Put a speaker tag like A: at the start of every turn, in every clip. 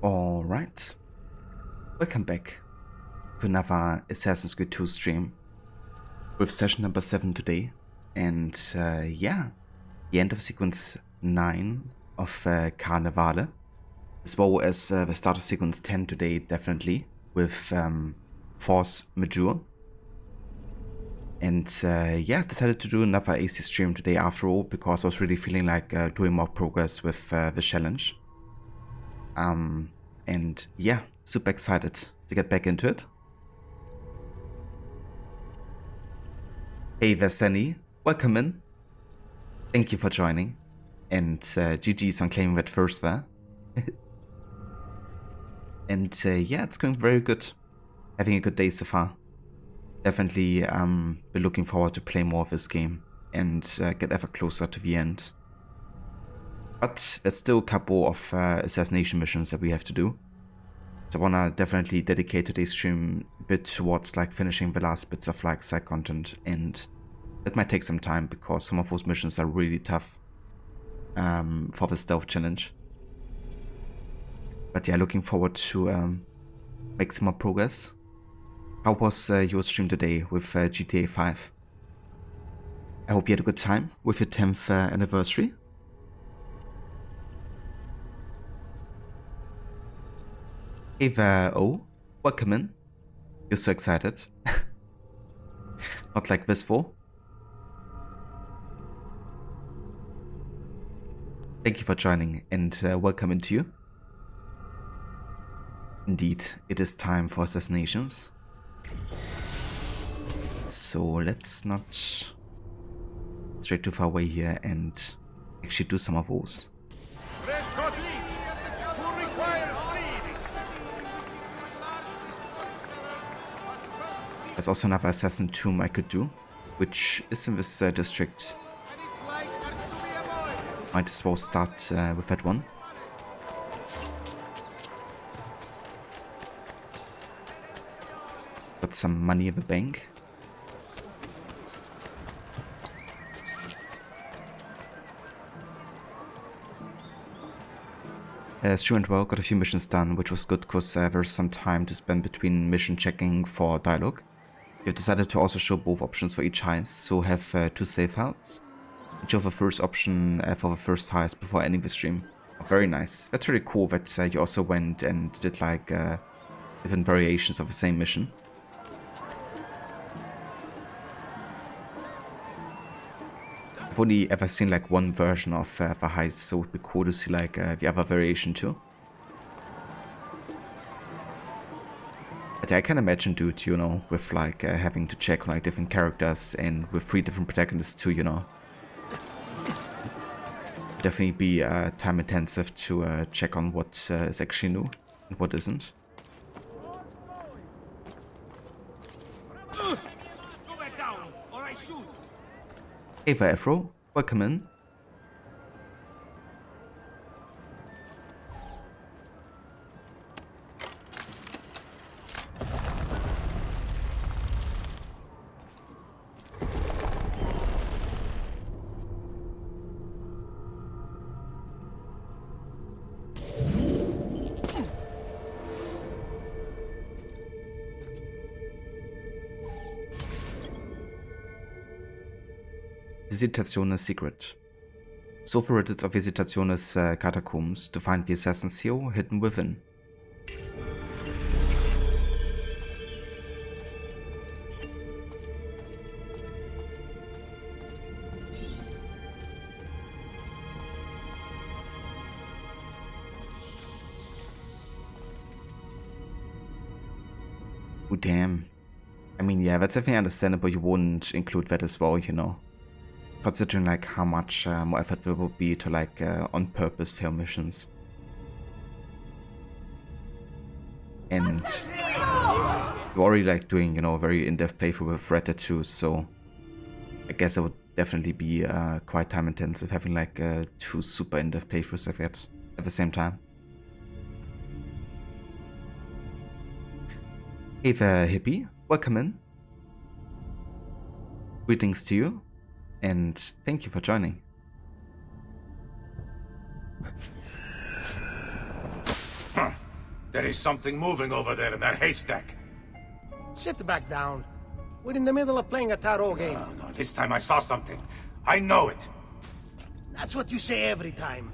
A: Alright, welcome back to another Assassin's Creed 2 stream with session number 7 today. And yeah, the end of sequence 9 of Carnevale, as well as the start of sequence 10 today, definitely, with Force Majeure. And yeah, decided to do another AC stream today after all, because I was really feeling like doing more progress with the challenge. And yeah, super excited to get back into it. Hey there, Sunny. Welcome in. Thank you for joining. And GG's on claiming that first there. And yeah, it's going very good. Having a good day so far. Definitely be looking forward to play more of this game and get ever closer to the end. But there's still a couple of assassination missions that we have to do. So I wanna definitely dedicate today's stream a bit towards like finishing the last bits of like side content, and that might take some time because some of those missions are really tough for the stealth challenge. But yeah, looking forward to make some more progress. How was your stream today with GTA 5? I hope you had a good time with your 10th anniversary. Hey there, oh, welcome in. You're so excited. Not like this for. Thank you for joining and welcome into you. Indeed, it is time for assassinations. So let's not stray too far away here and actually do some of those. There's also another assassin tomb I could do, which is in this district. Might as well start with that one. Got some money in the bank. Stream went well, got a few missions done, which was good because there's some time to spend between mission checking for dialogue. We've decided to also show both options for each heist, so have 2 save outs. Show the first option for the first heist before ending the stream. Oh, very nice. That's really cool that you also went and did like different variations of the same mission. I've only ever seen like one version of the heist, so it would be cool to see like the other variation too. But I can imagine, dude, you know, with like having to check on like different characters and with 3 different protagonists too, you know. Definitely be time intensive to check on what is actually new and what isn't. Hey there, Afro. Welcome in. Visitazione secret. So for it of Visitatione's catacombs to find the assassin's seal hidden within. Oh damn. I mean, yeah, that's definitely understandable you wouldn't include that as well, you know. Considering like how much more effort there would be to like on purpose fail missions. And you're already like doing, you know, a very in-depth playthrough with Red Dead 2, so I guess it would definitely be quite time intensive having like 2 super in-depth playthroughs of it at the same time. Hey there, hippie, welcome in. Greetings to you. And thank you for joining.
B: There is something moving over there in that haystack.
C: Sit back down. We're in the middle of playing a tarot game.
B: No, this time I saw something. I know it.
C: That's what you say every time.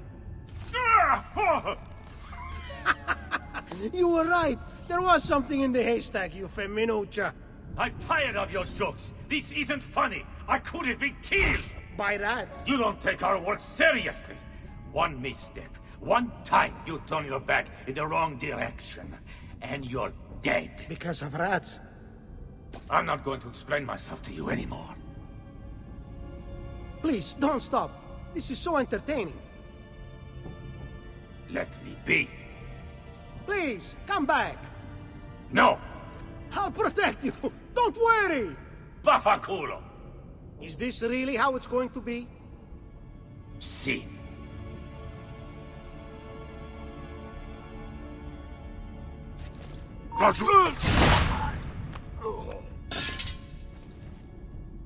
C: You were right. There was something in the haystack, you feminuccia.
B: I'm tired of your jokes. This isn't funny. I could have been killed.
C: By rats.
B: You don't take our work seriously. One misstep, one time you turn your back in the wrong direction, and you're dead.
C: Because of rats.
B: I'm not going to explain myself to you anymore.
C: Please, don't stop. This is so entertaining.
B: Let me be.
C: Please, come back.
B: No!
C: I'll protect you. Don't worry.
B: Vaffanculo!
C: Is this really how it's going to be?
B: Si.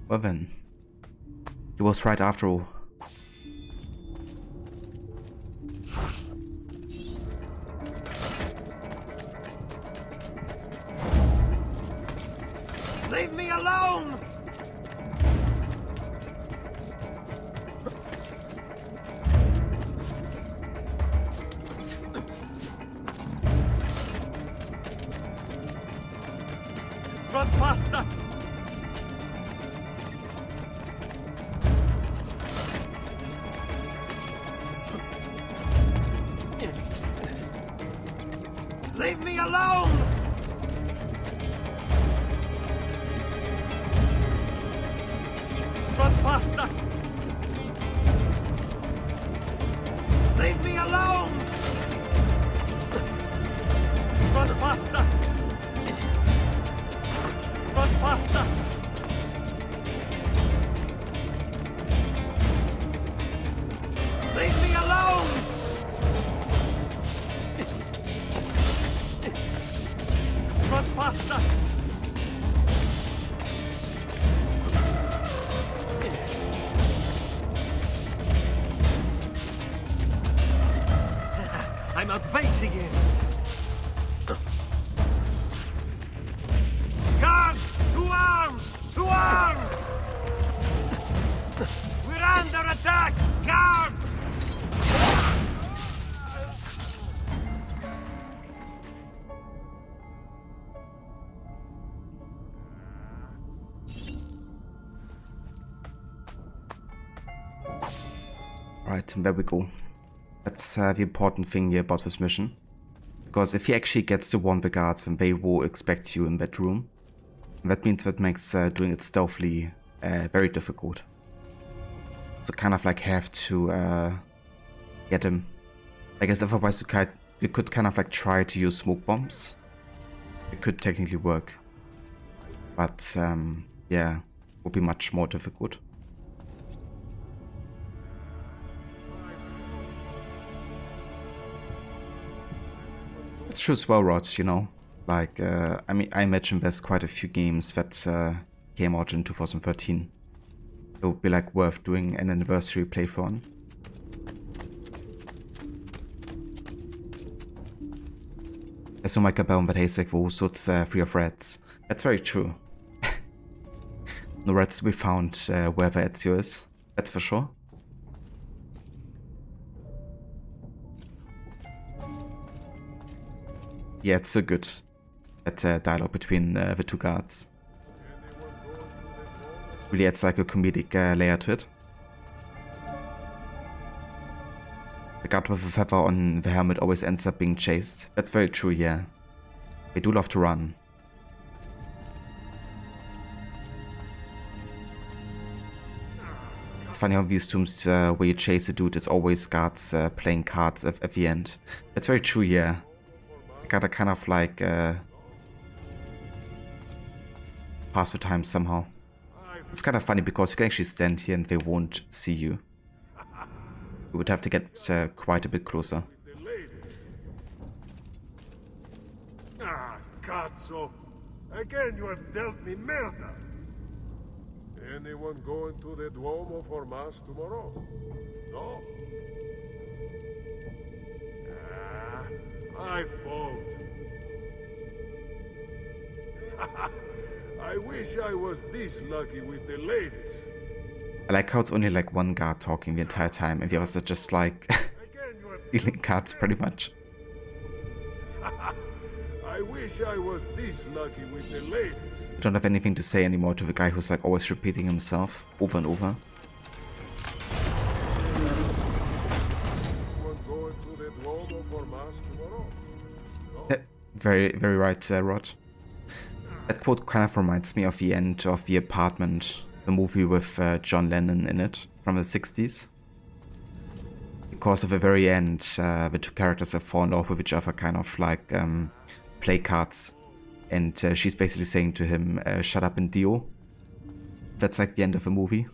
A: Well then, he was right after all.
C: Leave me alone! Run faster! Leave me alone! Run faster! Leave me alone! Run faster! Run faster! Leave me alone! Run faster! I'm out base again. Guard! To arms! To arms! We're under attack! Guards!
A: Right, and there we go. That's the important thing here about this mission. Because if he actually gets to warn the guards, then they will expect you in that room. And that means that makes doing it stealthily very difficult. So kind of like have to get him. I guess otherwise you could kind of like try to use smoke bombs. It could technically work. But yeah, it would be much more difficult. Let's choose well rods, you know. Like, I mean, I imagine there's quite a few games that came out in 2013. It would be like worth doing an anniversary playthrough on. As so mycket om vad Haystack var så free of rats. That's very true. No rats to be found wherever Ezio is. That's for sure. Yeah, it's so good. That dialogue between the two guards. Really adds like a comedic layer to it. The guard with the feather on the helmet always ends up being chased. That's very true, yeah. They do love to run. It's funny how these tombs where you chase a dude, it's always guards playing cards at the end. That's very true, yeah. Gotta kind of like pass the time somehow. It's kind of funny because you can actually stand here and they won't see you. You would have to get quite a bit closer.
D: Ah, cazzo! Again you have dealt me merda! Anyone going to the Duomo for Mass tomorrow? No? My fault. I wish I was this lucky with the ladies.
A: I like how it's only like one guard talking the entire time and the others are just like
D: Again, you have
A: dealing cards pretty much.
D: I wish I was this lucky with the ladies.
A: I don't have anything to say anymore to the guy who's like always repeating himself over and over.
D: Going to the Duomo for mass tomorrow?
A: Very, very right, Rod. That quote kind of reminds me of the end of The Apartment, the movie with John Lennon in it from the 60s. Because at the very end, the two characters have fallen off with each other, kind of like play cards. And she's basically saying to him, shut up and deal. That's like the end of the movie.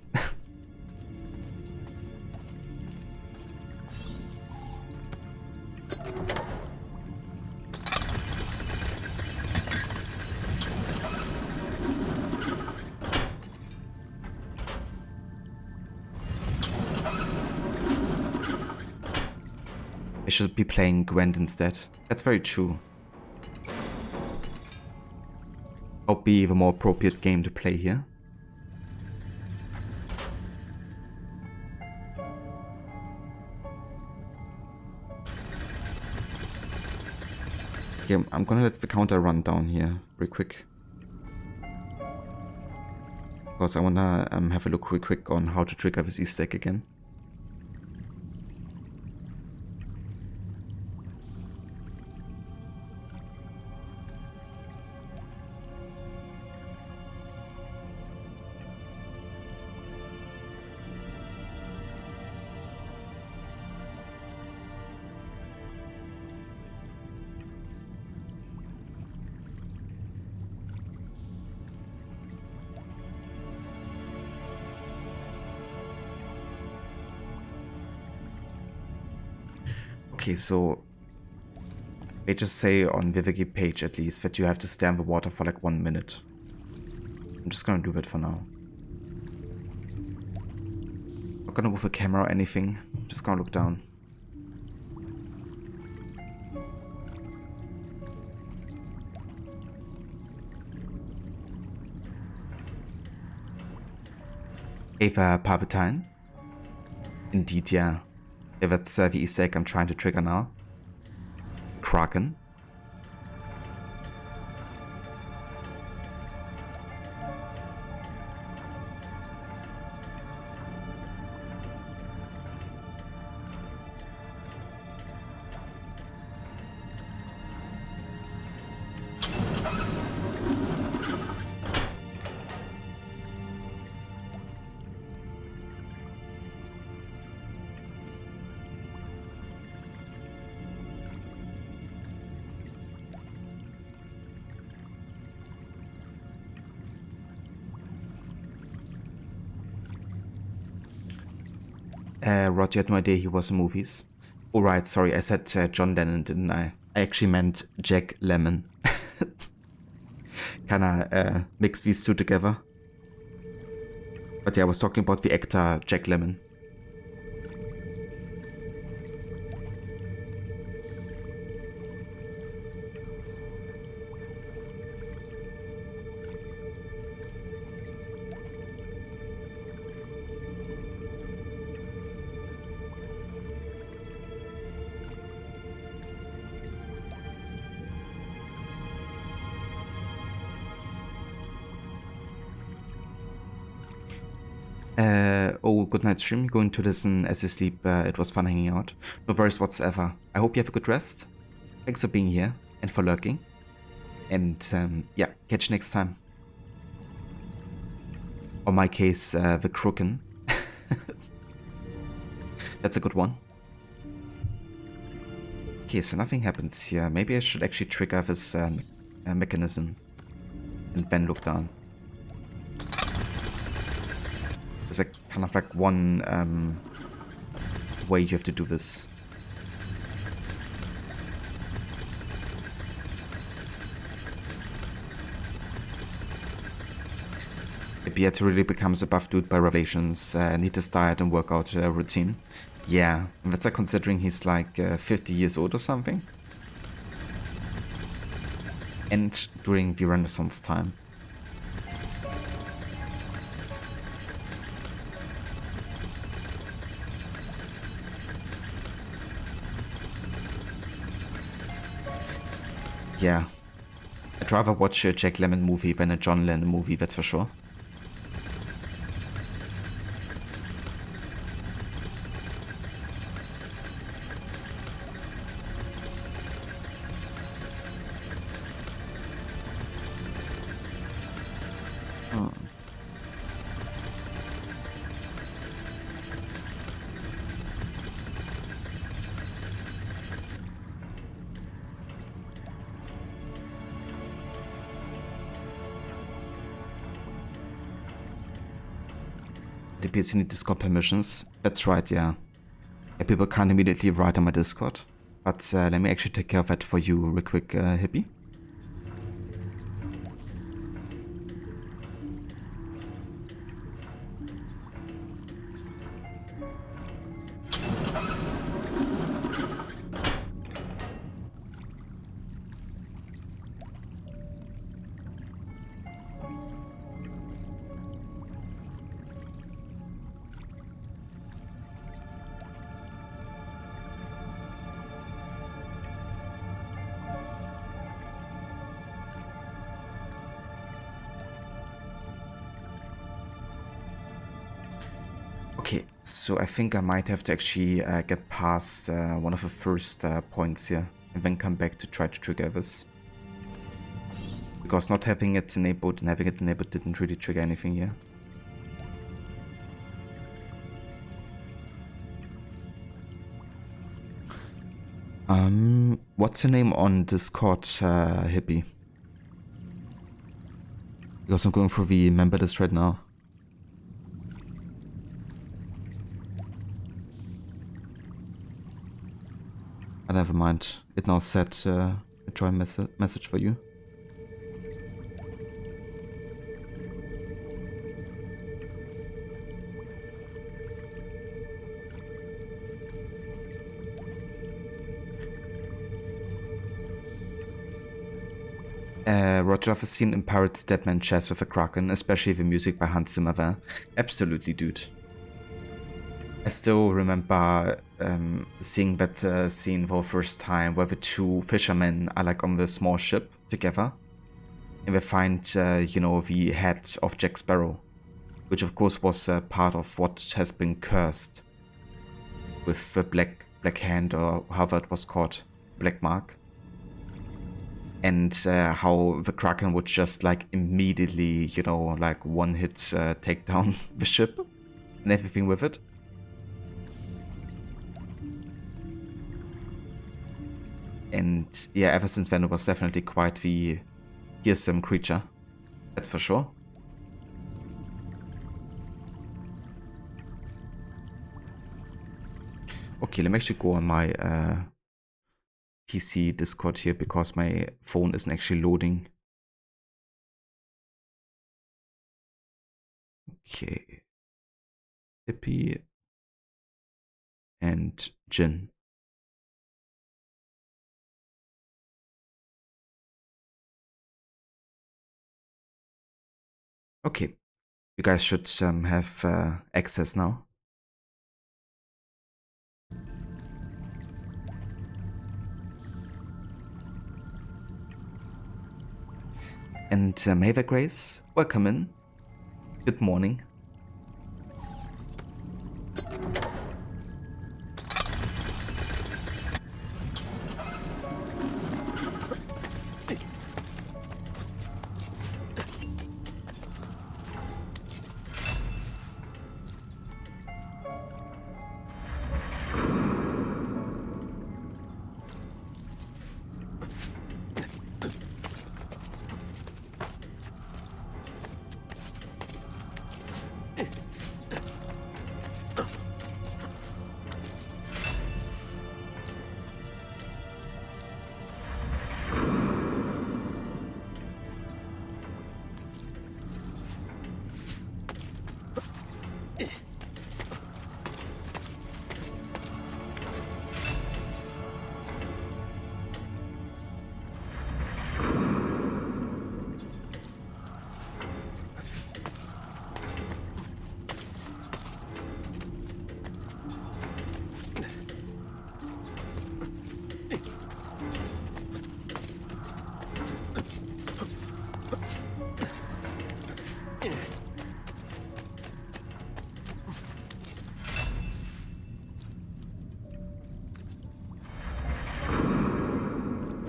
A: I should be playing Gwent instead. That's very true. Hope be the more appropriate game to play here. Yeah, I'm gonna let the counter run down here real quick. Because I wanna have a look real quick on how to trigger this Easter egg again. Okay, so they just say on the wiki page at least that you have to stay in the water for like 1 minute. I'm just gonna do that for now. Not gonna move the camera or anything, just gonna look down. Ava Palpatine? Indeed, yeah. Yeah, that's the Easter egg I'm trying to trigger now. Kraken. Rod, you had no idea he was in movies. Oh right, sorry, I said John Lennon, didn't I? I actually meant Jack Lemmon. Kinda mix these two together. But yeah, I was talking about the actor Jack Lemmon. Oh, good night stream. Going to listen as you sleep. It was fun hanging out. No worries whatsoever. I hope you have a good rest. Thanks for being here and for lurking. And yeah, catch you next time. Or my case, the Kroken. That's a good one. Okay, so nothing happens here. Maybe I should actually trigger this mechanism and then look down. There's like kind of like one way you have to do this. Maybe Yet really becomes a buff dude by revelations, need his diet and workout routine. Yeah, and that's considering he's like 50 years old or something. And during the Renaissance time. Yeah, I'd rather watch a Jack Lemmon movie than a John Lennon movie, that's for sure. It appears you need Discord permissions. That's right, yeah. People can't immediately write on my Discord. But let me actually take care of that for you real quick, Hippie. Okay, so I think I might have to actually get past one of the first points here and then come back to try to trigger this. Because not having it enabled and having it enabled didn't really trigger anything here. What's your name on Discord, Hippie? Because I'm going through the member list right now. Never mind. It now said a join message for you. Roger has seen in Pirates Deadman Chess with a Kraken, especially the music by Hans Zimmer there. Absolutely, dude. I still remember seeing that scene for the first time where the two fishermen are like on the small ship together. And they find, you know, the head of Jack Sparrow. Which of course was part of what has been cursed. With the black hand, or however it was called. Black mark. And how the Kraken would just like immediately, you know, like one hit take down the ship. And everything with it. And yeah, ever since then it was definitely quite the fearsome creature. That's for sure. Okay, let me actually go on my PC Discord here because my phone isn't actually loading. Okay. Hippie and Jin. Okay, you guys should have access now. And Majeure Grace, welcome in. Good morning.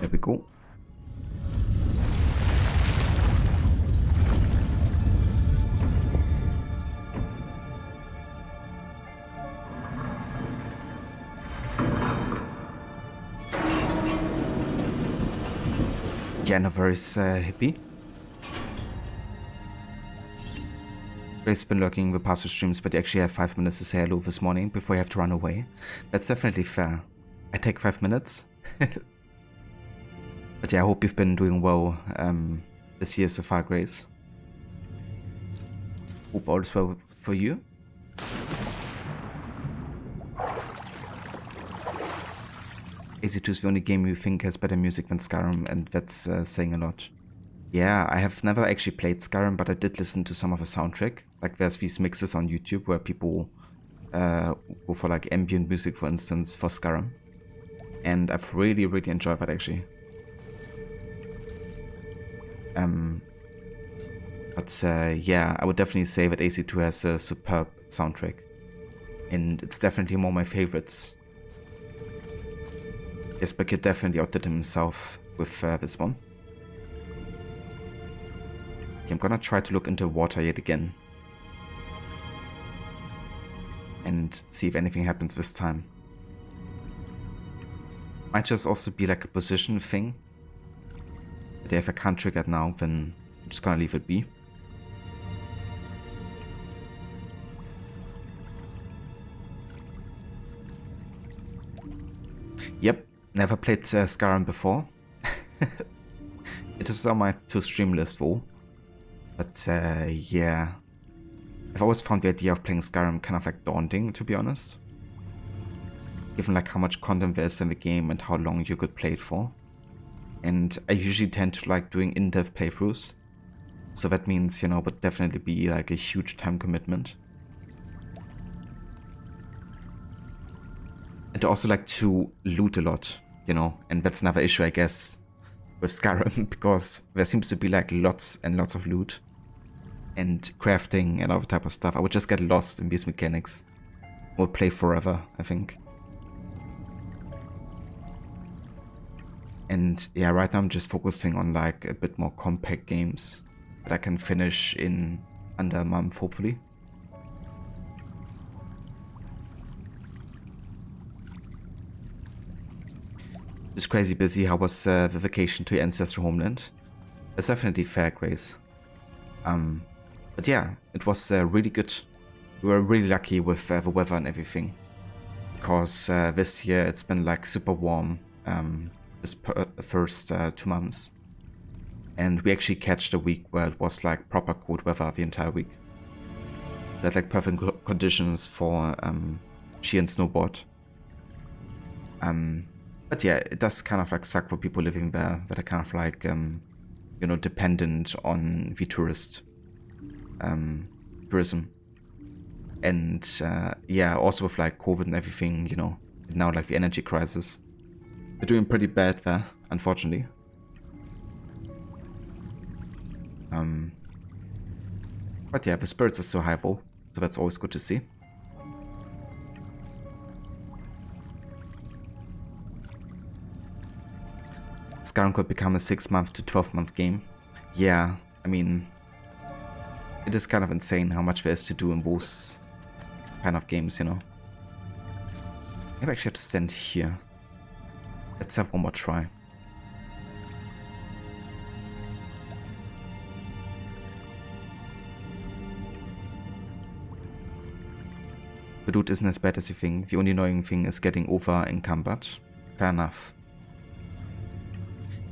A: There we go. Yeah, Nova's hippie. Grace's been lurking the past 2 streams, but you actually have 5 minutes to say hello this morning before you have to run away. That's definitely fair. I take 5 minutes. But yeah, I hope you've been doing well this year so far, Grace. Hope all is well for you. AC2 is the only game you think has better music than Skyrim, and that's saying a lot. Yeah, I have never actually played Skyrim, but I did listen to some of the soundtrack. Like there's these mixes on YouTube where people go for like ambient music, for instance, for Skyrim. And I've really enjoyed that actually. Yeah, I would definitely say that AC2 has a superb soundtrack. And it's definitely one of my favorites. Yes, but Kid definitely outdid himself with this one. Okay, I'm gonna try to look into water yet again. And see if anything happens this time. Might just also be like a position thing. But if I can't trigger it now, then I'm just gonna leave it be. Yep, never played Skyrim before. It is on my to-stream list though. But yeah, I've always found the idea of playing Skyrim kind of like daunting, to be honest. Given like how much content there is in the game and how long you could play it for. And I usually tend to like doing in-depth playthroughs. So that means, you know, would definitely be like a huge time commitment. And I also like to loot a lot, you know, and that's another issue, I guess, with Skyrim, because there seems to be like lots and lots of loot and crafting and all that type of stuff. I would just get lost in these mechanics. I would play forever, I think. And yeah, right now I'm just focusing on like a bit more compact games that I can finish in under a month, hopefully. It's crazy busy. How was the vacation to your ancestral homeland? That's definitely fair, Grace. But yeah, it was really good. We were really lucky with the weather and everything. Because this year it's been like super warm this first 2 months. And we actually catched a week where it was like proper cold weather the entire week. That like perfect conditions for ski and snowboard. But yeah, it does kind of like suck for people living there that are kind of like, you know, dependent on the tourism. And yeah, also with like COVID and everything, you know, now like the energy crisis. They're doing pretty bad there, unfortunately. But yeah, the spirits are still high though, so that's always good to see. Skyrim could become a 6-month to 12-month game. Yeah, I mean, it is kind of insane how much there is to do in those kind of games, you know. Maybe I actually have to stand here. Let's have one more try. The loot isn't as bad as you think. The only annoying thing is getting over encumbered. Fair enough.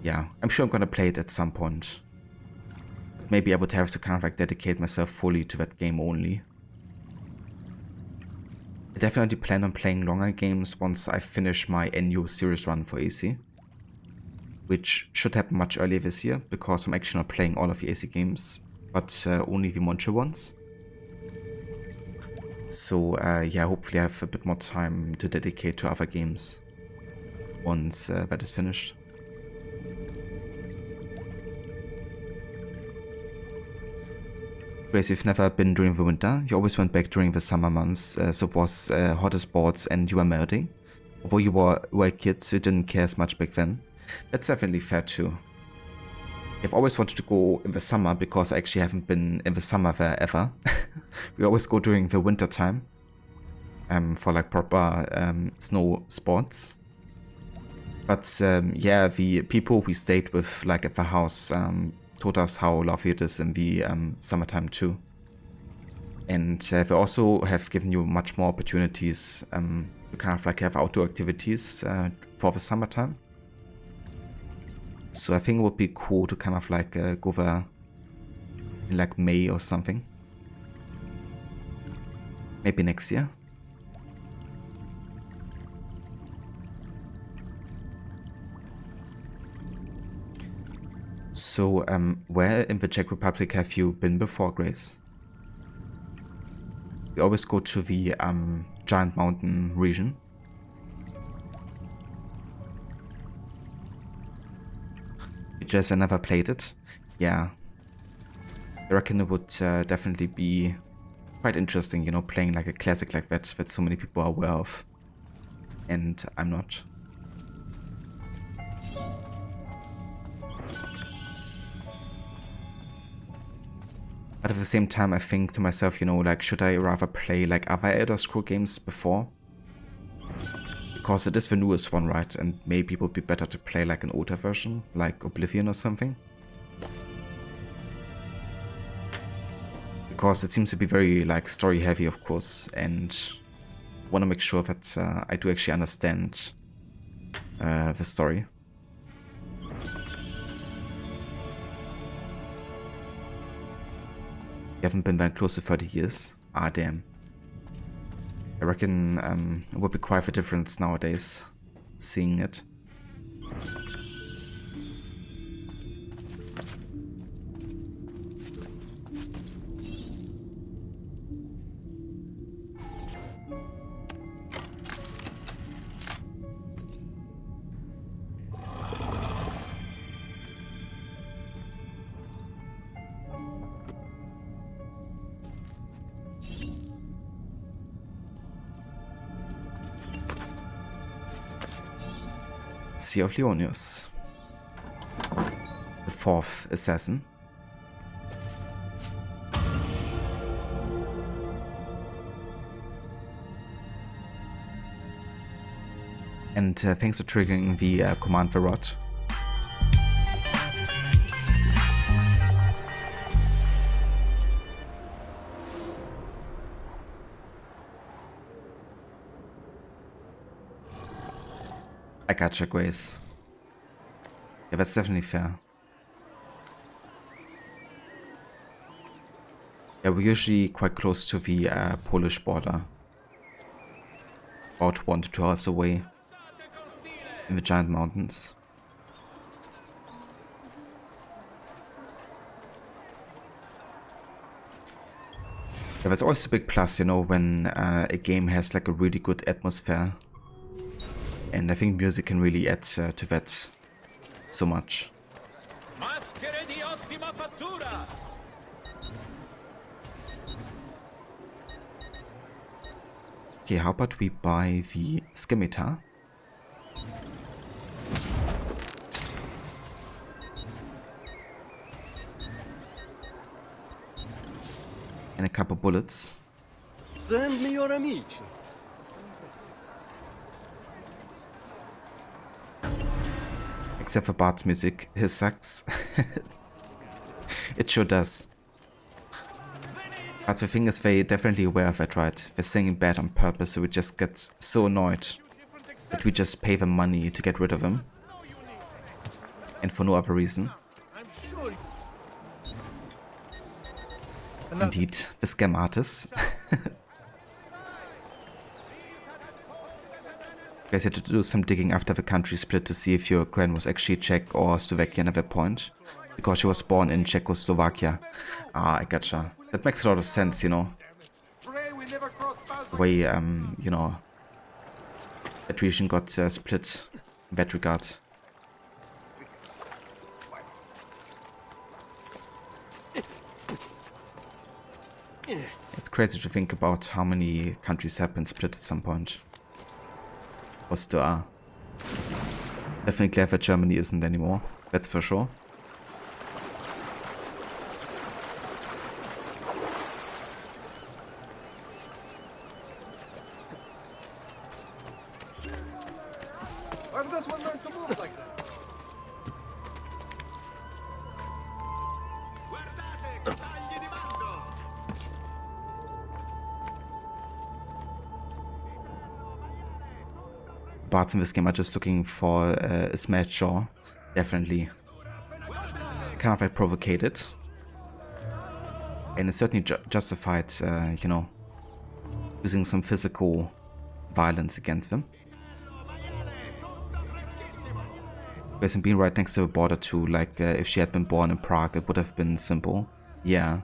A: Yeah, I'm sure I'm gonna play it at some point. But maybe I would have to kind of like dedicate myself fully to that game only. I definitely plan on playing longer games once I finish my NU series run for AC. Which should happen much earlier this year, because I'm actually not playing all of the AC games, but only the Majeure ones. So yeah, hopefully I have a bit more time to dedicate to other games once that is finished. Grace, you've never been during the winter. You always went back during the summer months, so it was hotter sports and you were melting. Although you were a kid, so you didn't care as much back then. That's definitely fair too. I've always wanted to go in the summer because I actually haven't been in the summer there ever. We always go during the winter time for like proper snow sports. But yeah, the people we stayed with like at the house told us how lovely it is in the summertime too. And they also have given you much more opportunities to kind of like have outdoor activities for the summertime. So I think it would be cool to kind of like go there in like May or something. Maybe next year. So where in the Czech Republic have you been before, Grace? We always go to the Giant Mountain region. Just I never played it. Yeah. I reckon it would definitely be quite interesting, you know, playing like a classic like that so many people are aware of. And I'm not. But at the same time, I think to myself, you know, like, should I rather play like other Elder Scrolls games before? Because it is the newest one, right? And maybe it would be better to play like an older version, like Oblivion or something. Because it seems to be very like story heavy, of course, and want to make sure that I do actually understand the story. You haven't been that close to 30 years? Ah, damn. I reckon it would be quite a difference nowadays, seeing it. Sea of Leonius. The fourth assassin. And thanks for triggering the command the rod. I gotcha, Grace. Yeah, that's definitely fair. Yeah, we're usually quite close to the Polish border. About 1 to 2 hours away. In the Giant Mountains. Yeah, that's always a big plus, you know, when a game has like a really good atmosphere. And I think music can really add to that so much. Okay, how about we buy the scimitar? And a couple bullets.
E: Send me your amici.
A: Except for Bart's music, his sucks. It sure does. But the thing is, they're definitely aware of it, right? They're singing bad on purpose, so we just get so annoyed that we just pay them money to get rid of him. And for no other reason. Indeed, the scam artist. You guys had to do some digging after the country split to see if your grand was actually Czech or Slovakian at that point. Because she was born in Czechoslovakia. Ah, I gotcha. That makes a lot of sense, you know. The way, you know, that region got split in that regard. It's crazy to think about how many countries have been split at some point. Or still are. Definitely glad that Germany isn't anymore. That's for sure.
E: Why does one learn to move like that?
A: Bards in this game are just looking for a smash jaw. Definitely. Kind of like provocated. And it's certainly justified, you know, using some physical violence against them. Because being right next to the border too, like if she had been born in Prague, it would have been simple. Yeah.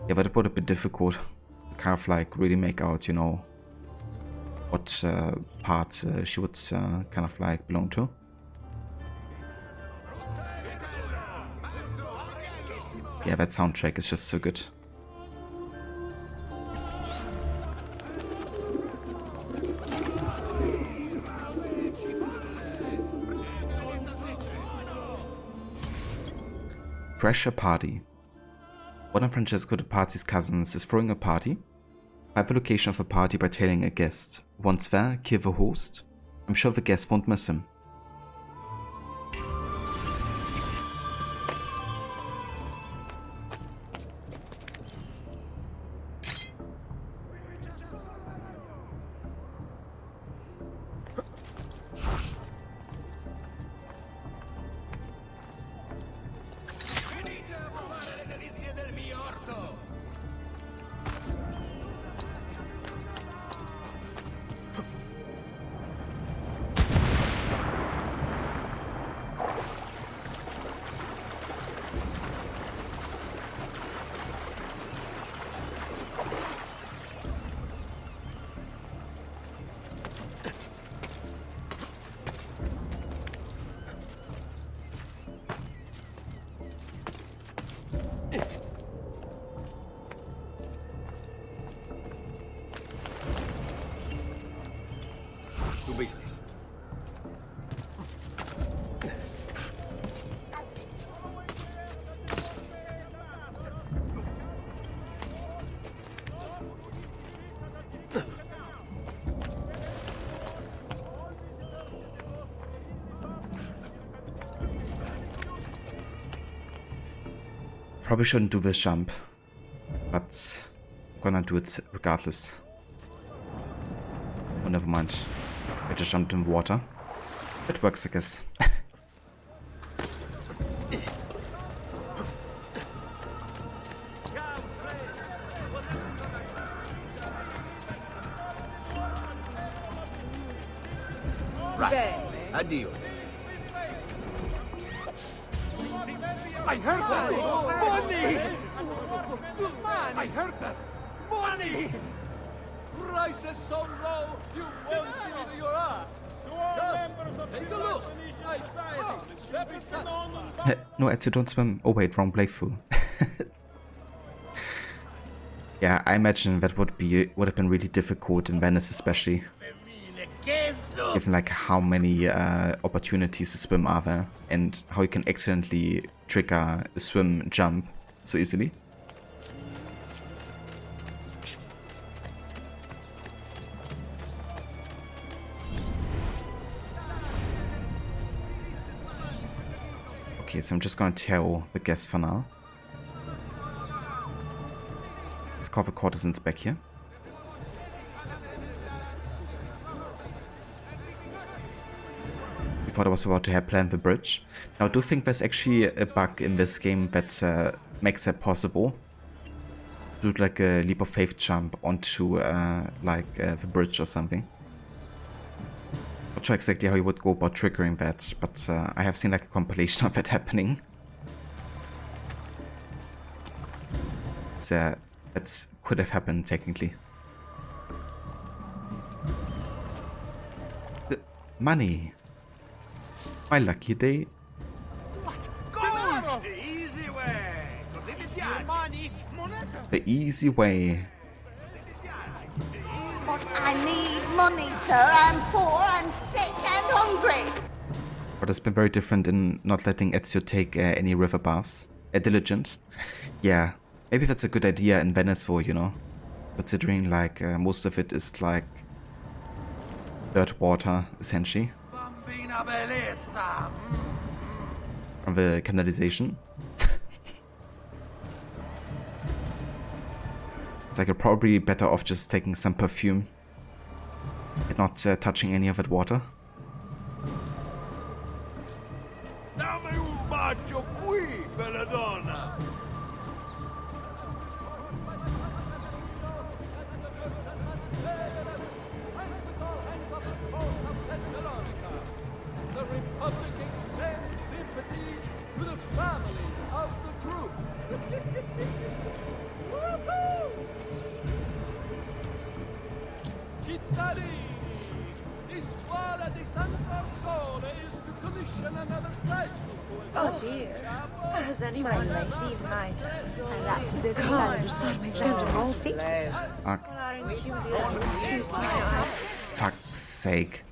A: Yeah, but it would have been difficult to kind of like really make out, you know, what part she would kind of like belong to. Yeah, that soundtrack is just so good. Pressure party. One of Francesco de Pazzi's cousins is throwing a party. Find the location of the party by tailing a guest. Once there, kill the host. I'm sure the guest won't miss him.
E: To business.
A: Probably shouldn't do this jump, but I'm gonna do it regardless. Oh, never mind. I just jumped in water. It works, I guess.
E: Right. Addio. I heard that! Money! I heard that! Money! Prices so low, you won't feel your ass! Just take a look!
A: No, Ezio, don't swim. Oh wait, wrong playthrough. Yeah, I imagine that would have been really difficult in Venice, especially. Given like how many opportunities to swim are there, and how you can accidentally trigger a swim jump so easily. Okay, so I'm just gonna tell the guests for now. Let's call the courtesans back here. Before I was about to have planned the bridge. Now I do think there's actually a bug in this game that makes that possible. Do like a leap of faith jump onto the bridge or something. Not sure exactly how you would go about triggering that, but I have seen like a compilation of that happening. So that could have happened technically. The money. My lucky day.
B: What? Go! The easy way! Così mi piace!
A: The easy way.
F: But I need money, sir. I'm poor and sick and hungry.
A: But it's been very different in not letting Ezio take any river baths. Diligent. Yeah, maybe that's a good idea in Venice for, you know, considering like most of it is like dirt water, essentially.
C: Bambina bellezza.
A: From the canalization. It's like you're probably better off just taking some perfume and not touching any of that water.
E: Dammi un bacio qui, bella donna! The Republic extends sympathies to the families of the group. Cittadini, the squadra di San Marzone is to commission another cycle.
F: Oh dear. Has anyone seen my card?
A: Fuck. Fuck's sake.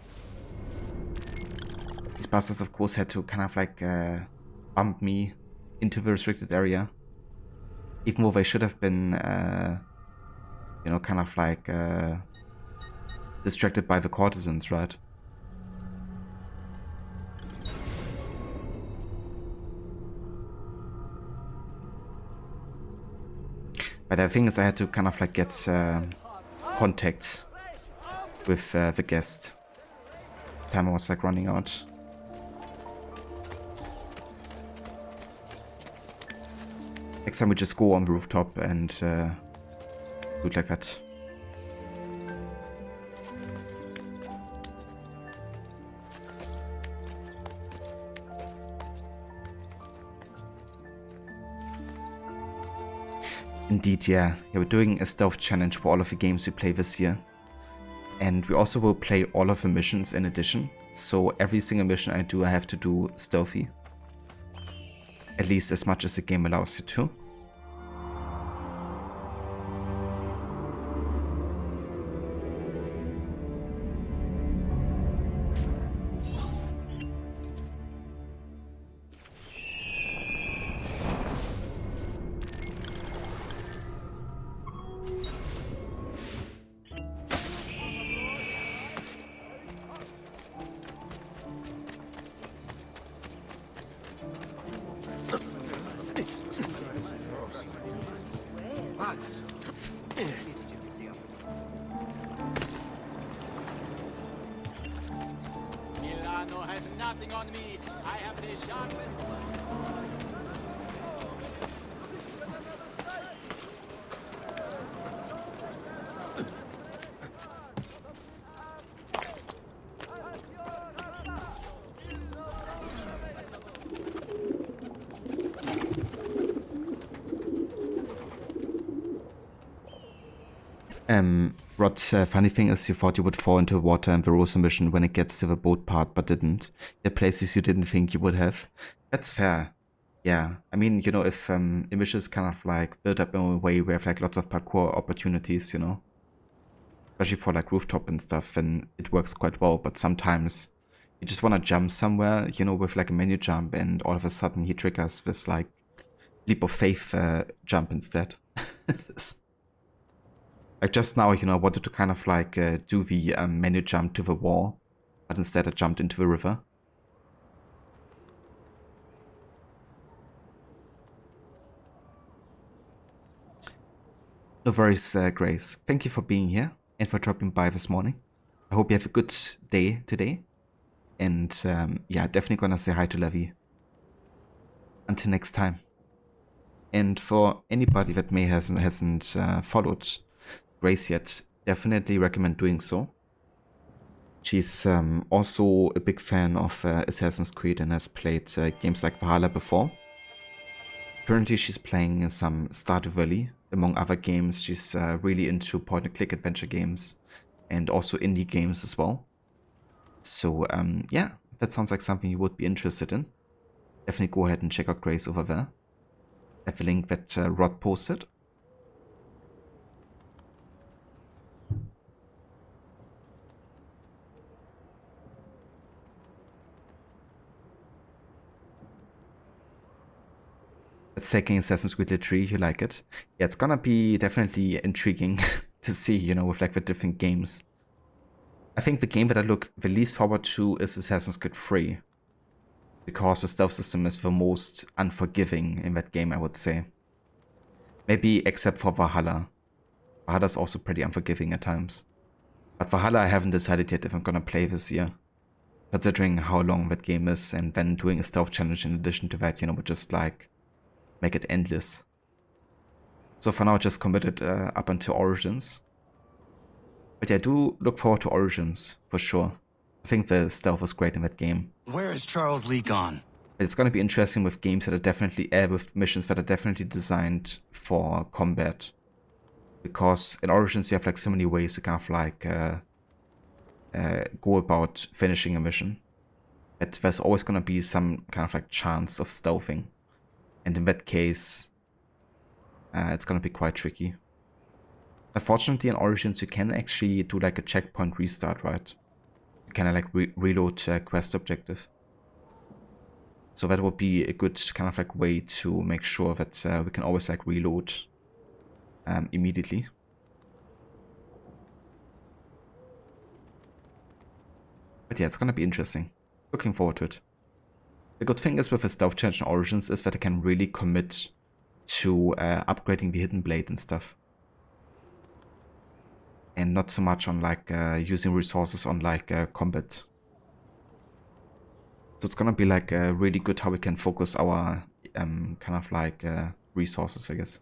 A: These bastards of course had to kind of like bump me into the restricted area. Even though they should have been, you know, kind of like distracted by the courtesans, right? But the thing is I had to kind of like get contact with the guest. Time was like running out. Next time we just go on the rooftop and do it like that. Indeed, yeah. We're doing a stealth challenge for all of the games we play this year. And we also will play all of the missions in addition. So every single mission I do, I have to do stealthy. At least as much as the game allows you to.
E: Milano has nothing on me. I have the sharpest.
A: Rod, funny thing is you thought you would fall into water in the Rosa mission when it gets to the boat part, but didn't. The places you didn't think you would have. That's fair. Yeah, I mean, you know, if images kind of like build up in a way where you have like lots of parkour opportunities, you know, especially for like rooftop and stuff, then it works quite well. But sometimes you just want to jump somewhere, you know, with like a menu jump, and all of a sudden he triggers this like leap of faith jump instead. Like just now, you know, I wanted to kind of like do the menu jump to the wall, but instead I jumped into the river. No worries, Grace. Thank you for being here and for dropping by this morning. I hope you have a good day today. And yeah, definitely gonna say hi to Levi. Until next time. And for anybody that may hasn't followed Grace yet, definitely recommend doing so. She's also a big fan of Assassin's Creed and has played games like Valhalla before. Currently she's playing some Stardew Valley. Among other games, she's really into point-and-click adventure games and also indie games as well. So yeah, if that sounds like something you would be interested in, definitely go ahead and check out Grace over there. I have a link that Rod posted. Let's take Assassin's Creed 3, you like it? Yeah, it's gonna be definitely intriguing to see, you know, with like the different games. I think the game that I look the least forward to is Assassin's Creed 3. Because the stealth system is the most unforgiving in that game, I would say. Maybe except for Valhalla. Valhalla's also pretty unforgiving at times. But Valhalla I haven't decided yet if I'm gonna play this year. Considering how long that game is, and then doing a stealth challenge in addition to that, you know, would just like make it endless. So for now I just committed up until Origins. But yeah, I do look forward to Origins, for sure. I think the stealth was great in that game.
G: Where is Charles Lee gone?
A: It's gonna be interesting with games that are definitely, with missions that are definitely designed for combat. Because in Origins you have like so many ways to kind of like go about finishing a mission. That there's always gonna be some kind of like chance of stealthing. And in that case, it's gonna be quite tricky. Unfortunately in Origins you can actually do like a checkpoint restart, right? You can like reload quest objective. So that would be a good kind of like way to make sure that we can always like reload immediately. But yeah, it's gonna be interesting. Looking forward to it. The good thing is with the stealth challenge in Origins is that I can really commit to upgrading the hidden blade and stuff. And not so much on like using resources on like combat. So it's gonna be like really good how we can focus our kind of like resources, I guess.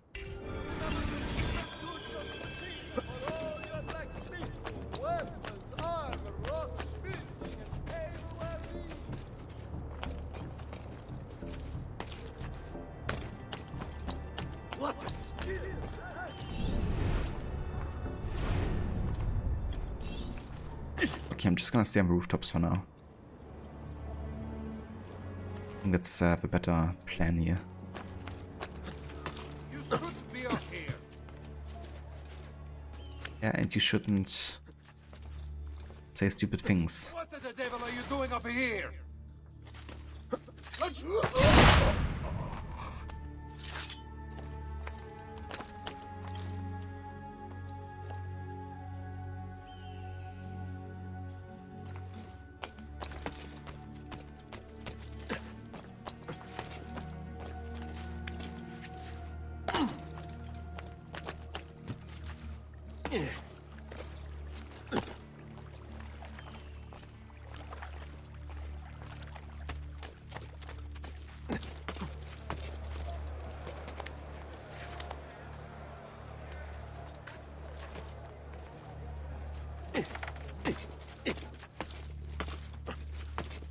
A: Okay, I'm just gonna stay on the rooftops for now. I think that's the better plan here.
E: You shouldn't be up here.
A: Yeah, and you shouldn't say stupid things.
E: What the devil are you doing up here?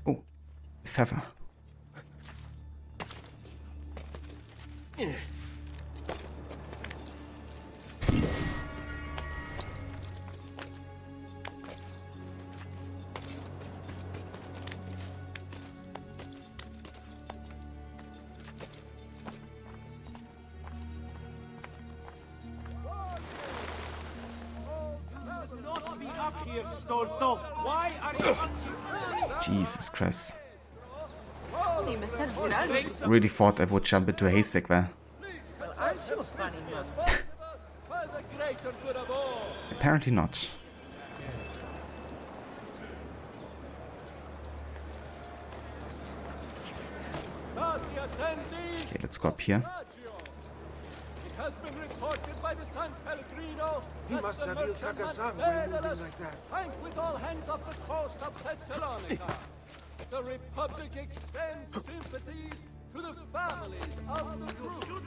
A: Oh, feather.
E: Why are you
A: Jesus Christ. Really thought I would jump into a haystack there.
F: Aren't you a funny man?
A: Apparently not. Okay, let's go up here.
E: It has been reported by the San Pellegrino.
D: He must have built Takasang by moving like that.
E: Sank with all hands off the coast of Thessalonica. The Republic extends sympathies to the families of the crew.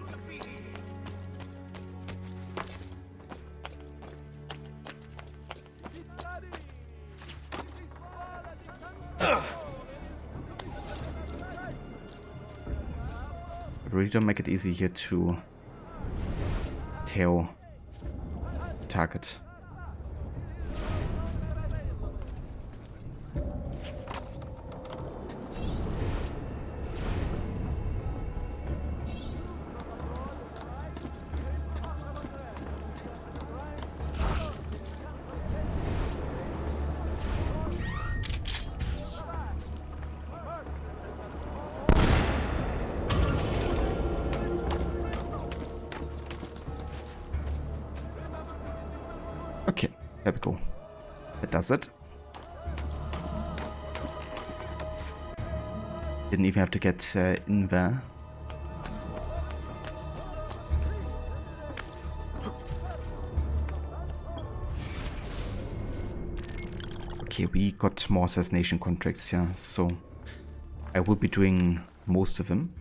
A: Really don't make it easy here to tail target. There we go. That does it. Didn't even have to get in there. Okay, we got more assassination contracts here, so I will be doing most of them.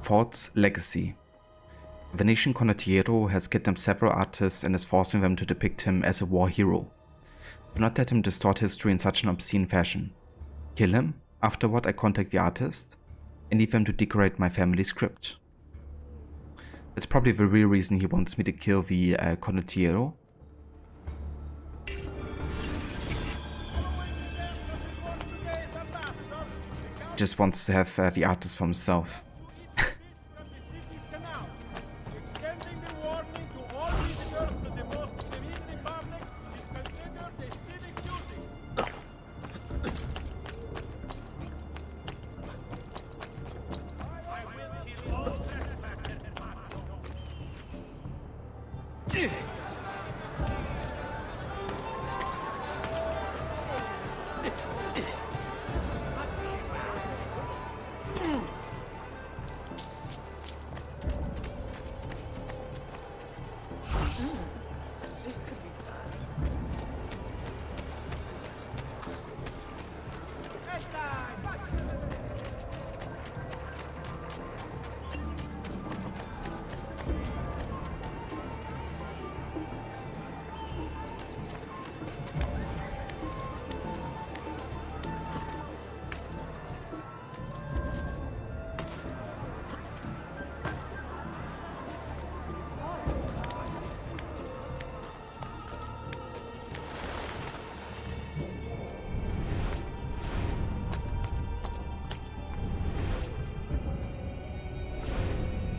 A: Ford's legacy. Venetian condottiero has kidnapped several artists and is forcing them to depict him as a war hero. Do not let him distort history in such an obscene fashion. Kill him, afterward I contact the artist, and leave them to decorate my family's crypt. That's probably the real reason he wants me to kill the condottiero. Just wants to have the artist for himself.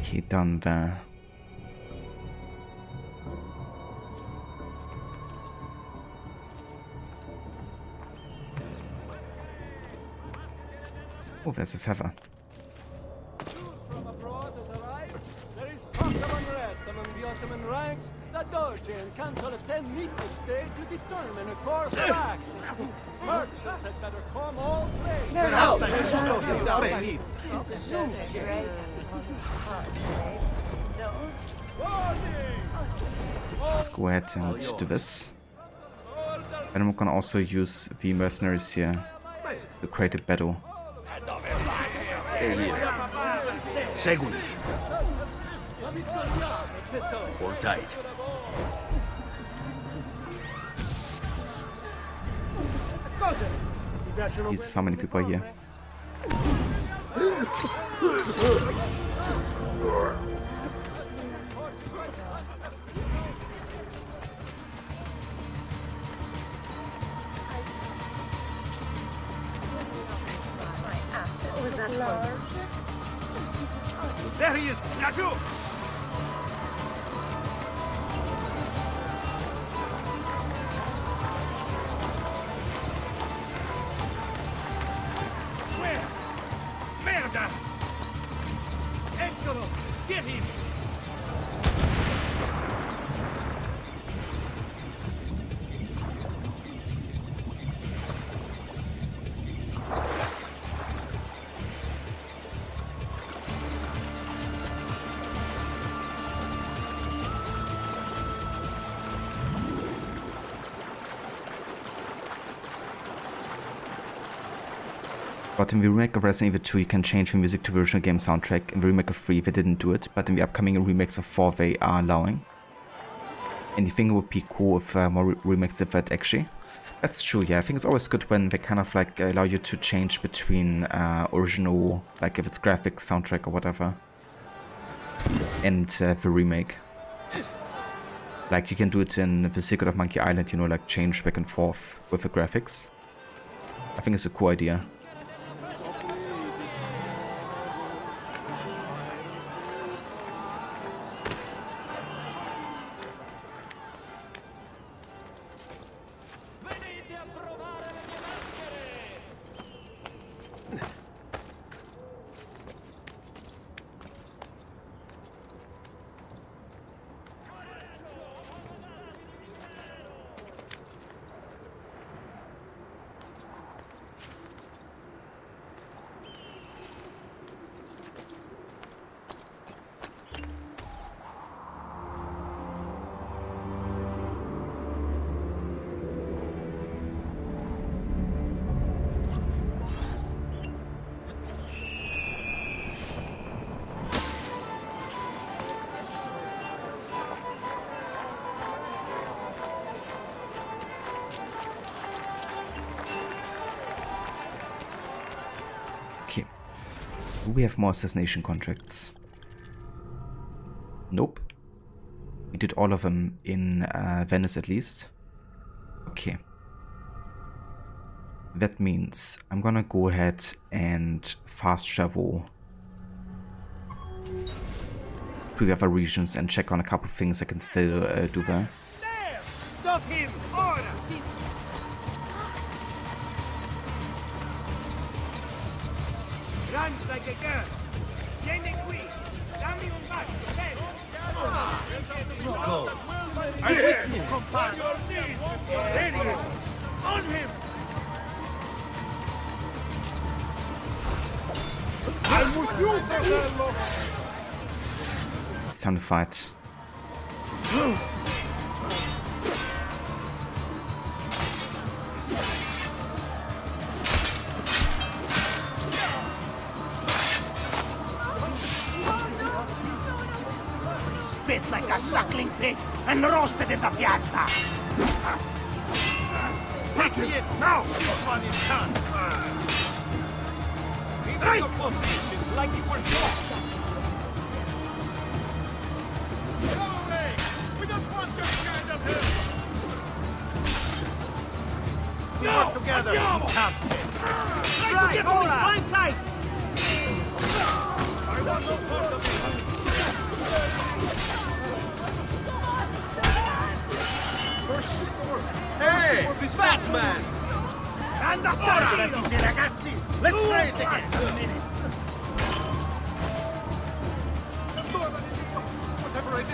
A: Okay, down there. Oh, there's a feather.
E: From abroad has arrived. There is talk of unrest among the Ottoman ranks. The Doge and Council of 10 meet this day to determine a course of action. Merchants had better come all trade.
A: Let's go ahead and do this. And I'm gonna also use the mercenaries here to create a battle.
B: Stay here. Seguimi. Hold tight.
A: Jesus, how many people are here?
H: Was that large?
B: There he is! Najou! Where? Merda! Eccolo! Get him!
A: But in the remake of Resident Evil 2, you can change the music to the original game soundtrack. In the remake of 3, they didn't do it, but in the upcoming remakes of 4, they are allowing. And you think it would be cool if more remakes did that, actually? That's true, yeah. I think it's always good when they kind of like allow you to change between original, like if it's graphics, soundtrack, or whatever, and the remake. Like you can do it in The Secret of Monkey Island, you know, like change back and forth with the graphics. I think it's a cool idea. Okay. Do we have more assassination contracts? Nope. We did all of them in Venice at least. Okay. That means I'm gonna go ahead and fast travel to the other regions and check on a couple things I can still do there.
E: Stop him! Order! Runs like a girl. Vieni qui. Dammi un bacio, bene.
D: Go.
E: I'm with you, compagno. There he is. On him.
D: I'm with you, Fratello.
A: It's time to fight.
B: Spit like a suckling pig and roasted in the piazza.
E: That's it. Now the fun is done. Leave your positions like you were lost. We don't want this kind of help. We work together. Right, hold on. Blind sight. I want no part of it. Hey, this Batman!
B: And Assassino, ragazzi! Let's try it again.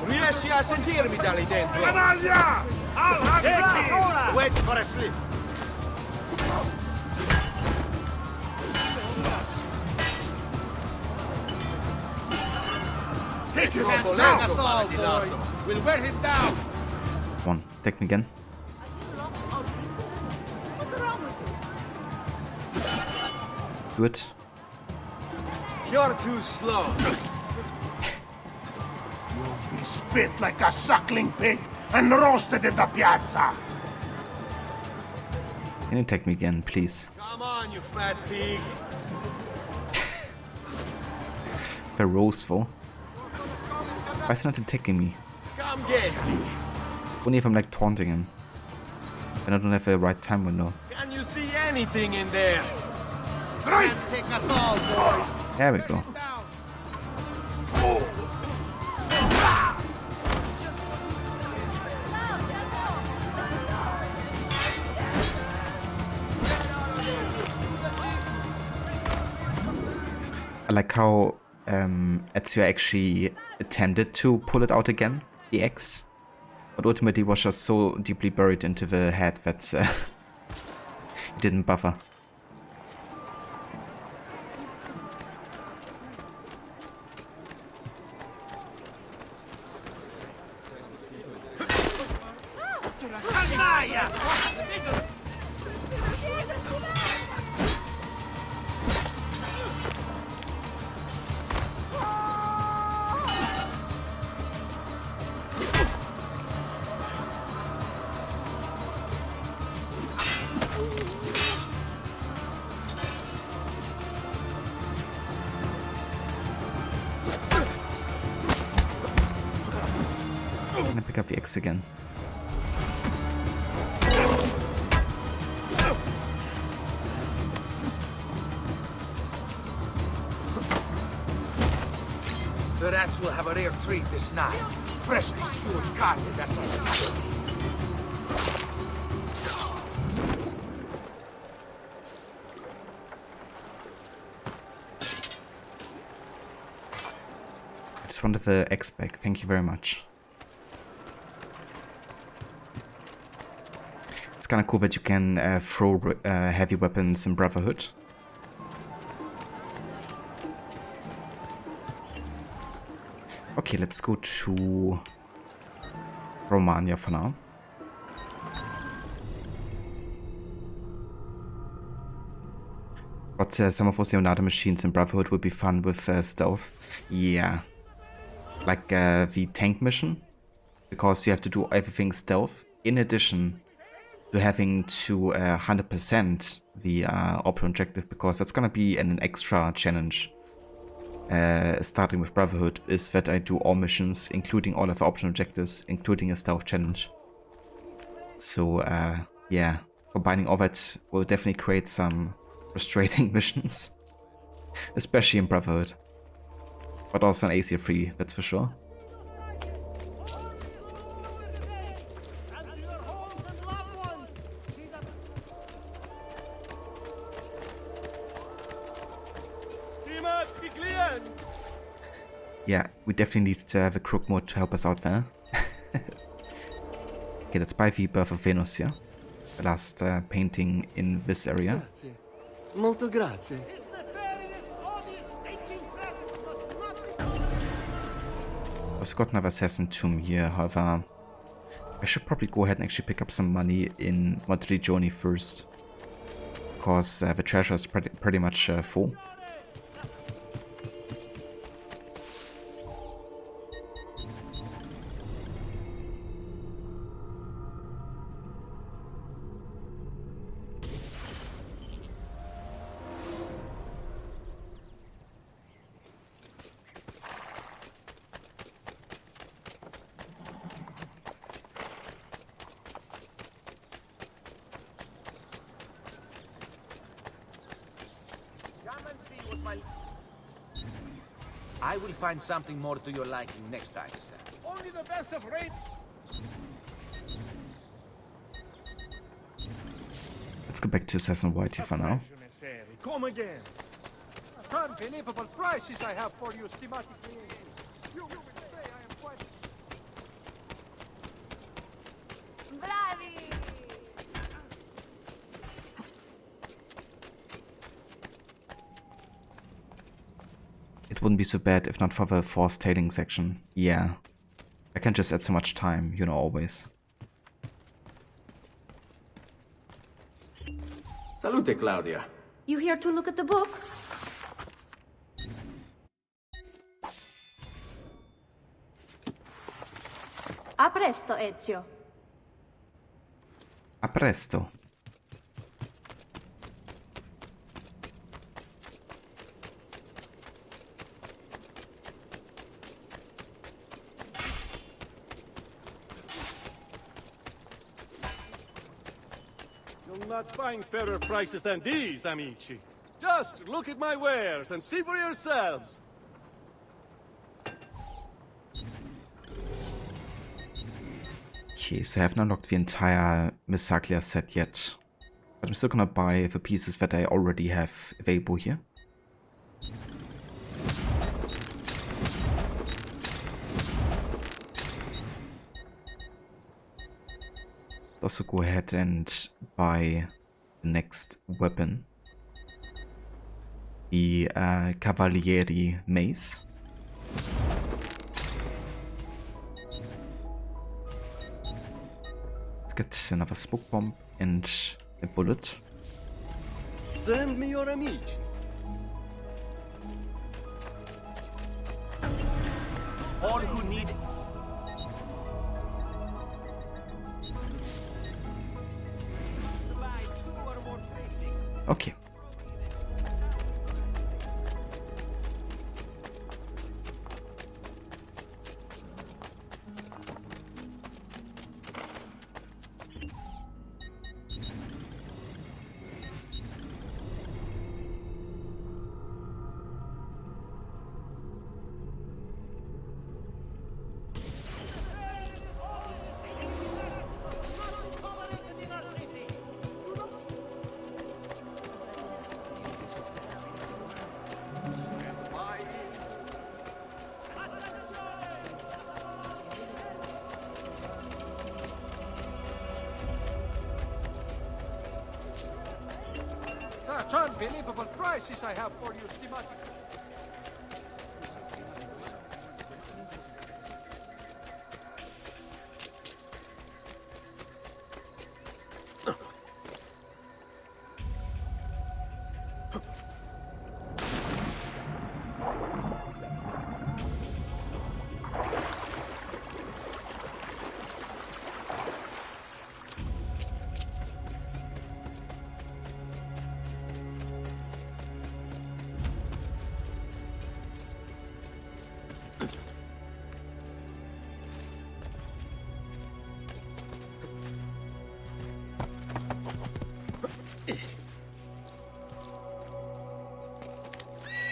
E: Riesci a sentirmi da lì dentro?
D: Canaglia! I'll have
E: Take
D: you!
E: it! Wait for a slip.
D: Take him
E: Troppo
D: out!
E: lento,
C: That's all,
E: Paladilato.
C: boys. We'll wear him down.
A: Come on, take me again.
H: What's wrong with you?
A: Do it.
E: You're too slow.
B: He spit like a suckling pig and roasted in the piazza.
A: Can you take me again, please?
E: Come on, you fat pig.
A: Very roastful. Why is he not attacking me?
E: Come get me.
A: Only if I'm like taunting him. Then I don't have the right time window.
E: Can you see anything in there?
C: Can't take us all, boys.
A: There we go.
C: Down.
A: I like how Ezio actually attempted to pull it out again, the X, but ultimately was just so deeply buried into the head that he didn't buffer. Can I pick up the X again?
E: The rats will have a rare treat this night. Freshly skewered carne and assassination.
A: I just wanted the X back. Thank you very much. It's kind of cool that you can throw heavy weapons in Brotherhood. Okay, let's go to Romania for now. But some of those Leonardo machines in Brotherhood would be fun with stealth. Yeah. Like the tank mission. Because you have to do everything stealth. In addition to having to 100% the optional objective. Because that's gonna be an extra challenge. Starting with Brotherhood, is that I do all missions, including all of the optional objectives, including a stealth challenge. So, yeah, combining all that will definitely create some frustrating missions. Especially in Brotherhood. But also in ACA3, that's for sure. Yeah, we definitely need to have a crook mode to help us out there. Okay, let's buy the Birth of Venus, yeah? The last painting in this area.
E: Molto grazie.
A: Also got another assassin tomb here, however, I should probably go ahead and actually pick up some money in Monterigioni first. Because the treasure is pretty much full.
F: I will find something more to your liking next time, sir.
E: Only the best of rates.
A: Let's go back to Assassin Whitey for now.
D: Come again.
E: Unbelievable prices I have for you, schematic. You will say I am quite...
H: Bravi!
A: It wouldn't be so bad if not for the forced tailing section. Yeah. I can just add so much time, you know, always.
E: Salute, Claudia.
H: You here to look at the book? A presto, Ezio.
A: A presto.
D: You'll not find fairer prices than these, amici. Just look at my wares and see for yourselves.
A: Okay, so I have not unlocked the entire Missaglia set yet. But I'm still gonna buy the pieces that I already have available here. Also go ahead and buy the next weapon. The Cavalieri Mace. Let's get another smoke bomb and a bullet.
D: Send me your amici.
F: All who need...
A: Okay.
D: Such unbelievable prices I have for you, Stimati.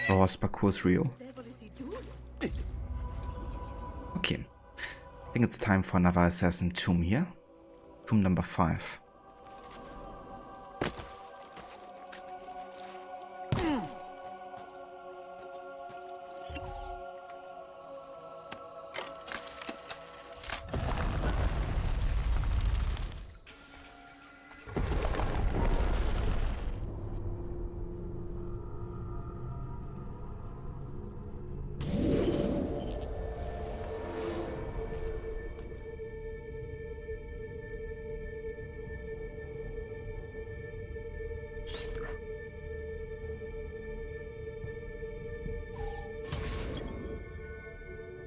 A: Horse parcours real. Okay. I think it's time for another assassin tomb here. Tomb number 5.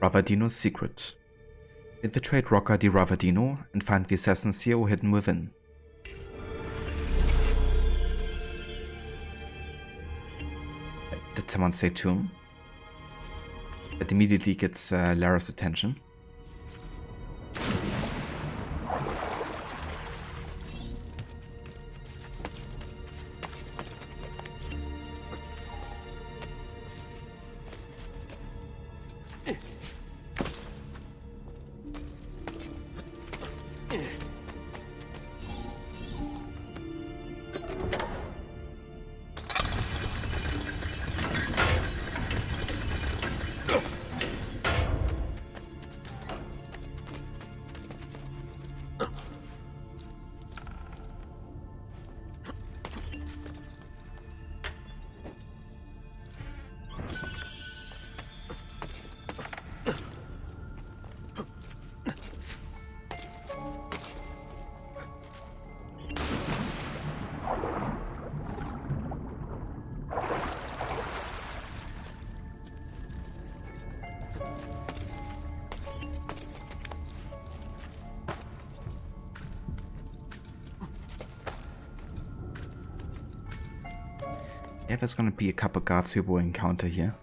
A: Ravaldino's secret. Infiltrate Rocca di Ravaldino and find the assassin CEO hidden within. Did someone say tomb? That immediately gets Lara's attention. Yeah, there's gonna be a couple guards we will encounter here.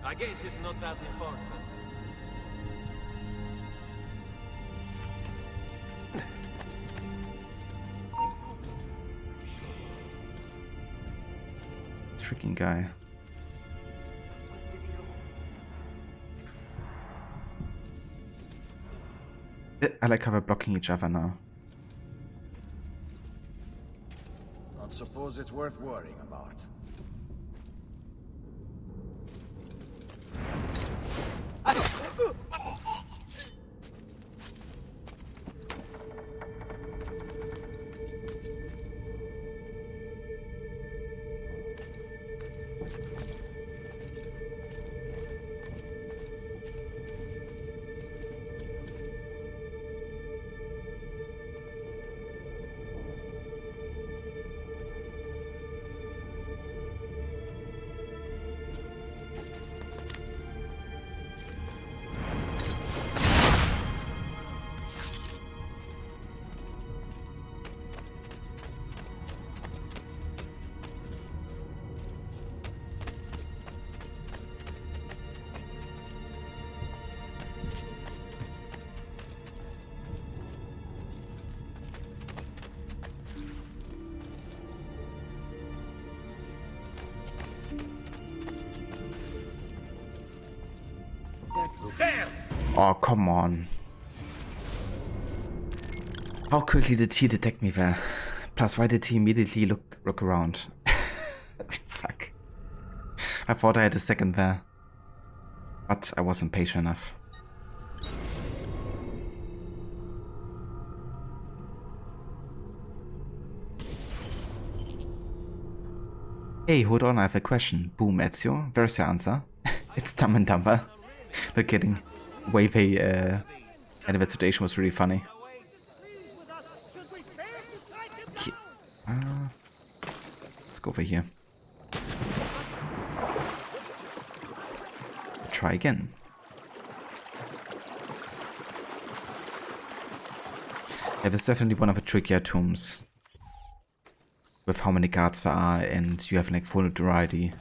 I: I guess it's not that important.
A: Freaking guy. I like how we're blocking each other now.
C: Don't suppose it's worth worrying about.
B: There!
A: Oh, come on. How quickly did he detect me there? Plus, why did he immediately look around? Fuck. I thought I had a second there. But I wasn't patient enough. Hey, hold on, I have a question. Boom, Ezio. Where's your answer? It's Dumb and Dumber. No kidding. Wave and investigation was really funny. Okay. Let's go over here. Try again. Yeah, this is definitely one of the trickier tombs. With how many guards there are and you have like full notoriety.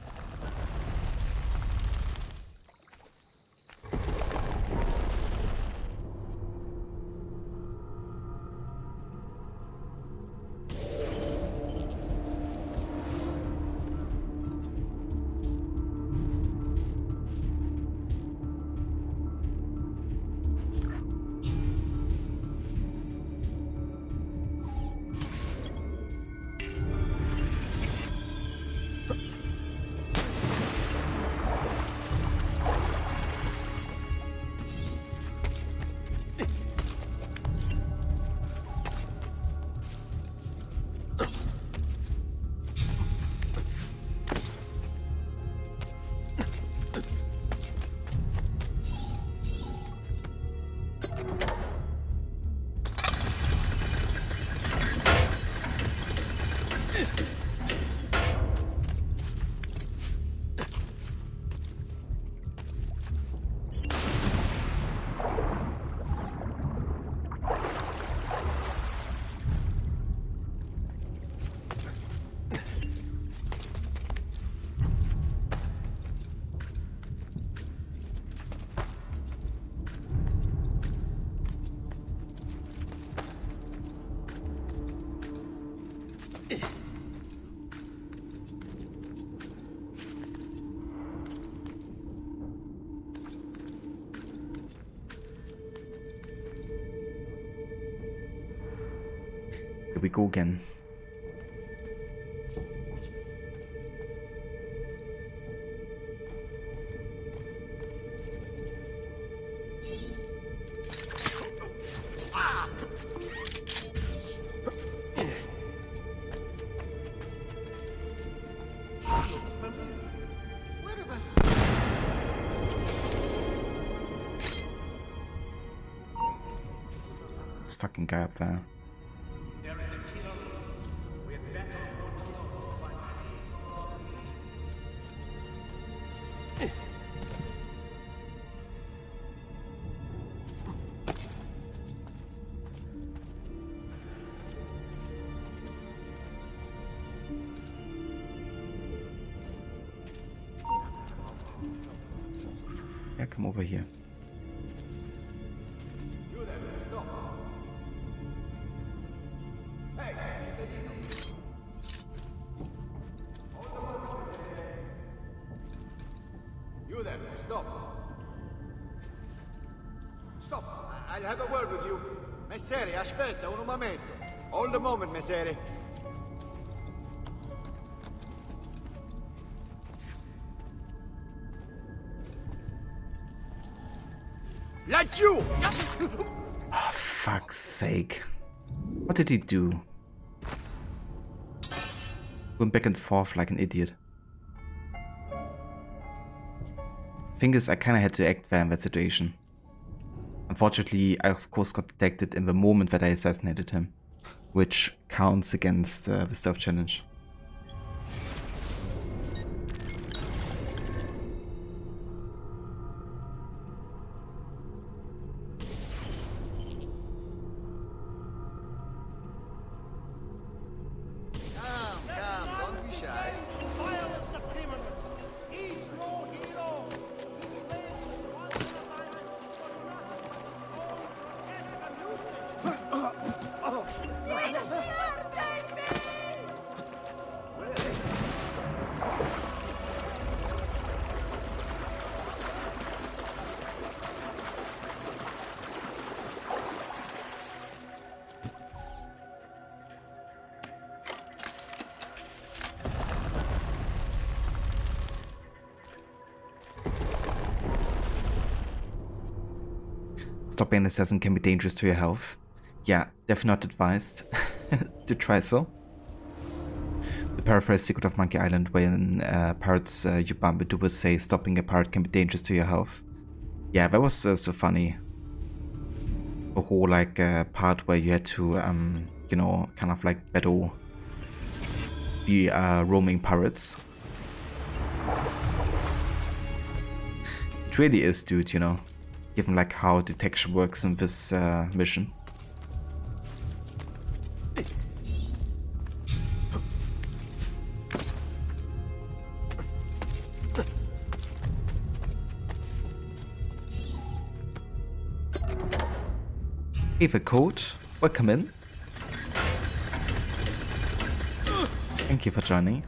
A: Here we go again. This fucking guy up there. Yeah, come over here.
E: You there, stop. Stop, I'll have a word with you. Messere, aspetta un momento. Hold a moment, Messere. Laggiù!
A: Oh, fuck's sake. What did he do? Going back and forth like an idiot. Thing is, I kinda had to act fair in that situation. Unfortunately, I of course got detected in the moment that I assassinated him, which counts against the stealth challenge. Stopping an assassin can be dangerous to your health. Yeah, definitely not advised to try so. The paraphrase Secret of Monkey Island, when pirates you bump into will say stopping a pirate can be dangerous to your health. Yeah, that was so funny. The whole like part where you had to, you know, kind of like battle the roaming pirates. It really is, dude, you know, given like how detection works in this mission. Give a code. Welcome in. Thank you for joining.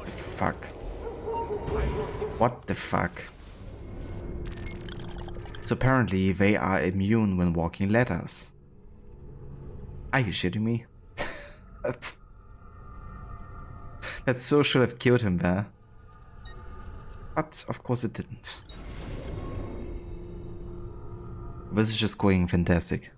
A: Fuck. What the fuck? So apparently they are immune when walking ladders. Are you shitting me? That so should have killed him there. But of course it didn't. This is just going fantastic.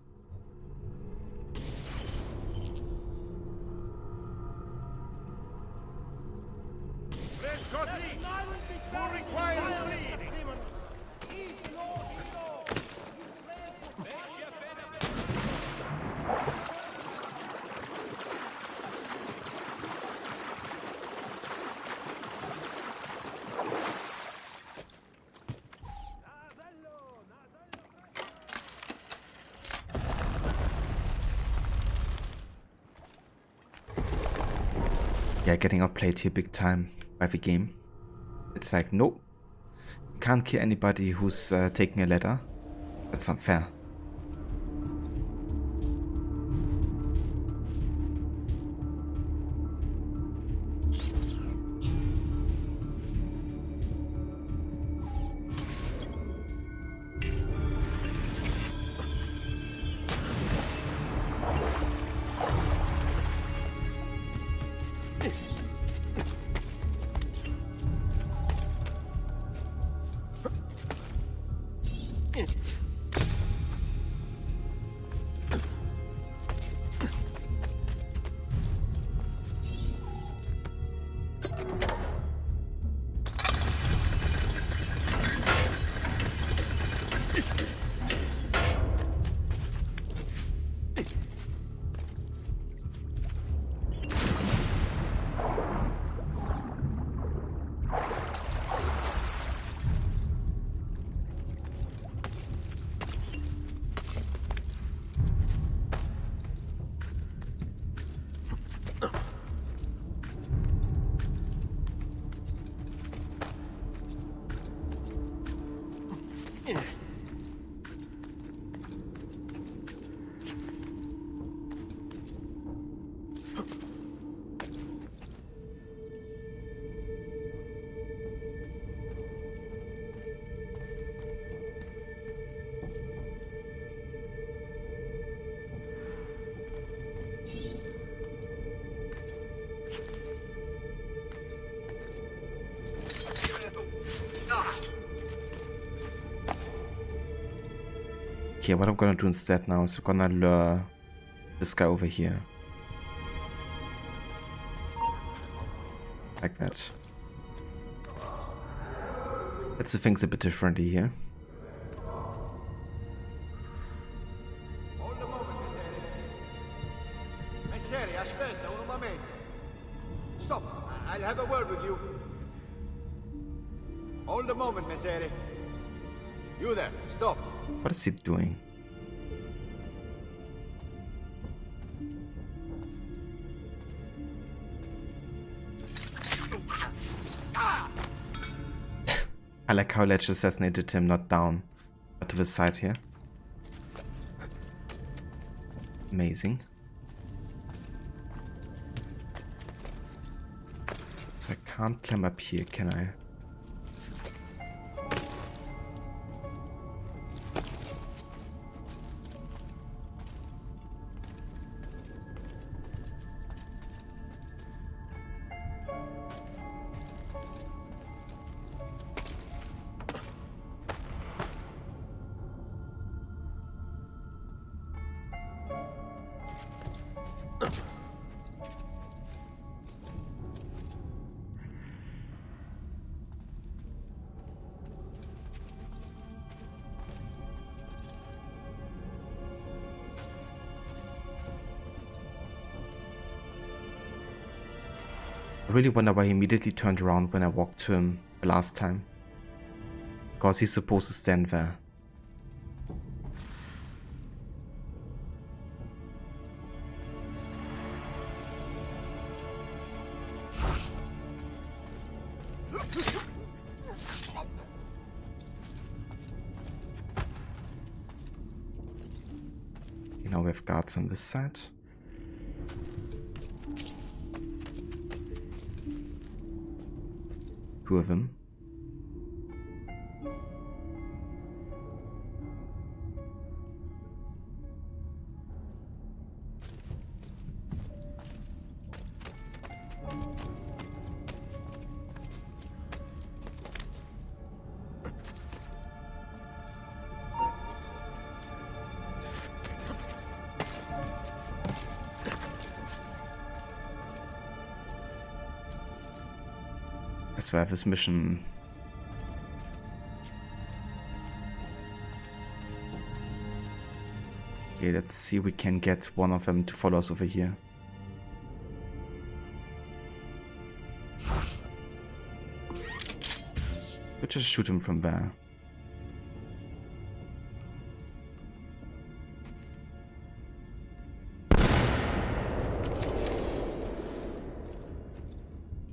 A: Yeah, getting outplayed here big time by the game. It's like, nope, you can't kill anybody who's taking a ladder. That's not fair. Okay, what I'm gonna do instead now is I'm gonna lure this guy over here. Like that. Let's do things a bit differently here.
E: Messere, aspetta un momento. Stop. I'll have a word with you. Hold a moment, Messere. You there, stop.
A: What is he doing? I like how Ledge assassinated him not down, but to the side here. Amazing. So I can't climb up here, can I? I really wonder why he immediately turned around when I walked to him the last time. Because he's supposed to stand there. You know, we have guards on this side. Two of them. I swear this mission. Okay, let's see if we can get one of them to follow us over here. We'll just shoot him from there.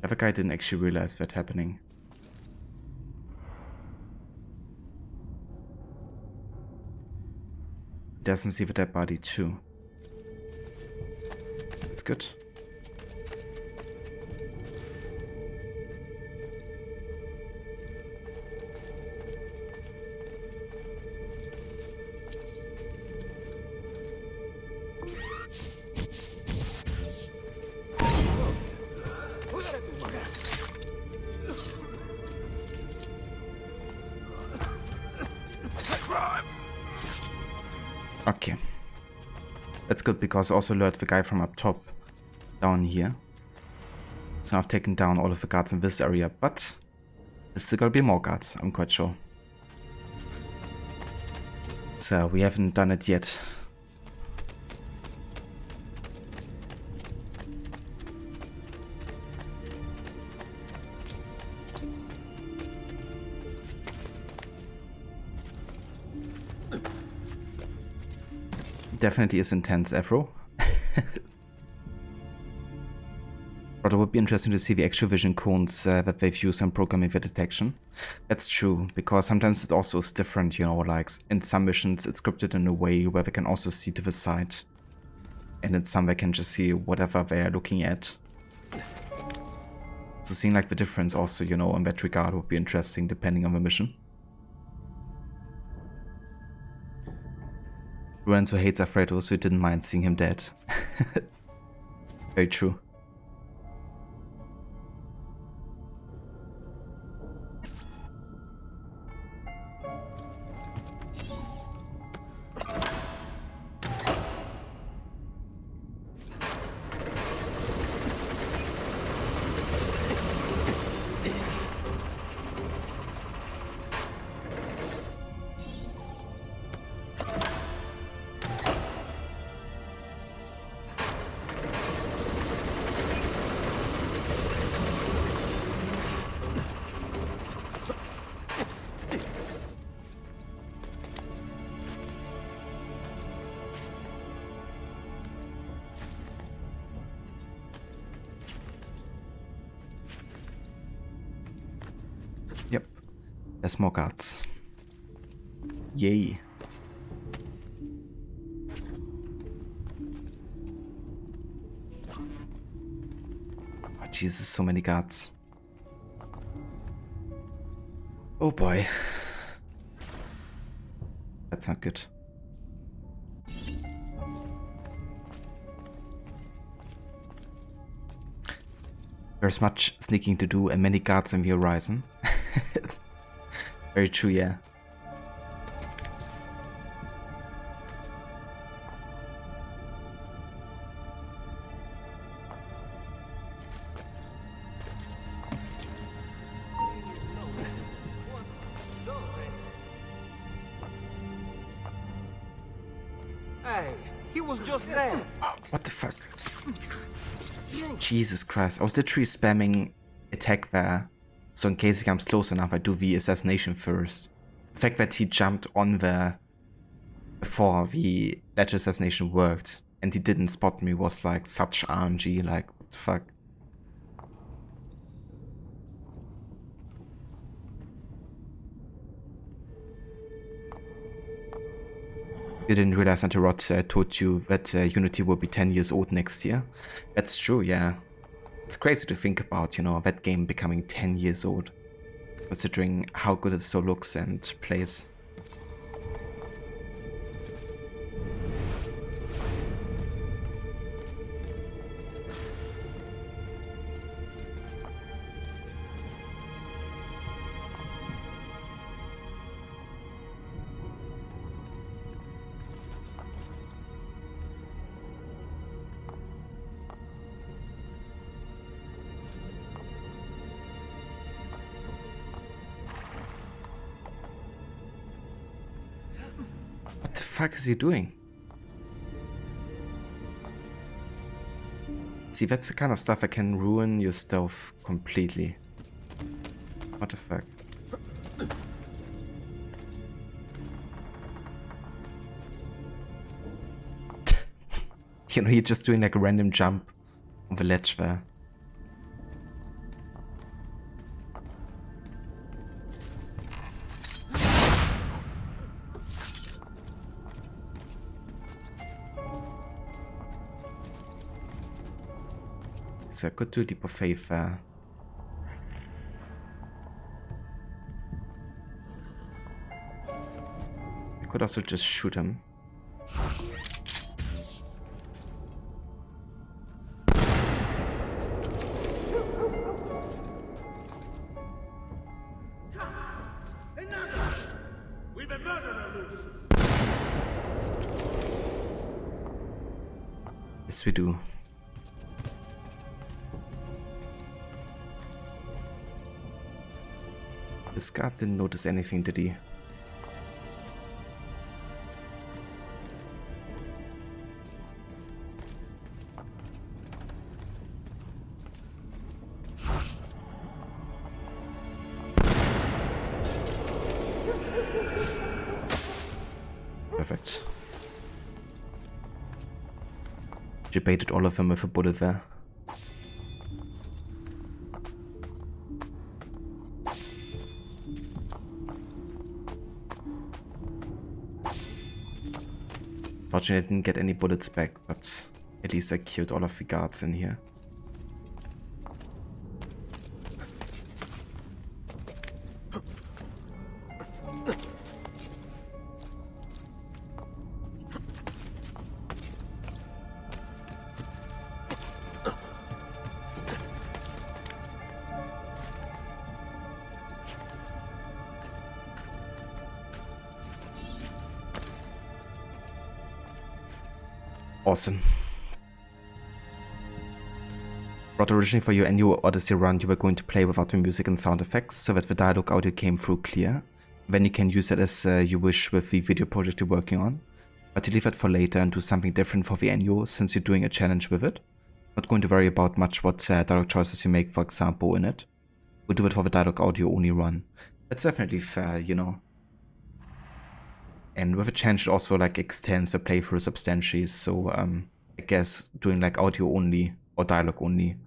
A: The other guy didn't actually realize that happening. He doesn't see the dead body too. That's good. Okay. That's good because I also lured the guy from up top down here. So now I've taken down all of the guards in this area, but there's still gotta be more guards, I'm quite sure. So we haven't done it yet. Definitely is intense, Afro. But it would be interesting to see the actual vision cones that they've used in programming the detection. That's true, because sometimes it also is different, you know, like in some missions it's scripted in a way where they can also see to the side. And in some they can just see whatever they are looking at. So seeing like the difference also, you know, in that regard would be interesting depending on the mission. Lorenzo hates Alfredo, so he didn't mind seeing him dead. Very true. There's more guards. Yay. Oh Jesus, so many guards. Oh boy. That's not good. There's much sneaking to do and many guards in the horizon. Very true, yeah.
E: Hey, he was just there.
A: Oh, what the fuck? Jesus Christ, I was literally spamming attack there, so in case he comes close enough I do the assassination first. The fact that he jumped on there before the ledge assassination worked and he didn't spot me was like such RNG, like what the fuck. You didn't realize until Rod told you that Unity will be 10 years old next year. That's true, yeah. It's crazy to think about, you know, that game becoming 10 years old, considering how good it still looks and plays. What the fuck is he doing? See, that's the kind of stuff that can ruin your stealth completely. What the fuck? You know, you're just doing like a random jump on the ledge there. So I could do Leap of Faith there. I could also just shoot him.
B: We've a murderer loose.
A: Yes, we do. This guard didn't notice anything, did he? Perfect. You baited all of them with a bullet there. Fortunately, I didn't get any bullets back, but at least I killed all of the guards in here. Awesome. But originally for your annual Odyssey run, you were going to play without the music and sound effects, so that the dialogue audio came through clear. Then you can use it as you wish with the video project you're working on. But you leave it for later and do something different for the annual, since you're doing a challenge with it. Not going to worry about much what dialogue choices you make, for example, in it. We'll do it for the dialogue audio only run. That's definitely fair, you know. And with a change, it also like extends the playthrough substantially, so I guess doing like audio only or dialogue only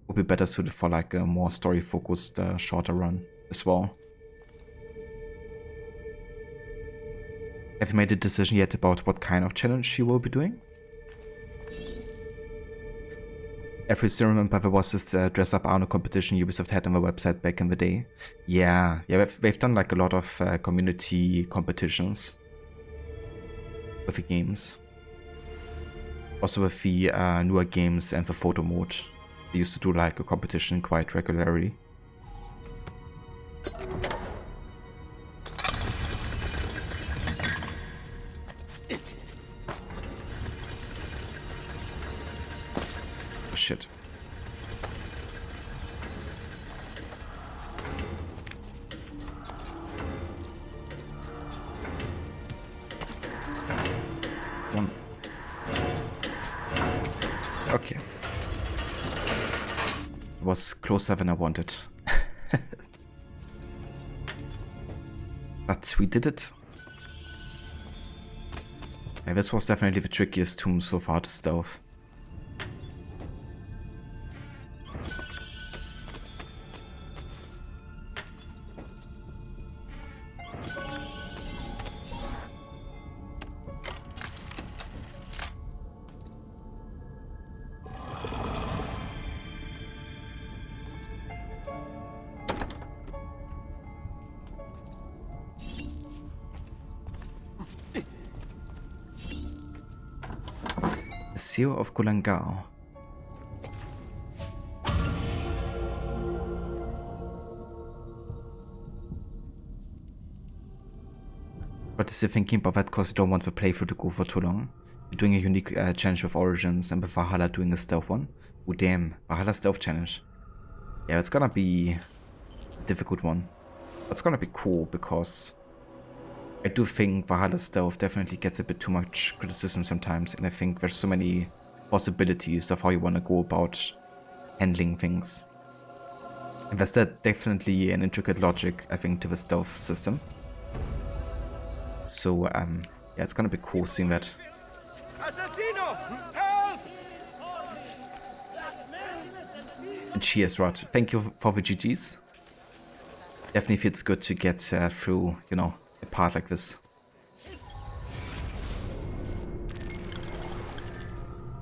A: would be better suited for like a more story focused shorter run as well. Have you made a decision yet about what kind of challenge you will be doing? If you still remember, there was this dress up Arno competition Ubisoft had on their website back in the day. Yeah, they've done like a lot of community competitions with the games. Also with the newer games and the photo mode. They used to do like a competition quite regularly. Shit. One. Okay. It was closer than I wanted. But we did it. Yeah, this was definitely the trickiest tomb so far to stealth. Seal of Kulangar. What is you thinking about that? Because you don't want the playthrough to go for too long. You're doing a unique challenge with Origins and with Valhalla doing a stealth one. Oh damn, Valhalla stealth challenge. Yeah, it's gonna be a difficult one. It's gonna be cool because I do think Valhalla stealth definitely gets a bit too much criticism sometimes, and I think there's so many possibilities of how you want to go about handling things. And there's definitely an intricate logic, I think, to the stealth system. So, yeah, it's gonna be cool seeing that. And cheers, Rod. Thank you for the GGs. Definitely feels good to get through, you know, a part like this.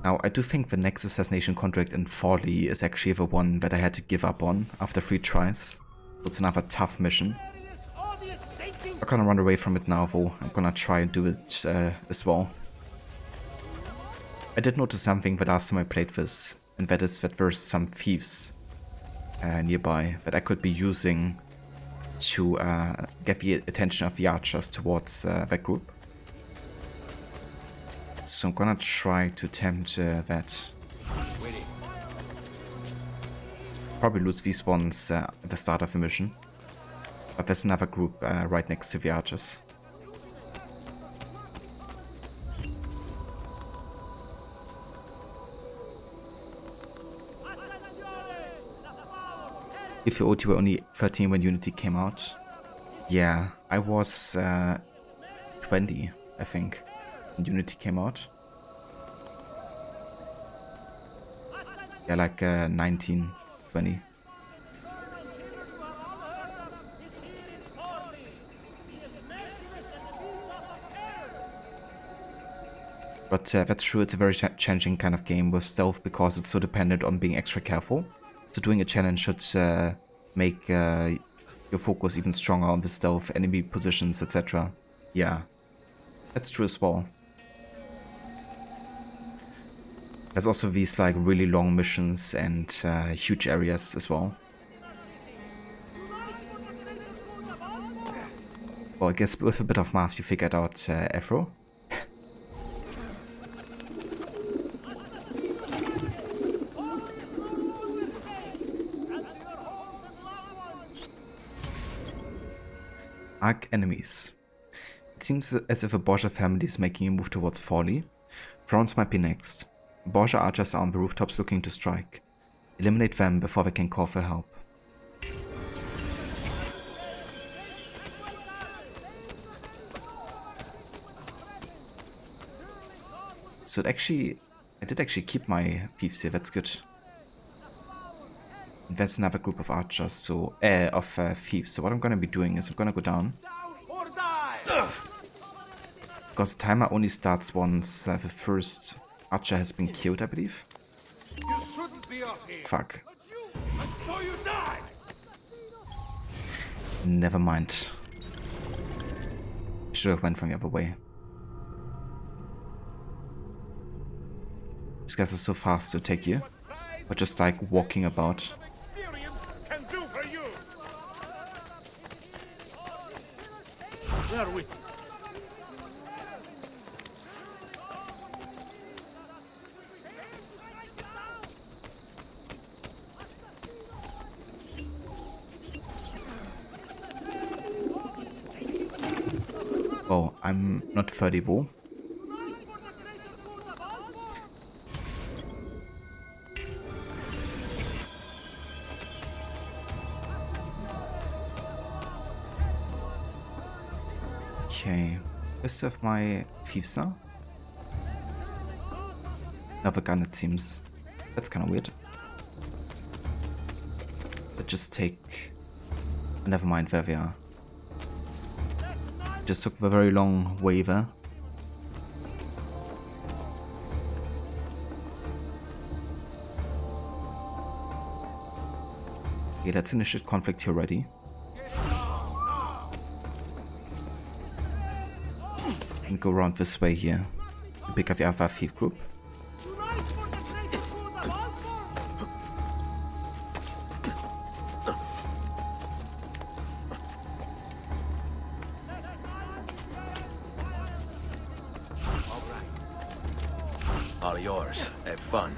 A: Now, I do think the next Assassination contract in Folly is actually the one that I had to give up on after 3 tries. So it's another tough mission. I'm not gonna run away from it now though, I'm gonna try and do it as well. I did notice something the last time I played this, and that is that there's some thieves nearby that I could be using to get the attention of the archers towards that group. So I'm gonna try to attempt that. Probably lose these ones at the start of the mission. But there's another group right next to the archers. If you OT were only 13 when Unity came out. Yeah, I was 20, I think, when Unity came out. Yeah, like 19, 20. But that's true, it's a very challenging kind of game with stealth because it's so dependent on being extra careful. So doing a challenge should make your focus even stronger on the stealth, enemy positions, etc. Yeah, that's true as well. There's also these like really long missions and huge areas as well. Well, I guess with a bit of math you figured out Afro. Arc enemies. It seems as if a Borgia family is making a move towards Folly. Frowns might be next. Borgia archers are on the rooftops looking to strike. Eliminate them before they can call for help. So I did actually keep my thieves here, that's good. There's another group of archers, so thieves. So what I'm gonna be doing is I'm gonna go down. Because the timer only starts once the first archer has been killed, I believe.
E: You shouldn't be up here.
A: Fuck.
E: And so you die.
A: Never mind. Should have went from the other way. These guys are so fast to take you. Or just like walking about.
E: Experience can do for you. They're with you.
A: Oh, I'm not 30 wo. Okay, rest of my thieves now. Another gun, it seems. That's kind of weird. But just take. Never mind where we are. Just took a very long way there. Okay, let's initiate conflict here already. And go around this way here. Pick up the other thief group.
J: All yours. Have fun.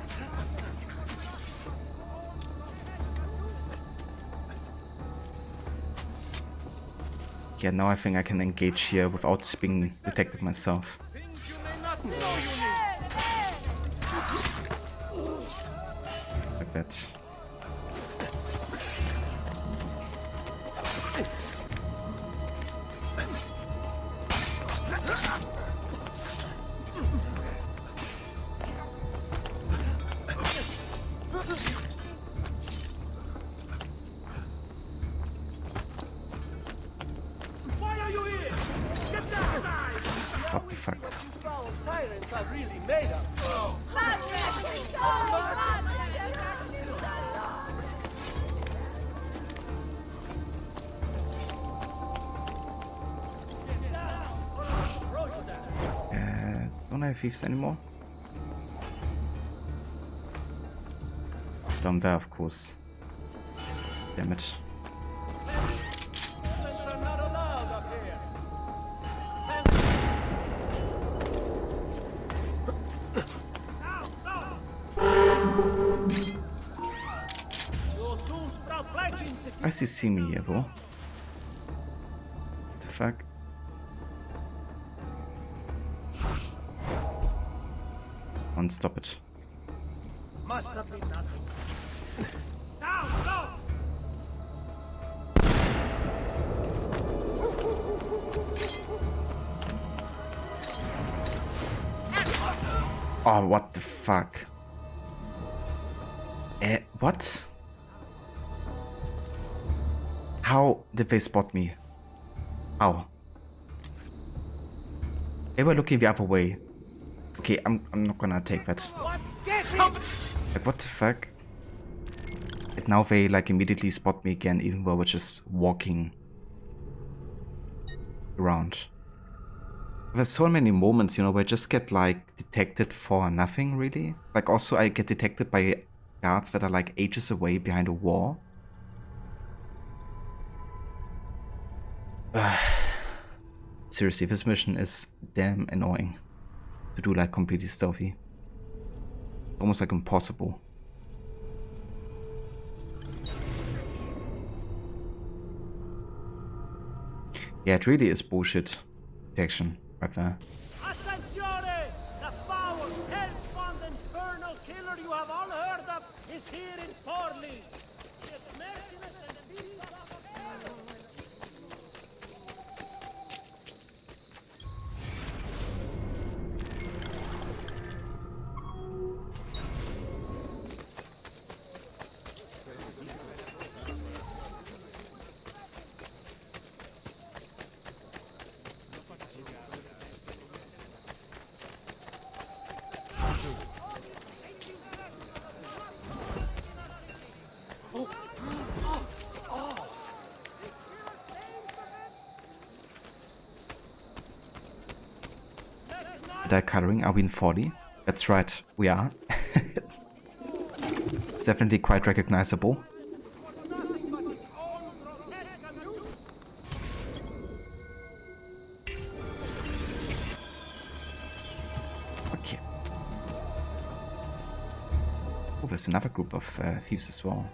A: Yeah, now I think I can engage here without being detected myself. Like that. What the fuck?
E: Tyrants are really made of.
A: Don't I have thieves anymore? Down there, of course. Damn it.
E: Are not allowed up here.
A: I see me here, though. What the fuck? And stop it.
C: Must have been nothing.
E: Down, go!
A: Oh, what the fuck? What? How did they spot me? How? They were looking the other way. Okay, I'm not gonna take that. Like, what the fuck? And now they like immediately spot me again, even though we're just walking around. There's so many moments, you know, where I just get like detected for nothing really. Like also I get detected by guards that are like ages away behind a wall. Seriously, this mission is damn annoying to do like completely stealthy. Almost like impossible. Yeah, it really is bullshit detection right there.
C: Assassination! The foul, hell-spawned infernal killer you have all heard of is here in Torre. He is merciless and beating us up.
A: That coloring, are we in 40? That's right, we are. Definitely quite recognizable. Okay. Oh, there's another group of thieves as well.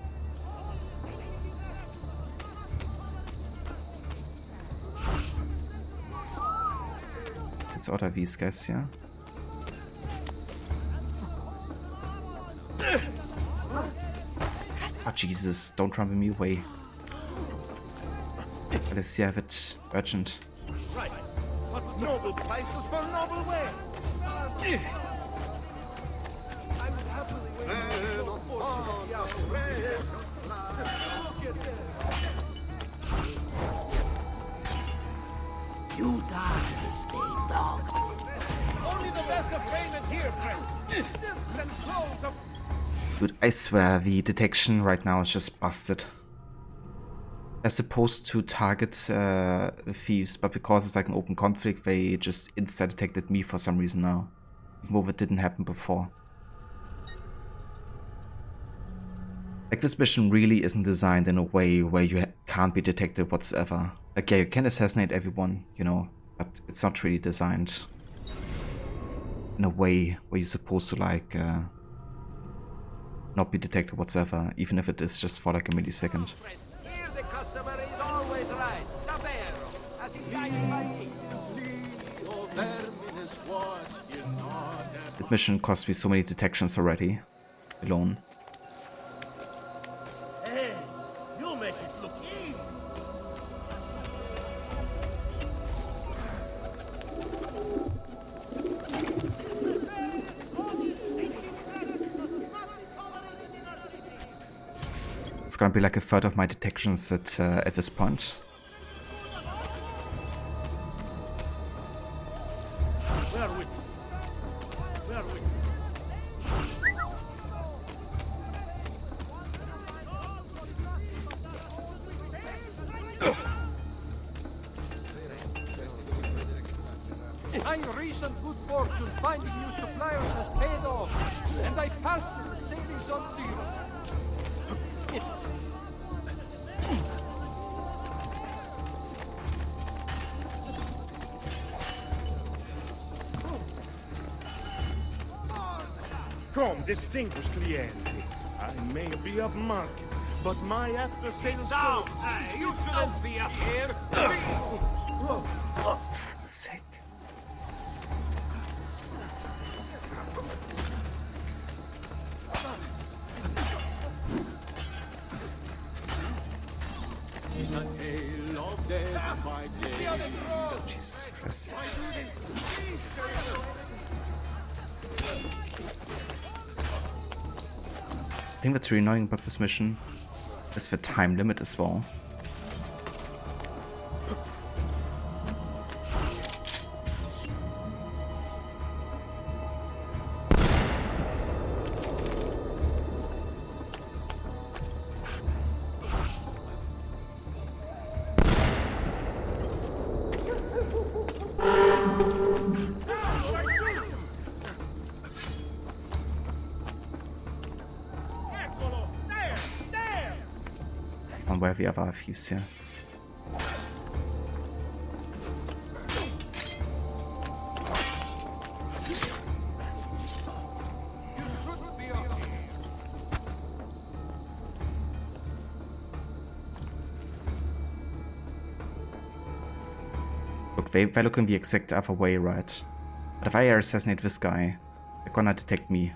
A: Let's order these guys, yeah? Oh Jesus, don't run with me away. Let's see, I have it urgent.
C: Right. What noble prices for noble wares? I would happily wait for the outrage. Look at that. You die, stay dog.
E: Only the best of raiment here, friends. Silks and clothes of...
A: Dude, I swear the detection right now is just busted. They're supposed to target the thieves, but because it's like an open conflict, they just insta-detected me for some reason now. Even though that didn't happen before. Like, this mission really isn't designed in a way where you can't be detected whatsoever. Like, yeah, you can assassinate everyone, you know, but it's not really designed in a way where you're supposed to, like, not be detected whatsoever, even if it is just for like a millisecond.
C: Here the customer is always right. Davvero, as is guided by me.
A: That mission cost me so many detections already, alone.
C: Hey, you make it look easy.
A: It's gonna be like a third of my detections at this point.
C: Where with you? Where with you?
E: My recent good fortune finding new suppliers has paid off, and I fasten the savings on deal.
D: Come, distinguished cliente. I may be upmarket, but my after-sales service...
E: You shouldn't be up here.
A: For fuck's sake. Jesus Christ. I think that's really annoying about this mission is the time limit as well. On where the other thieves here. Look, they're looking the exact other way, right? But if I assassinate this guy, they're gonna detect me.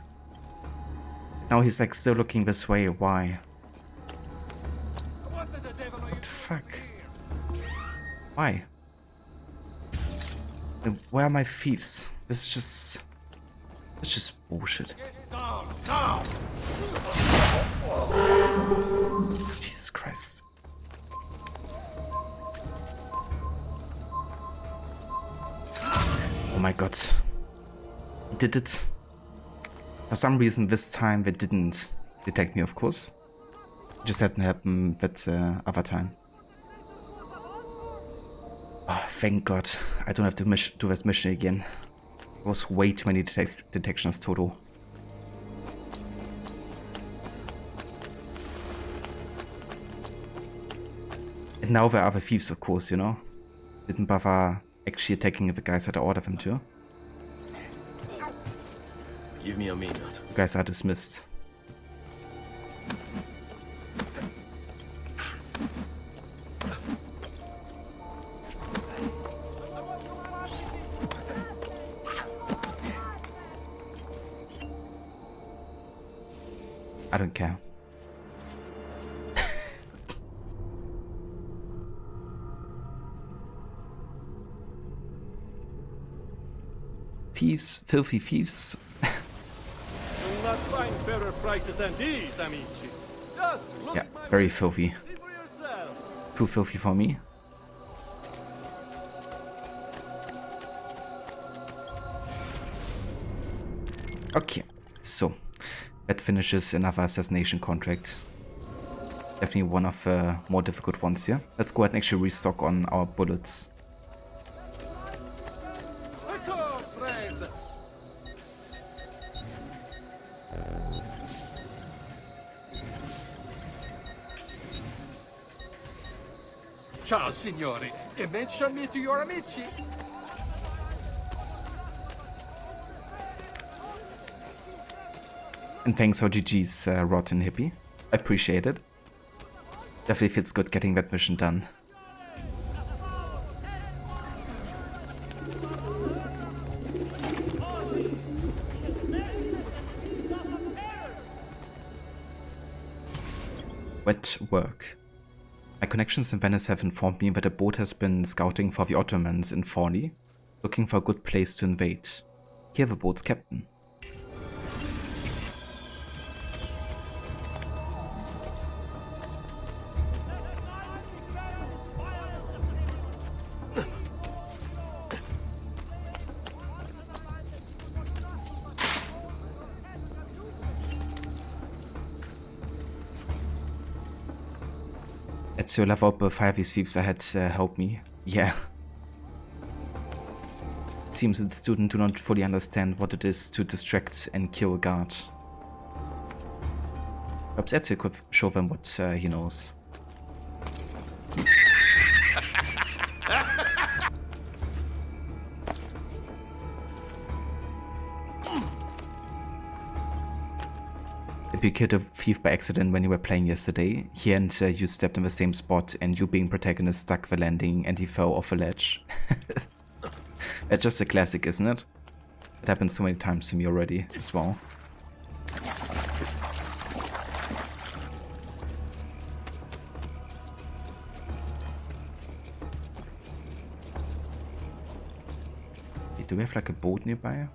A: Now he's like still looking this way, why? What the fuck? Why? And where are my thieves? This is just bullshit. Jesus Christ. Oh my god. He did it. For some reason this time they didn't detect me, of course. It just hadn't happened that other time. Oh, thank god. I don't have to do this mission again. It was way too many detections total. And now there are other thieves, of course, you know? Didn't bother actually attacking the guys that I ordered them to.
J: Give me a minute.
A: You guys are dismissed. I don't care. Thieves, filthy thieves.
D: You'll not find fairer prices than these, amici. Just look
A: Yeah,
D: at my
A: very
D: wares,
A: filthy.
D: see for yourselves.
A: Too filthy for me. Okay, so that finishes another assassination contract. Definitely one of the more difficult ones here. Let's go ahead and actually restock on our bullets.
D: Ecco, friends.
E: Ciao, signori. E mention me to your amici.
A: And thanks for GG's, Rotten Hippie. I appreciate it. Definitely feels good getting that mission done. Wet work. My connections in Venice have informed me that a boat has been scouting for the Ottomans in Forli, looking for a good place to invade. Hear the boat's captain. Ezio, level up 5 these thieves ahead help me. Yeah. It seems that students do not fully understand what it is to distract and kill a guard. Perhaps Ezio could show them what he knows. If you killed a thief by accident when you were playing yesterday, he and you stepped in the same spot and you being protagonist stuck the landing and he fell off a ledge. That's just a classic, isn't it? It happened so many times to me already as well. Do we have like a boat nearby?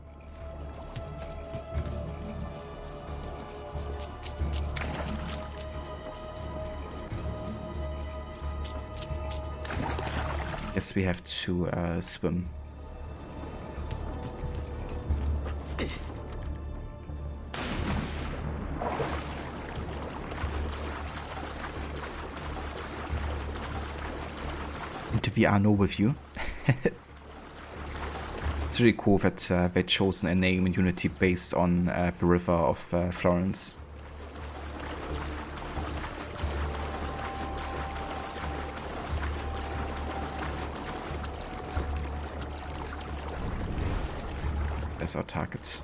A: Yes, we have to swim. Into the Arno with you. It's really cool that they've chosen a name and unity based on the river of Florence. That's our target.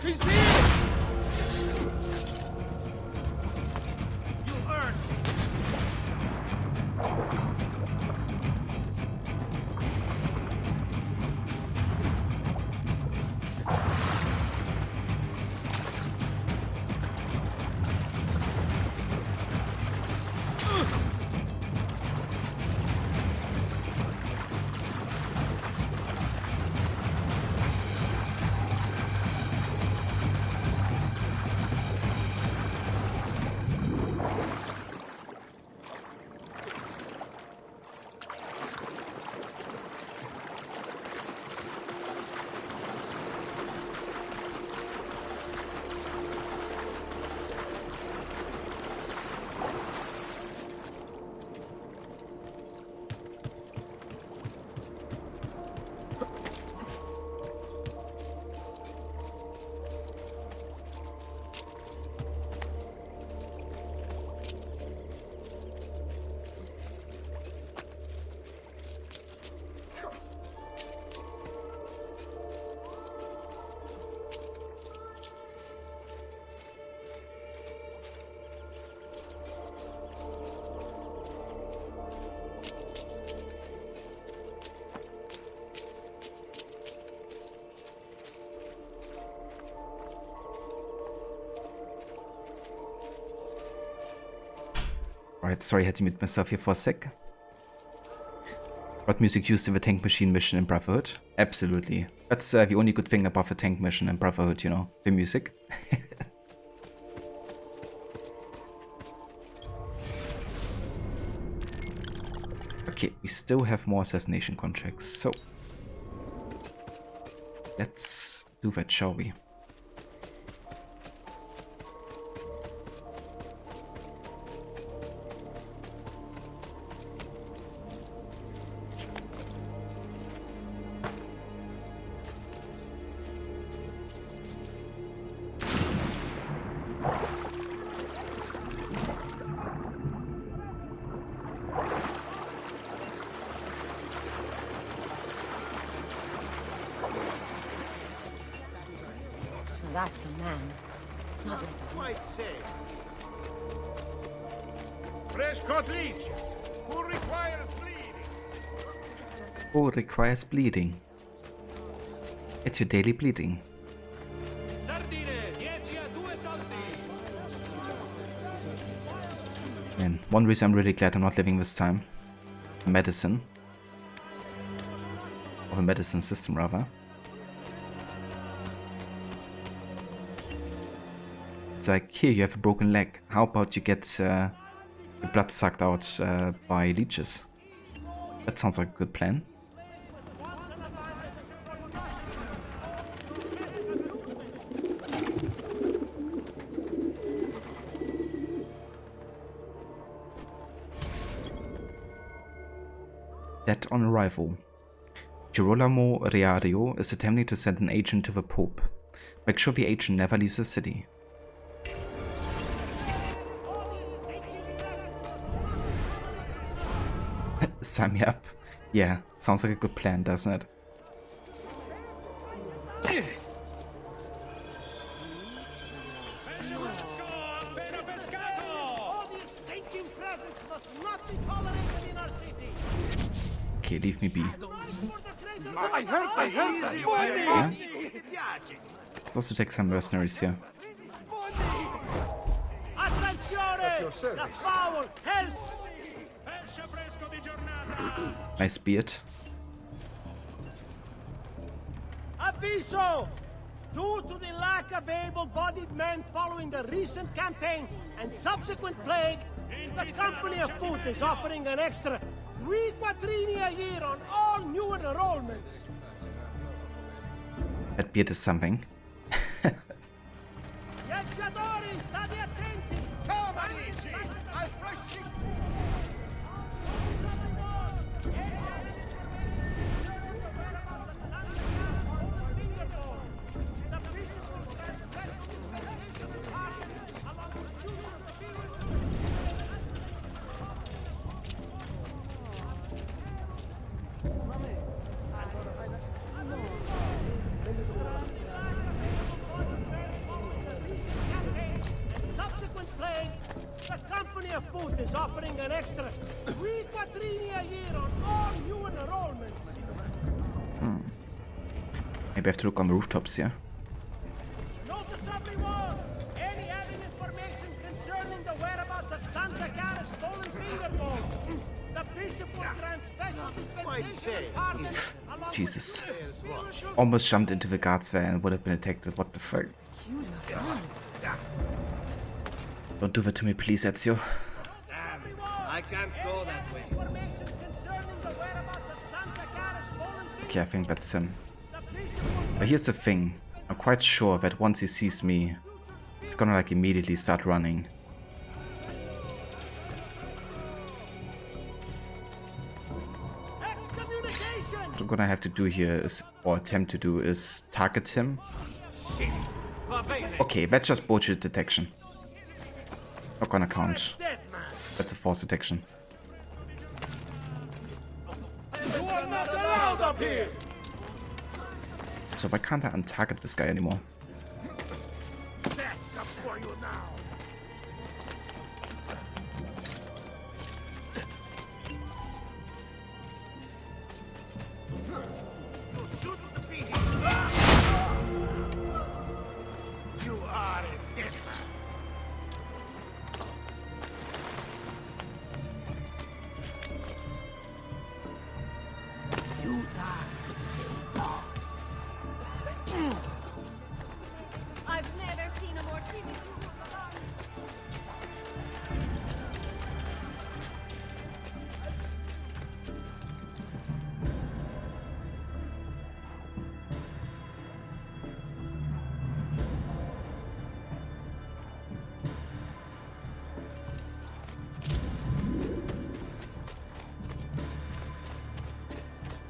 E: He's here! You earned
A: Alright, sorry, I had to mute myself here for a sec. What music used in the tank machine mission in Brotherhood? Absolutely. That's the only good thing about the tank mission in Brotherhood, you know, the music. Okay, we still have more assassination contracts, so let's do that, shall we?
F: That's a man. Not like a
E: Quite safe.
B: Fresh cut leech. Who requires bleeding?
A: Who requires bleeding? It's your daily bleeding. Man, one reason I'm really glad I'm not living this time. Medicine. Or the medicine system, rather. It's like, here you have a broken leg. How about you get your blood sucked out by leeches? That sounds like a good plan. Dead on arrival. Girolamo Riario is attempting to send an agent to the Pope. Make sure the agent never leaves the city. Sign me up. Yeah, sounds like a good plan, doesn't it? Okay, leave me be.
E: I heard
A: Yeah? Let's also take some mercenaries here.
C: Attenzione! The foul hells!
A: Nice beard.
C: Avviso! Due to the lack of able-bodied men following the recent campaign and subsequent plague, the company of food is offering an extra 3 quattrini a year on all new enrollments.
A: That beard is something.
C: Viaggiatori, state attenti! The company of food is offering an extra 3 quattrini a year on all new enrollments.
A: Maybe I have to look on the rooftops here.
C: Notice everyone! Any having information concerning the whereabouts of Santa Cara's stolen finger bone? The bishop will grant special dispensation of pardon along
A: Jesus. Almost jumped into the guards there and would have been attacked. What the fuck? Don't do that to me, please, Ezio.
E: I can't go that way.
A: Okay, I think that's him. But here's the thing. I'm quite sure that once he sees me, he's gonna like immediately start running. What I'm gonna have to do here is, or attempt to do, is target him. Okay, that's just bullshit detection. Not gonna count. That's a false detection. So why can't I untarget this guy anymore?
H: I've never seen a more creepy.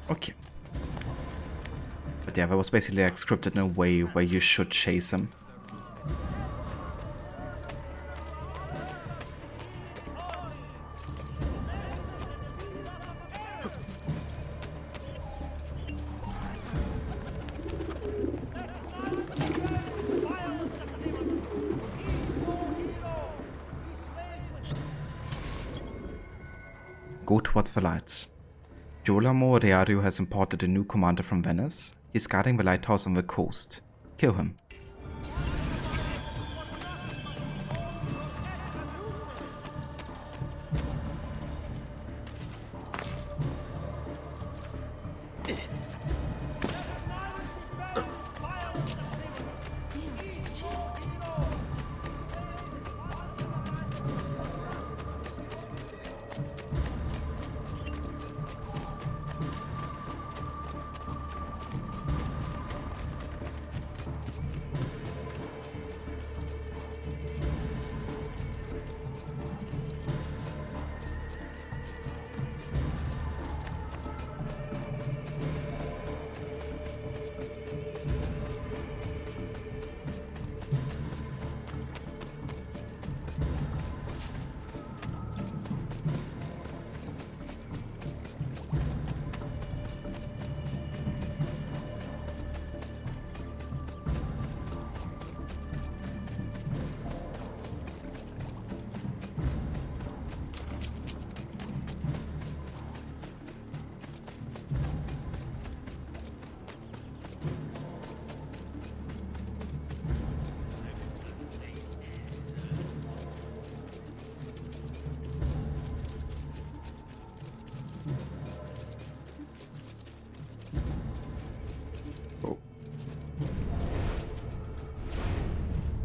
A: Okay. But yeah, that was basically like scripted in a way where you should chase him. Go towards the light. Girolamo Reario has imported a new commander from Venice. He's guarding the lighthouse on the coast. Kill him.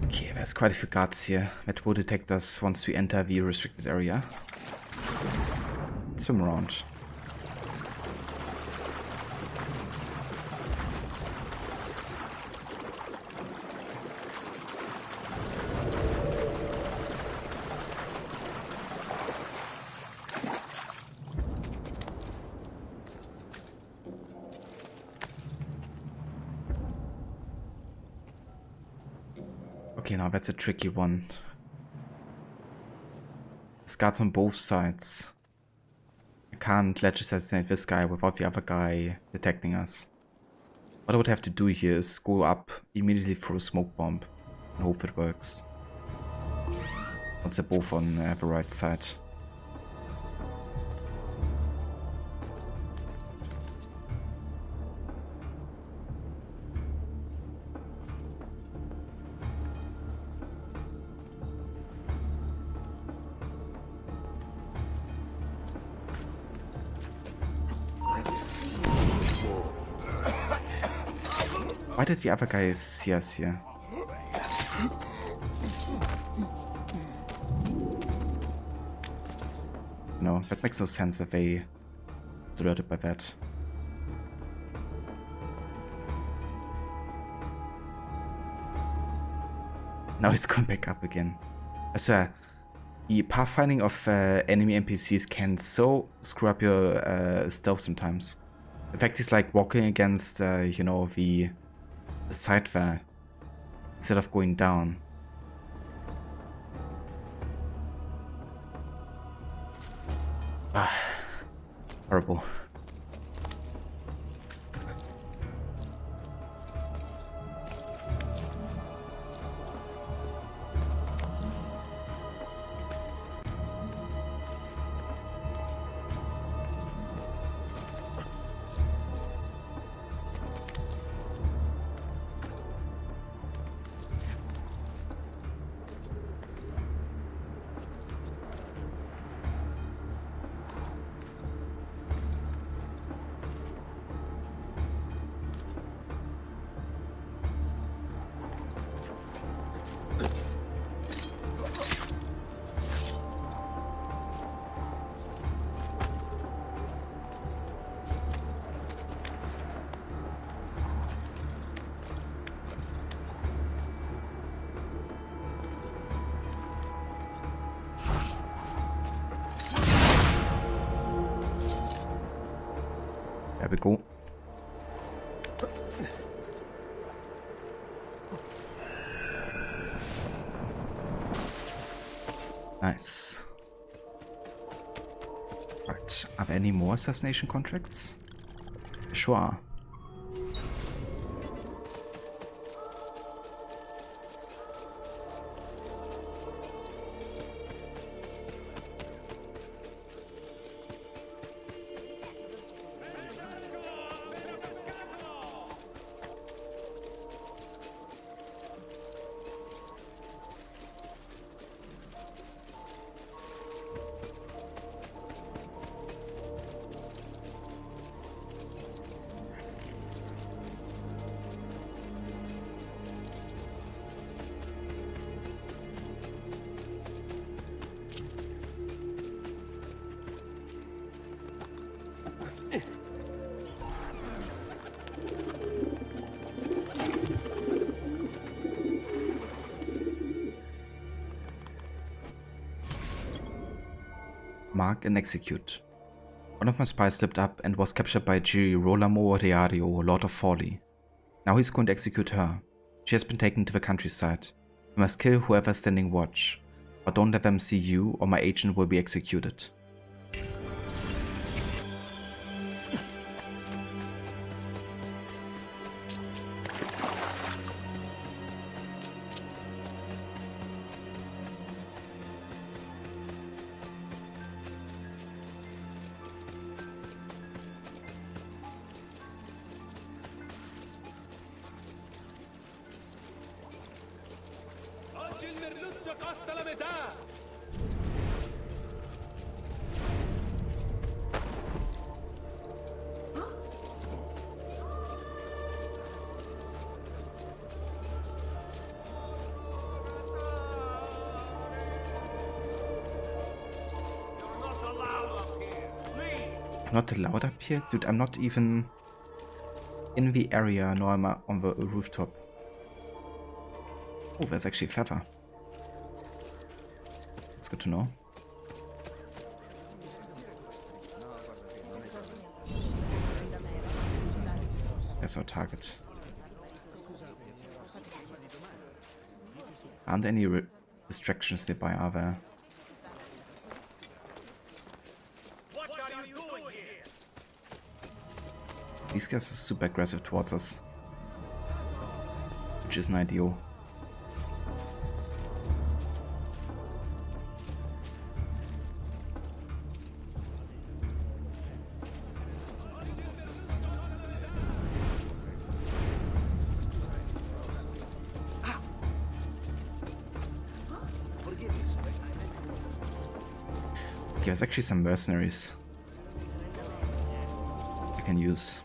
A: Okay, there's quite a few guards here that will detect us once we enter the restricted area. Let's swim around. Okay, now that's a tricky one. There's guards on both sides. I can't let's assassinate this guy without the other guy detecting us. What I would have to do here is go up, immediately throw a smoke bomb, and hope it works. Once they're both on the right side. Why did the other guy see us here? No, that makes no sense that they alerted by that. Now he's going back up again. I swear, the pathfinding of enemy NPCs can so screw up your stealth sometimes. In fact, he's like walking against, you know, the side there instead of going down. Horrible. we go. Nice. Right, are there any more assassination contracts? Sure are. Mark and execute. One of my spies slipped up and was captured by Girolamo Riario, Lord of Folly. Now he's going to execute her. She has been taken to the countryside. You must kill whoever's standing watch, but don't let them see you or my agent will be executed. Not allowed up here? Dude, I'm not even in the area, nor am I on the rooftop. Oh, there's actually feather. That's good to know. That's our target. Aren't there any distractions nearby, are there? These guys are super aggressive towards us, which isn't ideal. There's actually some mercenaries I can use.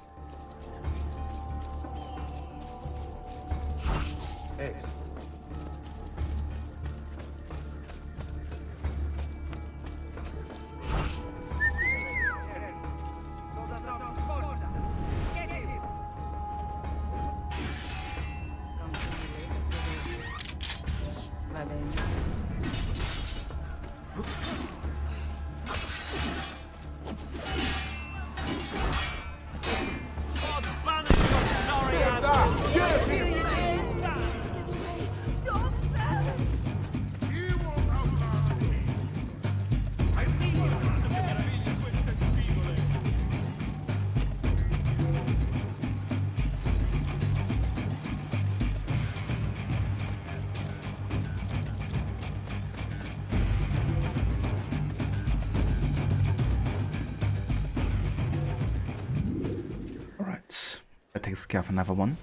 A: Takes care of another one,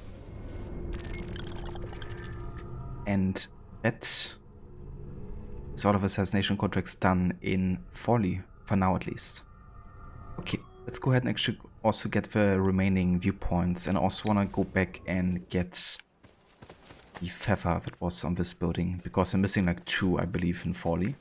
A: and that is all of assassination contracts done in Folly for now, at least. Okay, let's go ahead and actually also get the remaining viewpoints, and I also want to go back and get the feather that was on this building, because we're missing like 2, I believe, in Folly.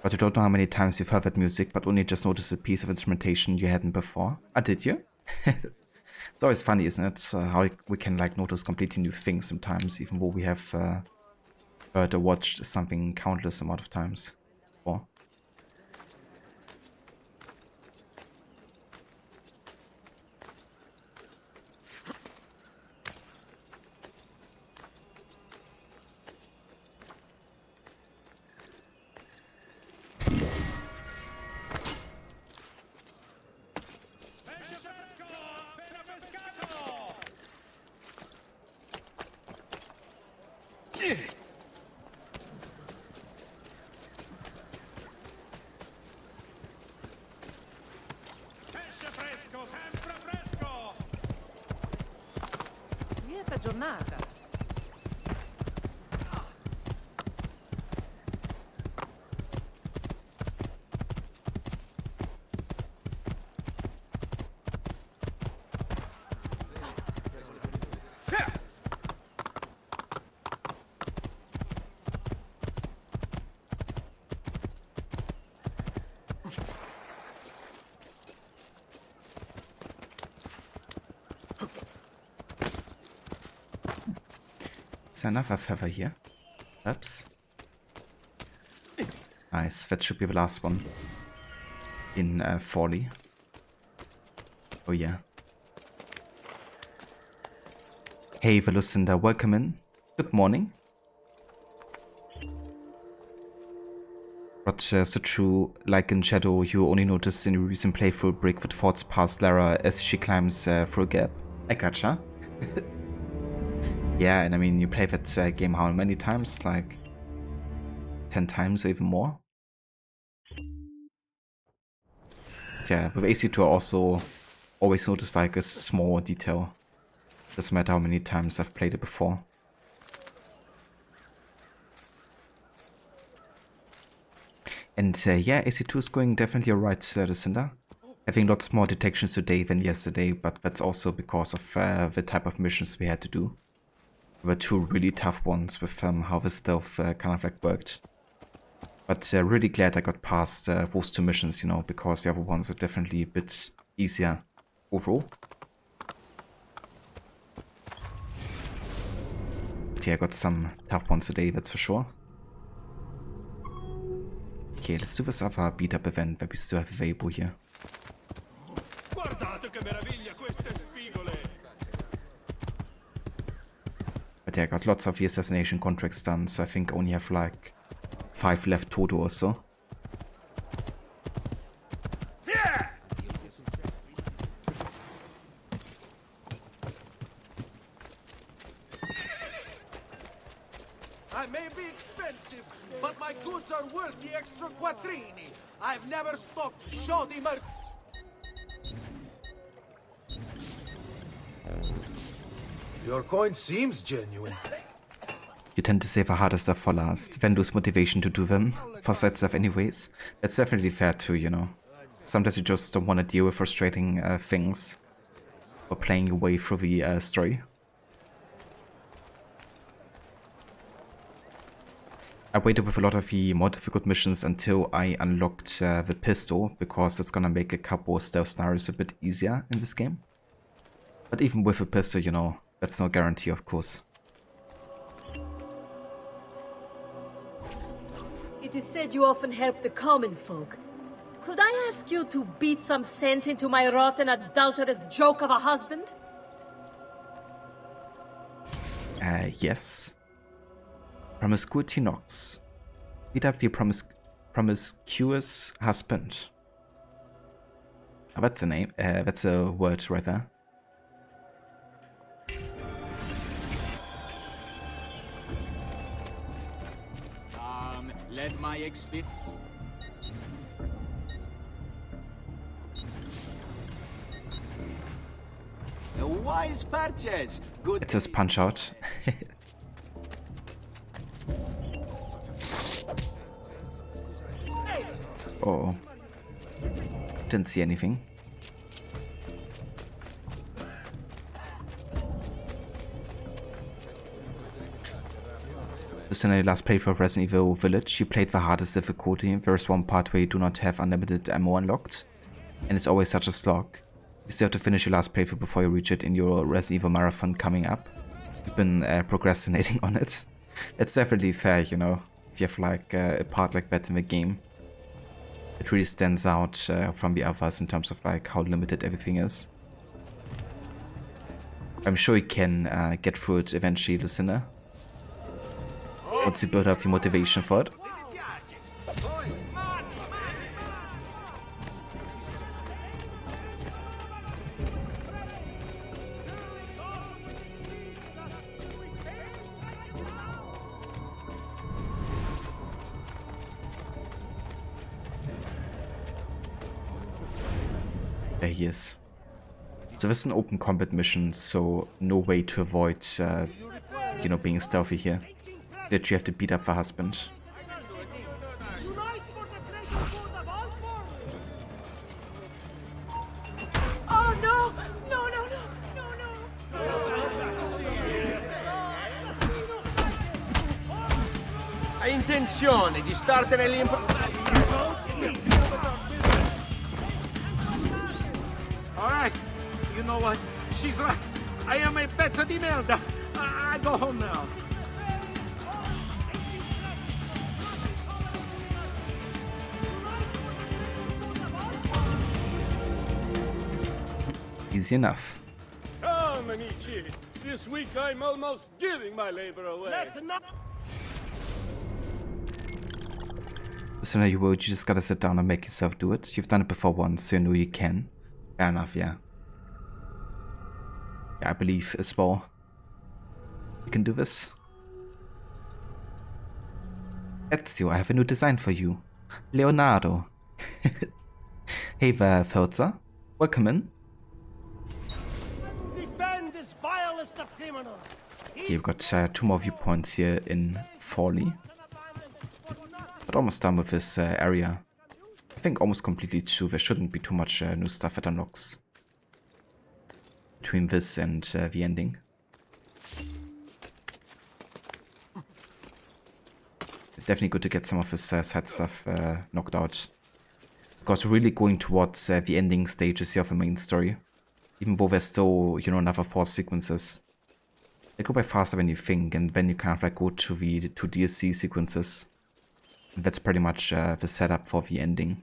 A: But you don't know how many times you've heard that music, but only just noticed a piece of instrumentation you hadn't before. Ah, did you? It's always funny, isn't it? How we can like notice completely new things sometimes, even though we have heard or watched something countless amount of times before.
F: Lieta giornata.
A: Is there another feather here? Perhaps. Nice, that should be the last one. In Folly. Oh yeah. Hey Velucinda, welcome in. Good morning. But so true, like in Shadow, you only notice in a recent playthrough Brick that thoughts past Lara as she climbs through a gap. I gotcha. Yeah, and I mean, you play that game how many times? Like 10 times or even more? But yeah, with AC2 I also always notice like a small detail. Doesn't matter how many times I've played it before. And yeah, AC2 is going definitely alright, Lucinda. Having lots more detections today than yesterday, but that's also because of the type of missions we had to do. There were two really tough ones with how the stealth kind of like worked. But really glad I got past those two missions, you know, because the other ones are definitely a bit easier overall. But yeah, I got some tough ones today, that's for sure. Okay, let's do this other beat-up event that we still have available here. But yeah, I got lots of the assassination contracts done, so I think I only have like 5 left total or so.
E: I may be expensive, but my goods are worth the extra quattrini. I've never stocked shoddy mer- Your coin seems genuine.
A: You tend to save the harder stuff for last, then lose motivation to do them for side stuff anyways. That's definitely fair too, you know. Sometimes you just don't want to deal with frustrating things or playing your way through the story. I waited with a lot of the more difficult missions until I unlocked the pistol, because it's gonna make a couple stealth scenarios a bit easier in this game. But even with a pistol, you know, that's no guarantee, of course.
H: It is said you often help the common folk. Could I ask you to beat some sense into my rotten, adulterous joke of a husband?
A: Yes. Promiscuity knocks. Beat up the promiscuous husband. Oh, that's a name. That's a word right there.
K: Let my experience. A wise purchase. Good.
A: It says punch out. Oh. Didn't see anything. This is in the last playthrough of Resident Evil Village. You played the hardest difficulty. There's one part where you do not have unlimited ammo unlocked. And it's always such a slog. You still have to finish your last playthrough before you reach it in your Resident Evil marathon coming up. You've been procrastinating on it. It's definitely fair, you know, if you have like a part like that in the game. It really stands out from the others in terms of like how limited everything is. I'm sure you can get through it eventually, listener. Once you build up your motivation for it. There he is. So this is an open combat mission, so no way to avoid, you know, being stealthy here. That you have to beat up the husband.
C: Oh no! No, no, no, no, no!
K: Hai intenzione di startene lì in...
E: Alright, you know what? She's right. I am a pezzo di merda. I go home now.
A: Easy enough.
D: Come, amici. This week I'm almost giving my labor away.
A: So now you just gotta sit down and make yourself do it. You've done it before once, so you know you can. Fair enough, yeah. Yeah, I believe as well. You can do this. Ezio, I have a new design for you. Leonardo. Hey there, Felzer. Welcome in.
C: Defend this vilest of criminals.
A: Okay, you've got 2 more viewpoints here in Forley. But almost done with this area. I think almost completely too. There shouldn't be too much new stuff that unlocks between this and the ending. Definitely good to get some of this side stuff knocked out. Because we're really going towards the ending stages here of the main story. Even though there's still, you know, another 4 sequences. They go by faster than you think, and then you kind of like go to the 2 DLC sequences. And that's pretty much the setup for the ending.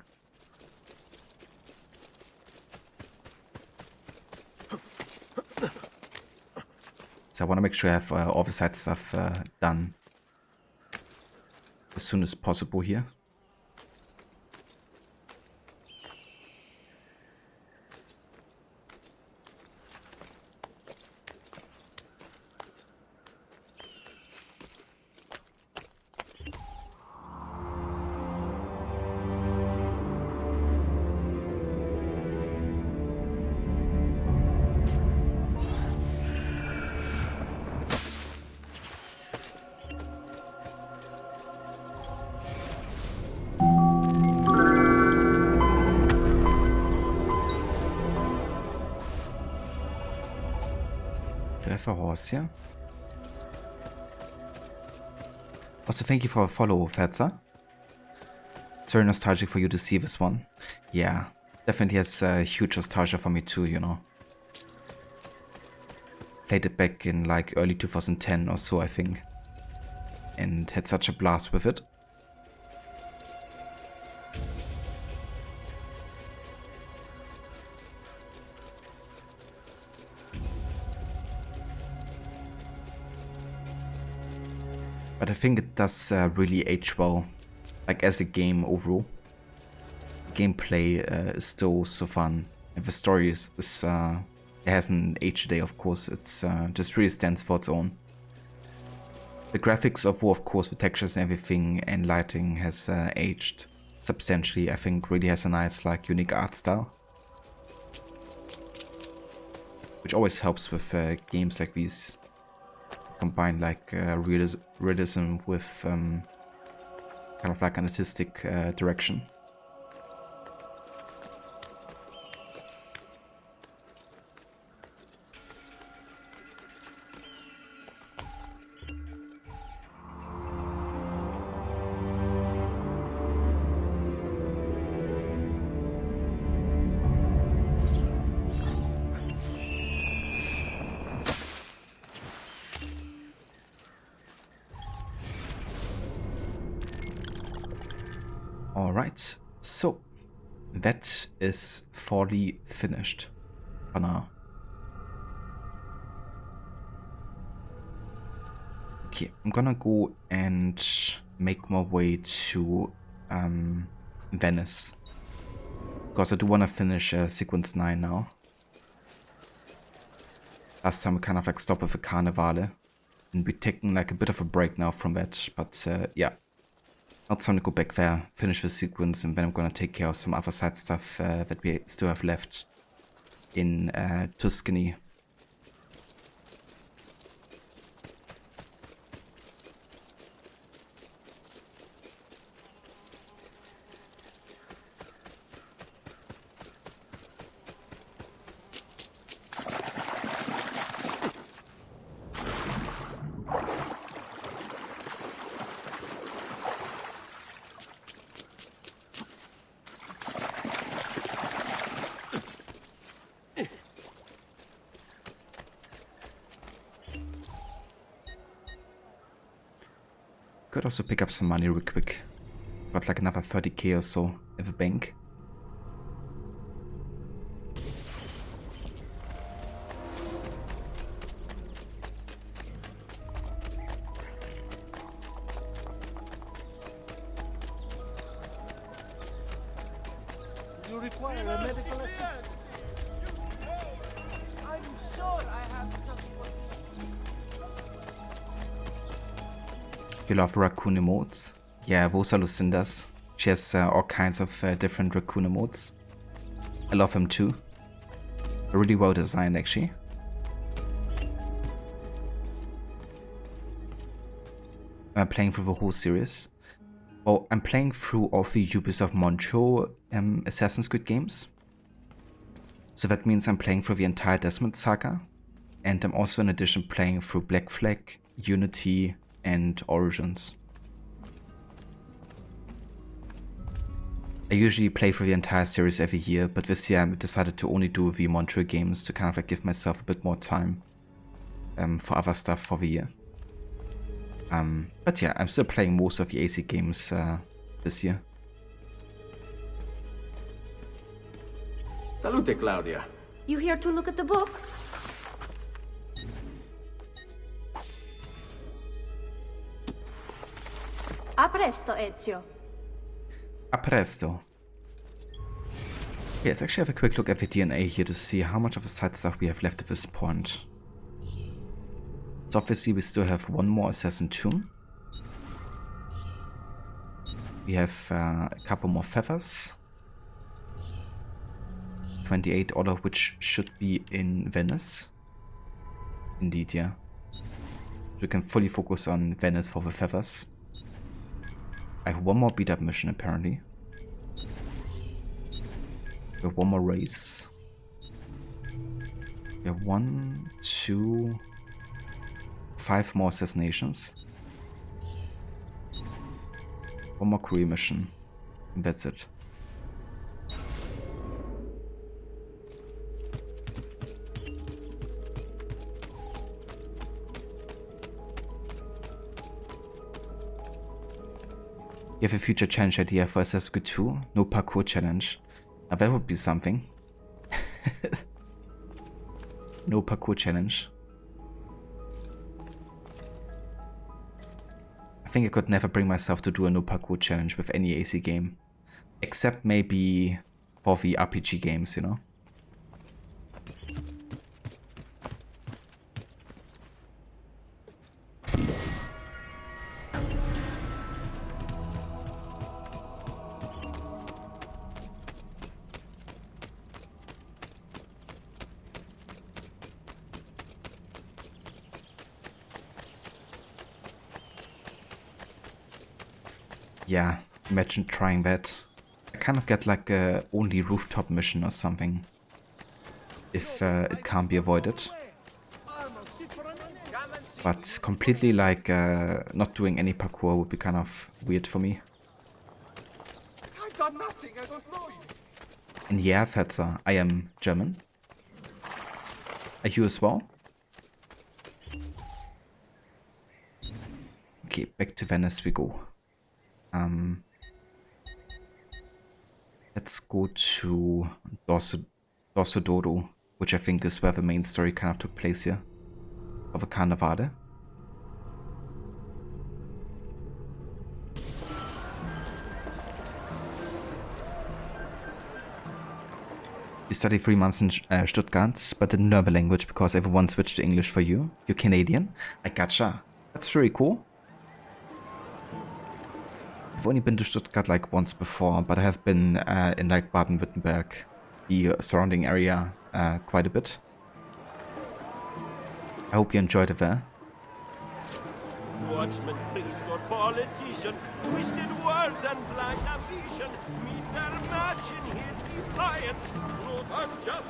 A: So I want to make sure I have all the side stuff done as soon as possible here. For horse, yeah. Also, thank you for a follow, Fetzer. It's very nostalgic for you to see this one. Yeah, definitely has huge nostalgia for me too, you know. Played it back in like early 2010 or so, I think. And had such a blast with it. But I think it does really age well, like as a game overall. The gameplay is still so fun, and the story is it hasn't aged today, of course. It's just really stands for its own. The graphics of course, the textures and everything, and lighting has aged substantially. I think really has a nice, like, unique art style, which always helps with games like these. Combine like realism with kind of like an artistic direction. Alright, so that is fully finished for now. Okay, I'm gonna go and make my way to Venice, because I do want to finish sequence 9 now. Last time we kind of like stopped with the Carnivale, and we're taking like a bit of a break now from that, but yeah. Now it's time to go back there, finish the sequence, and then I'm gonna take care of some other side stuff that we still have left in Tuscany. Could also pick up some money real quick. Got like another 30k or so in the bank.
C: You require a medical assistant.
F: I'm sure I have just what...
A: You love raccoon emotes? Yeah, Rosa Lucinda's. She has all kinds of different raccoon emotes. I love them too. They're really well designed actually. I'm playing through the whole series. Well, I'm playing through all the Ubisoft Majeure Assassin's Creed games. So that means I'm playing through the entire Desmond saga. And I'm also in addition playing through Black Flag, Unity, and Origins. I usually play through the entire series every year, but this year I decided to only do the Montreal games to kind of like give myself a bit more time for other stuff for the year. But yeah, I'm still playing most of the AC games this year.
K: Salute, Claudia.
H: You here to look at the book?
L: A presto, Ezio.
A: A presto. Yeah, let's actually have a quick look at the DNA here to see how much of the side stuff we have left at this point. So obviously we still have one more assassin tomb. We have a couple more feathers. 28, all of which should be in Venice. Indeed, yeah. We can fully focus on Venice for the feathers. I have one more beat up mission apparently. We have one more race. We have 1, 2, 5 more assassinations. One more career mission. And that's it. You have a future challenge idea for Assassin's Creed 2? No parkour challenge. Now that would be something. No parkour challenge. I think I could never bring myself to do a no parkour challenge with any AC game. Except maybe for the RPG games, you know? Yeah, imagine trying that. I kind of get like a only rooftop mission or something. If it can't be avoided. But completely like not doing any parkour would be kind of weird for me.
E: I've done nothing, I don't know you.
A: And yeah, Fetzer, I am German. Are you as well? Okay, back to Venice we go. Let's go to Dorsodoro, which I think is where the main story kind of took place here, of a Carnivale. You studied 3 months in Stuttgart, but didn't learn the language because everyone switched to English for you. You're Canadian? I gotcha. That's very cool. I've only been to Stuttgart like once before, but I have been in like Baden-Württemberg, the surrounding area, quite a bit. I hope you enjoyed it there.
E: Watchman, priest, or politician, twisted words and blind ambition meet their match in his defiance, truth unjust.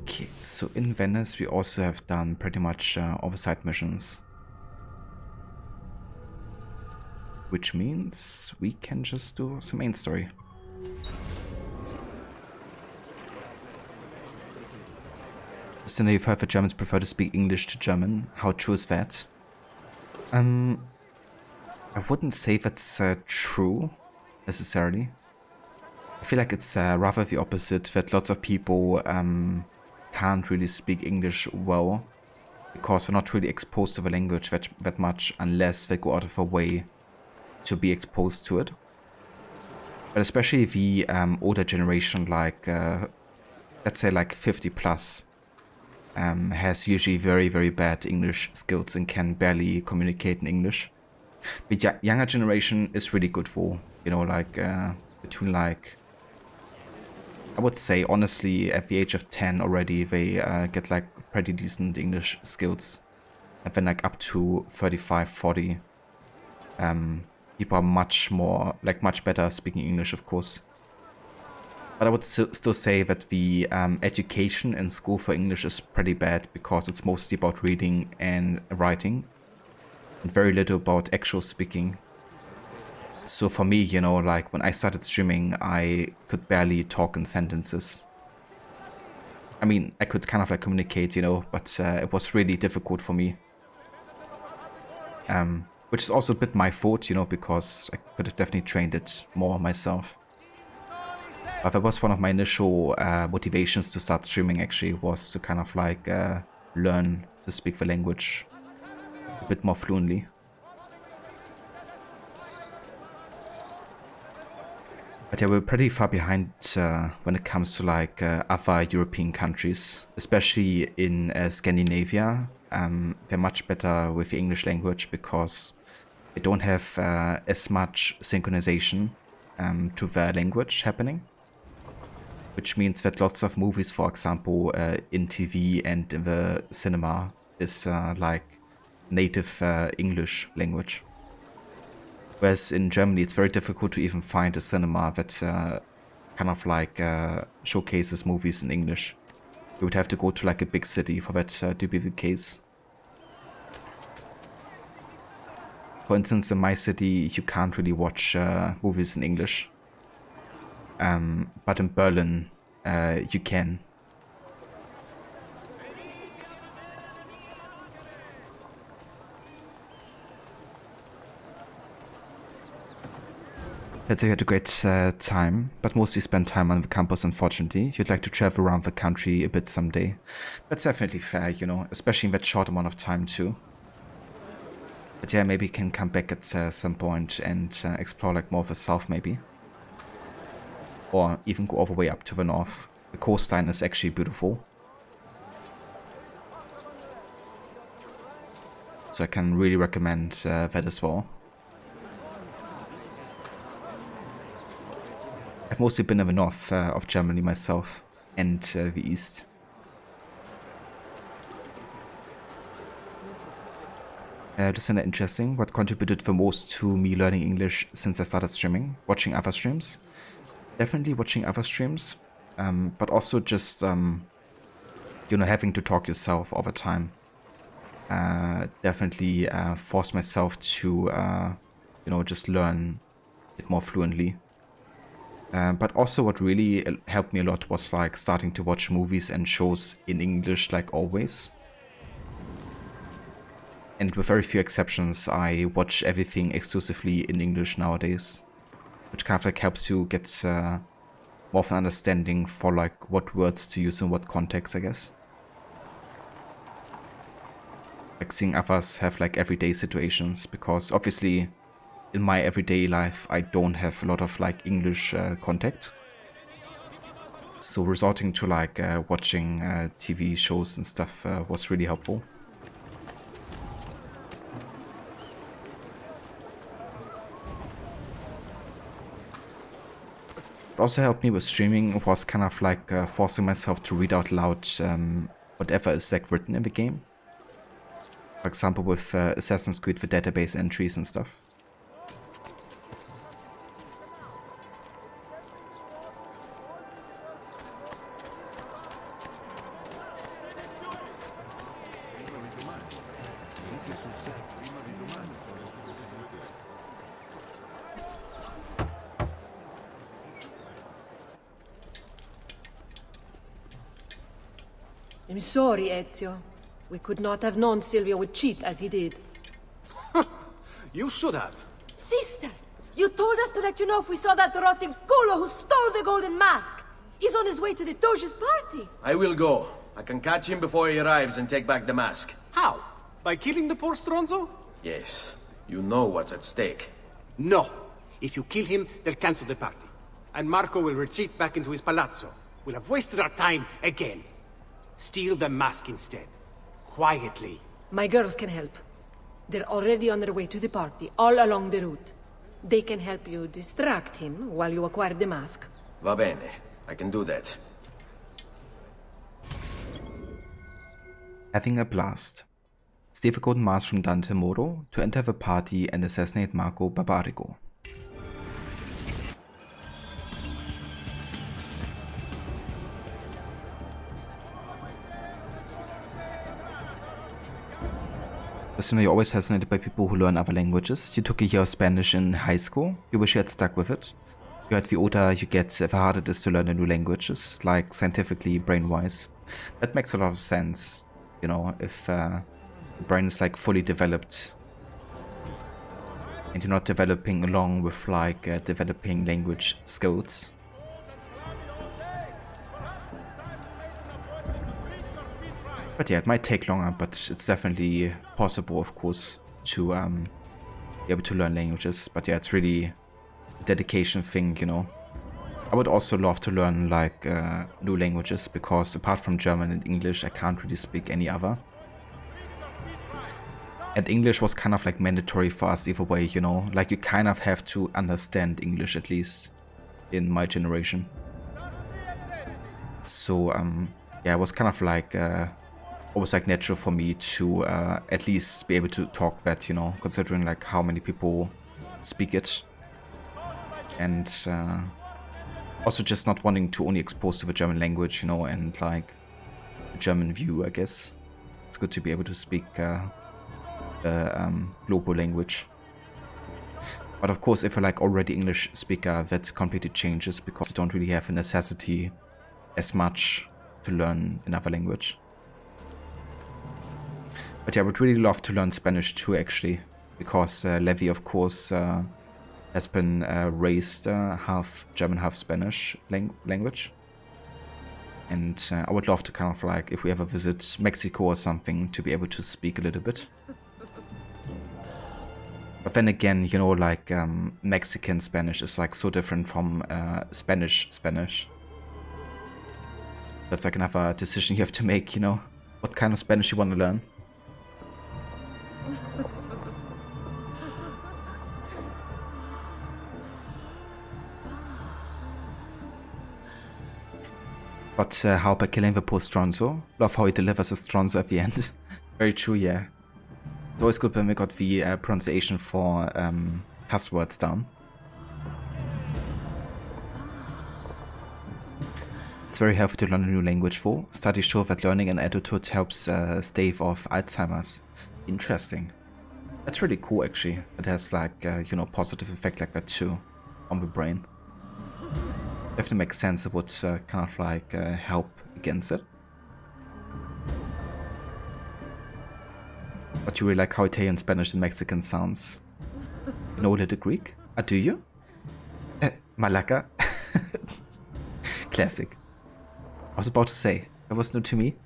A: Okay, so in Venice we also have done pretty much all the side missions. Which means we can just do some main story. Justin, you've heard that Germans prefer to speak English to German. How true is that? I wouldn't say that's true, necessarily. I feel like it's rather the opposite, that lots of people can't really speak English well, because they're not really exposed to the language that much, unless they go out of their way to be exposed to it. But especially the older generation, like let's say like 50 plus, has usually very, very bad English skills and can barely communicate in English. The younger generation is really good for, you know, like between like, I would say honestly at the age of 10 already they get like pretty decent English skills, and then like up to 35, 40 people are much better speaking English, of course. But I would still say that the education in school for English is pretty bad, because it's mostly about reading and writing and very little about actual speaking. So for me, you know, like when I started streaming, I could barely talk in sentences. I mean, I could kind of like communicate, you know, but it was really difficult for me. Which is also a bit my fault, you know, because I could have definitely trained it more myself. But that was one of my initial motivations to start streaming, actually, was to kind of like learn to speak the language a bit more fluently. But yeah, we're pretty far behind when it comes to like other European countries, especially in Scandinavia. They're much better with the English language because they don't have as much synchronization to their language happening. Which means that lots of movies, for example, in TV and in the cinema is like native English language. Whereas in Germany it's very difficult to even find a cinema that kind of like showcases movies in English. You would have to go to like a big city for that to be the case. For instance, in my city you can't really watch movies in English. But in Berlin, you can. Let's say you had a great time, but mostly spent time on the campus, unfortunately. You'd like to travel around the country a bit someday. That's definitely fair, you know, especially in that short amount of time too. But yeah, maybe you can come back at some point and explore like more of the south, maybe. Or even go all the way up to the north. The coastline is actually beautiful. So I can really recommend that as well. I've mostly been in the north of Germany myself, and the east. Isn't that interesting? What contributed the most to me learning English since I started streaming? Watching other streams. Definitely watching other streams, but also just, you know, having to talk yourself all the time. Definitely force myself to, you know, just learn it more fluently. But also what really helped me a lot was like starting to watch movies and shows in English like always. And with very few exceptions, I watch everything exclusively in English nowadays, which kind of like helps you get more of an understanding for like what words to use in what context, I guess. Like seeing others have like everyday situations, because obviously in my everyday life I don't have a lot of like English contact. So resorting to like watching TV shows and stuff was really helpful. It also helped me with streaming. It was kind of like forcing myself to read out loud whatever is like written in the game. For example, with Assassin's Creed, the database entries and stuff.
H: I'm sorry, Ezio. We could not have known Silvio would cheat as he did.
E: You should have.
H: Sister! You told us to let you know if we saw that rotting culo who stole the golden mask! He's on his way to the Doge's party!
K: I will go. I can catch him before he arrives and take back the mask.
E: How? By killing the poor Stronzo?
K: Yes. You know what's at stake.
E: No. If you kill him, they'll cancel the party. And Marco will retreat back into his palazzo. We'll have wasted our time again. Steal the mask instead. Quietly.
H: My girls can help. They're already on their way to the party, all along the route. They can help you distract him while you acquire the mask.
K: Va bene. I can do that.
A: Having a blast. Steal the golden mask from Dante Moro to enter the party and assassinate Marco Barbarigo. Personally, always fascinated by people who learn other languages. You took a year of Spanish in high school. You wish you had stuck with it. You had the older you get, the harder it is to learn a new languages, like scientifically, brain-wise. That makes a lot of sense, you know, if the brain is like fully developed and you're not developing along with like developing language skills. But yeah, it might take longer, but it's definitely possible, of course, to be able to learn languages. But yeah, it's really a dedication thing, you know. I would also love to learn like new languages, because apart from German and English, I can't really speak any other. And English was kind of like mandatory for us either way, you know. Like you kind of have to understand English, at least in my generation. So yeah, it was kind of like almost like natural for me to at least be able to talk that, you know, considering like how many people speak it. And also just not wanting to only expose to the German language, you know, and like the German view, I guess. It's good to be able to speak the global language. But of course, if you're like already English speaker, that completely changes, because you don't really have a necessity as much to learn another language. But yeah, I would really love to learn Spanish too, actually, because Levi, of course, has been raised half German, half Spanish language. And I would love to kind of like, if we ever visit Mexico or something, to be able to speak a little bit. But then again, you know, like Mexican Spanish is like so different from Spanish. That's like another decision you have to make, you know, what kind of Spanish you want to learn. But how by killing the poor Stronzo? Love how he delivers a Stronzo at the end. Very true, yeah. It's always good when we got the pronunciation for cuss words down. It's very helpful to learn a new language for. Studies show that learning in adulthood helps stave off Alzheimer's. Interesting. That's really cool, actually. It has like, you know, positive effect like that too on the brain. Definitely makes sense. It would kind of like help against it. But you really like how Italian, Spanish, and Mexican sounds. You know a little Greek? Do you? Malaka. Classic. I was about to say, that was new to me.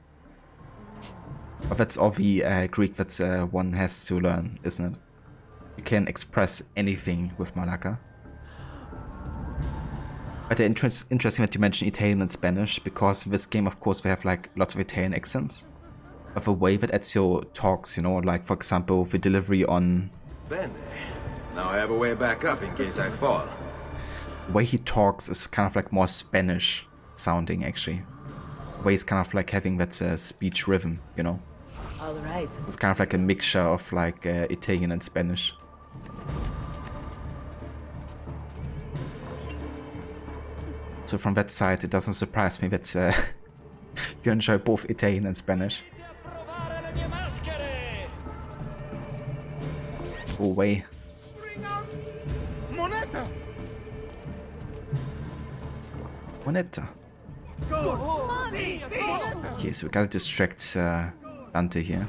A: But that's all the Greek that one has to learn, isn't it? You can express anything with Malaka. But interesting that you mentioned Italian and Spanish, because in this game, of course, they have like lots of Italian accents. But the way that Ezio talks, you know, like for example, the delivery on...
J: Bene. Now I have a way back up in case I fall.
A: The way he talks is kind of like more Spanish sounding, actually. The way he's kind of like having that speech rhythm, you know.
F: All right.
A: It's kind of like a mixture of like Italian and Spanish. So from that side, it doesn't surprise me that you enjoy both Italian and Spanish. Go away.
E: Moneta!
A: Moneta. Okay, so we gotta distract Dante here.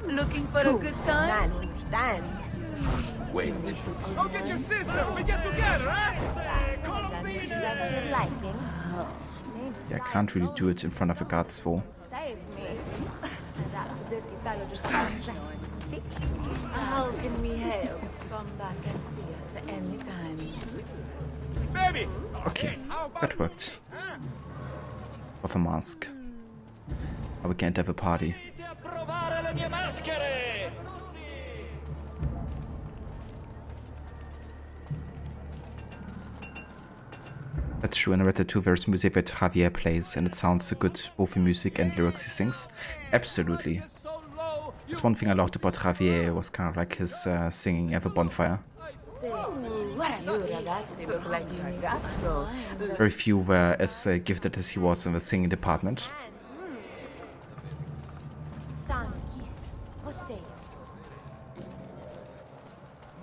F: Looking for a good time?
J: Wait.
E: Go get your sister! We get together, eh?
A: Yeah, I can't really do it in front of the guards though.
H: How can we help? Come back and see us anytime.
E: Baby!
A: Okay, that worked. With a mask. But we can't have a party. That's true, in Red 2 there's music that Javier plays, and it sounds so good, both in music and lyrics he sings. Absolutely. That's one thing I liked about Javier, was kind of like his singing at the bonfire. Very few were as gifted as he was in the singing department.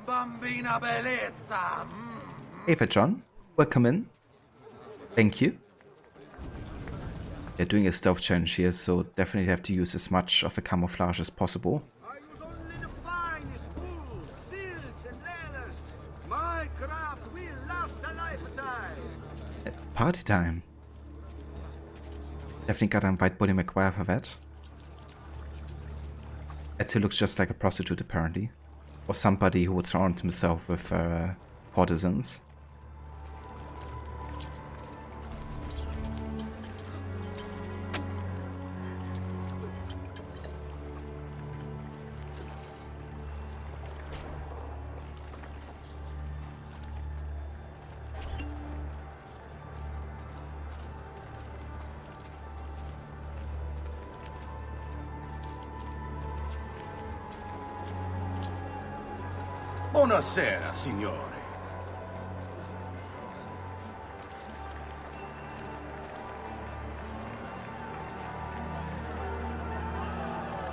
E: Bambina bellezza!
A: Hey there, John. Welcome in. Thank you. They're doing a stealth challenge here, so definitely have to use as much of the camouflage as possible.
C: I use only the finest wool, silks and leathers. My craft will last a lifetime.
A: Party time. Definitely gotta invite Bonnie McGuire for that. Ezio looks just like a prostitute apparently. Or somebody who would surround himself with courtesans.
B: Buonasera, signore.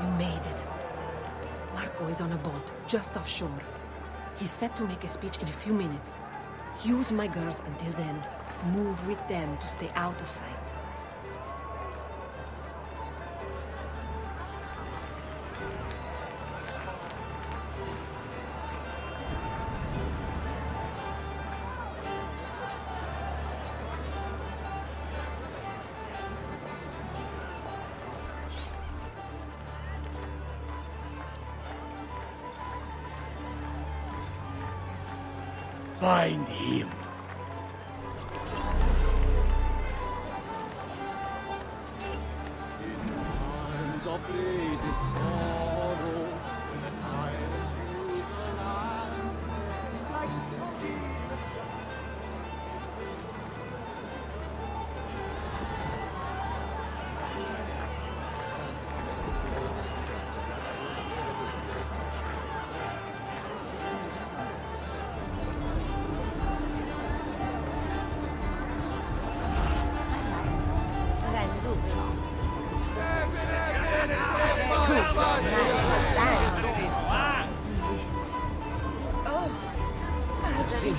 M: You made it. Marco is on a boat, just offshore. He's set to make a speech in a few minutes. Use my girls until then. Move with them to stay out of sight.
B: Find him.
D: Times of greatest sorrow, when the pirates rule the land, strikes
E: Good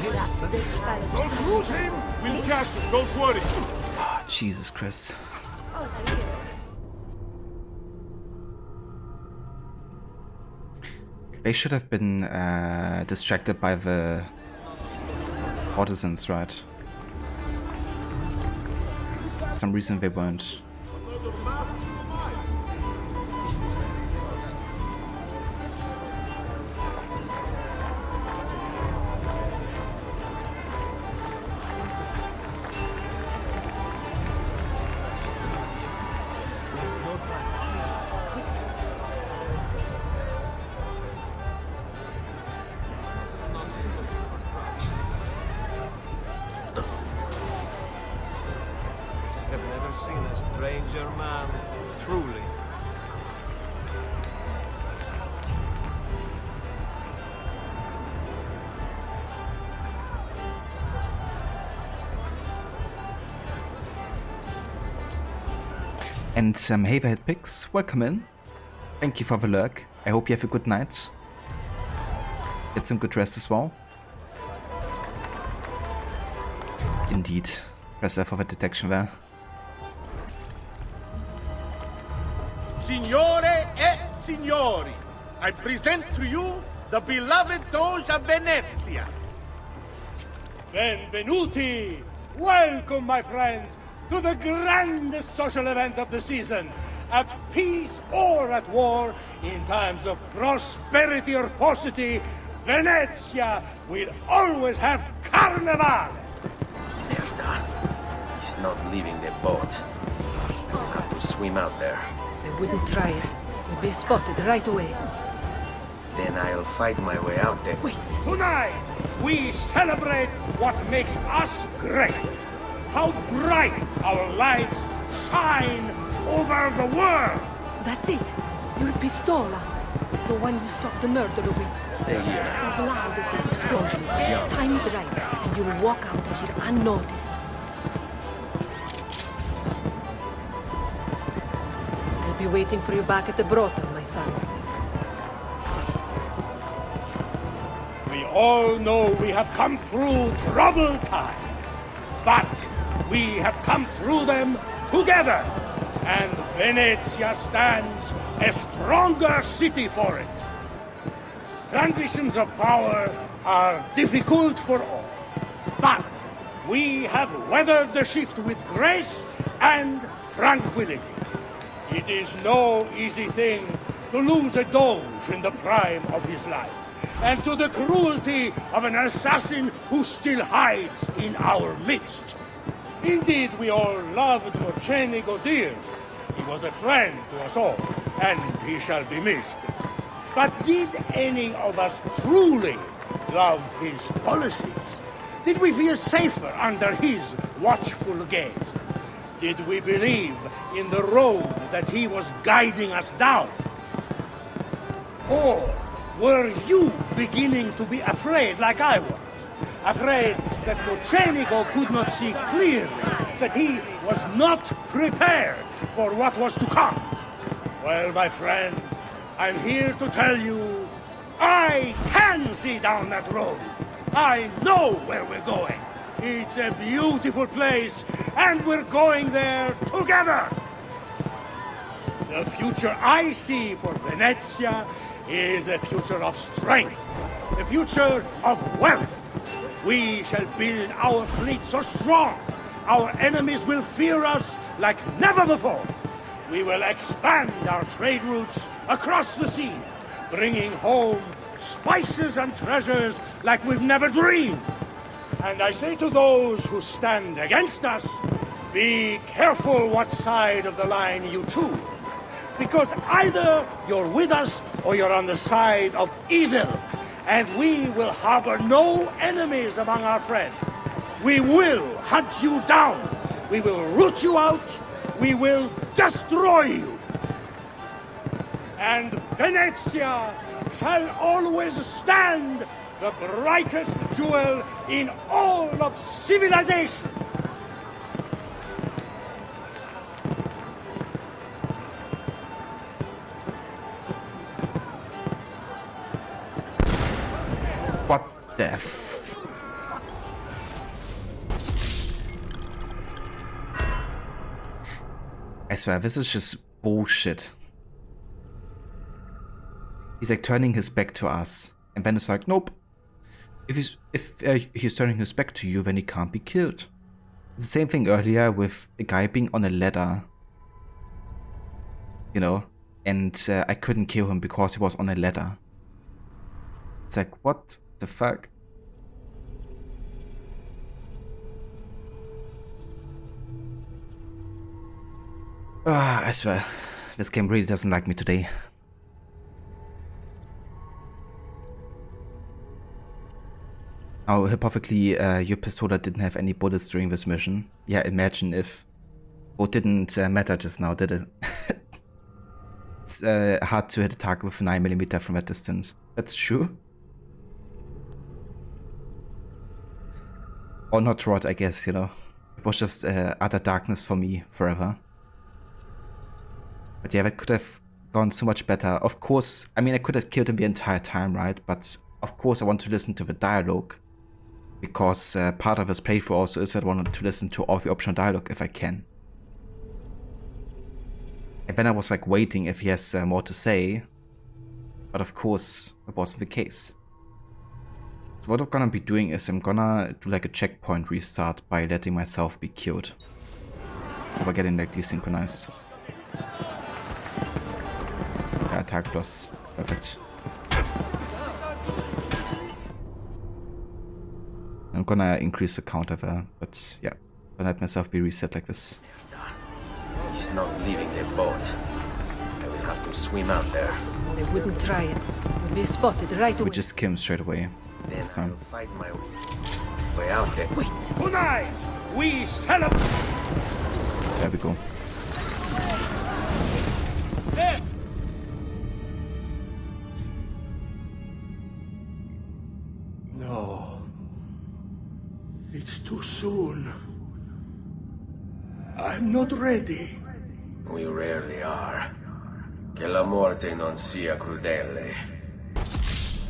D: Don't lose him! We'll catch him, don't worry!
A: Oh, Jesus Christ. They should have been distracted by the artisans, right? For some reason they weren't. And hey there, Hitpix, welcome in. Thank you for the lurk. I hope you have a good night. Get some good rest as well. Indeed. Press F for the detection there.
C: Signore e signori, I present to you the beloved Doge of Venezia.
N: Benvenuti! Welcome, my friends, to the grandest social event of the season. At peace or at war, in times of prosperity or paucity, Venezia will always have Carnival!
K: Merda. He's not leaving the boat. I'll have to swim out there.
M: I wouldn't try it. We'll be spotted right away.
K: Then I'll fight my way out there.
M: Wait!
N: Tonight, we celebrate what makes us great. How bright our lights shine over the world!
M: That's it! Your pistola! The one you stopped the murder with.
K: Stay here.
M: It's as loud as those explosions. Time it right, and you'll walk out of here unnoticed. I'll be waiting for you back at the brothel, my son.
N: We all know we have come through troubled times, but we have come through them together, and Venezia stands a stronger city for it. Transitions of power are difficult for all, but we have weathered the shift with grace and tranquility. It is no easy thing to lose a Doge in the prime of his life, and to the cruelty of an assassin who still hides in our midst. Indeed, we all loved Mocenigo dearly. He was a friend to us all, and he shall be missed. But did any of us truly love his policies? Did we feel safer under his watchful gaze? Did we believe in the road that he was guiding us down? Or were you beginning to be afraid like I was? Afraid that Mocenigo could not see clearly, that he was not prepared for what was to come? Well, my friends, I'm here to tell you, I can see down that road. I know where we're going. It's a beautiful place, and we're going there together. The future I see for Venezia is a future of strength, a future of wealth. We shall build our fleet so strong, our enemies will fear us like never before. We will expand our trade routes across the sea, bringing home spices and treasures like we've never dreamed. And I say to those who stand against us, be careful what side of the line you choose. Because either you're with us or you're on the side of evil. And we will harbor no enemies among our friends. We will hunt you down. We will root you out. We will destroy you. And Venezia shall always stand the brightest jewel in all of civilization.
A: What the f... I swear, this is just bullshit. He's like turning his back to us. And then it's like, nope. If he's turning his back to you, then he can't be killed. It's the same thing earlier with a guy being on a ladder. You know? And I couldn't kill him because he was on a ladder. It's like, what the fuck? I swear, this game really doesn't like me today. Oh, hypothetically, your pistola didn't have any bullets during this mission. Yeah, imagine if... Oh, didn't matter just now, did it? It's hard to hit a target with 9mm from that distance. That's true. Or not Rod, I guess, you know. It was just utter darkness for me forever. But yeah, that could have gone so much better. Of course, I mean, I could have killed him the entire time, right? But of course I want to listen to the dialogue. Because part of this playthrough also is that I wanted to listen to all the optional dialogue if I can. And then I was like waiting if he has more to say. But of course, it wasn't the case. So what I'm gonna be doing is I'm gonna do like a checkpoint restart by letting myself be killed. By getting like desynchronized. Yeah, attack loss. Perfect. I'm gonna increase the counter there, but yeah, gonna let myself be reset like this.
K: He's not leaving the boat. I will have to swim out there.
M: They wouldn't try it. We'll be spotted right away.
A: We just kill him straight away.
K: Then I'll fight my way out there.
M: Wait!
N: Tonight, we celebrate!
A: There we go.
N: No. It's too soon. I'm not ready.
K: We rarely are. Che la morte non sia crudele.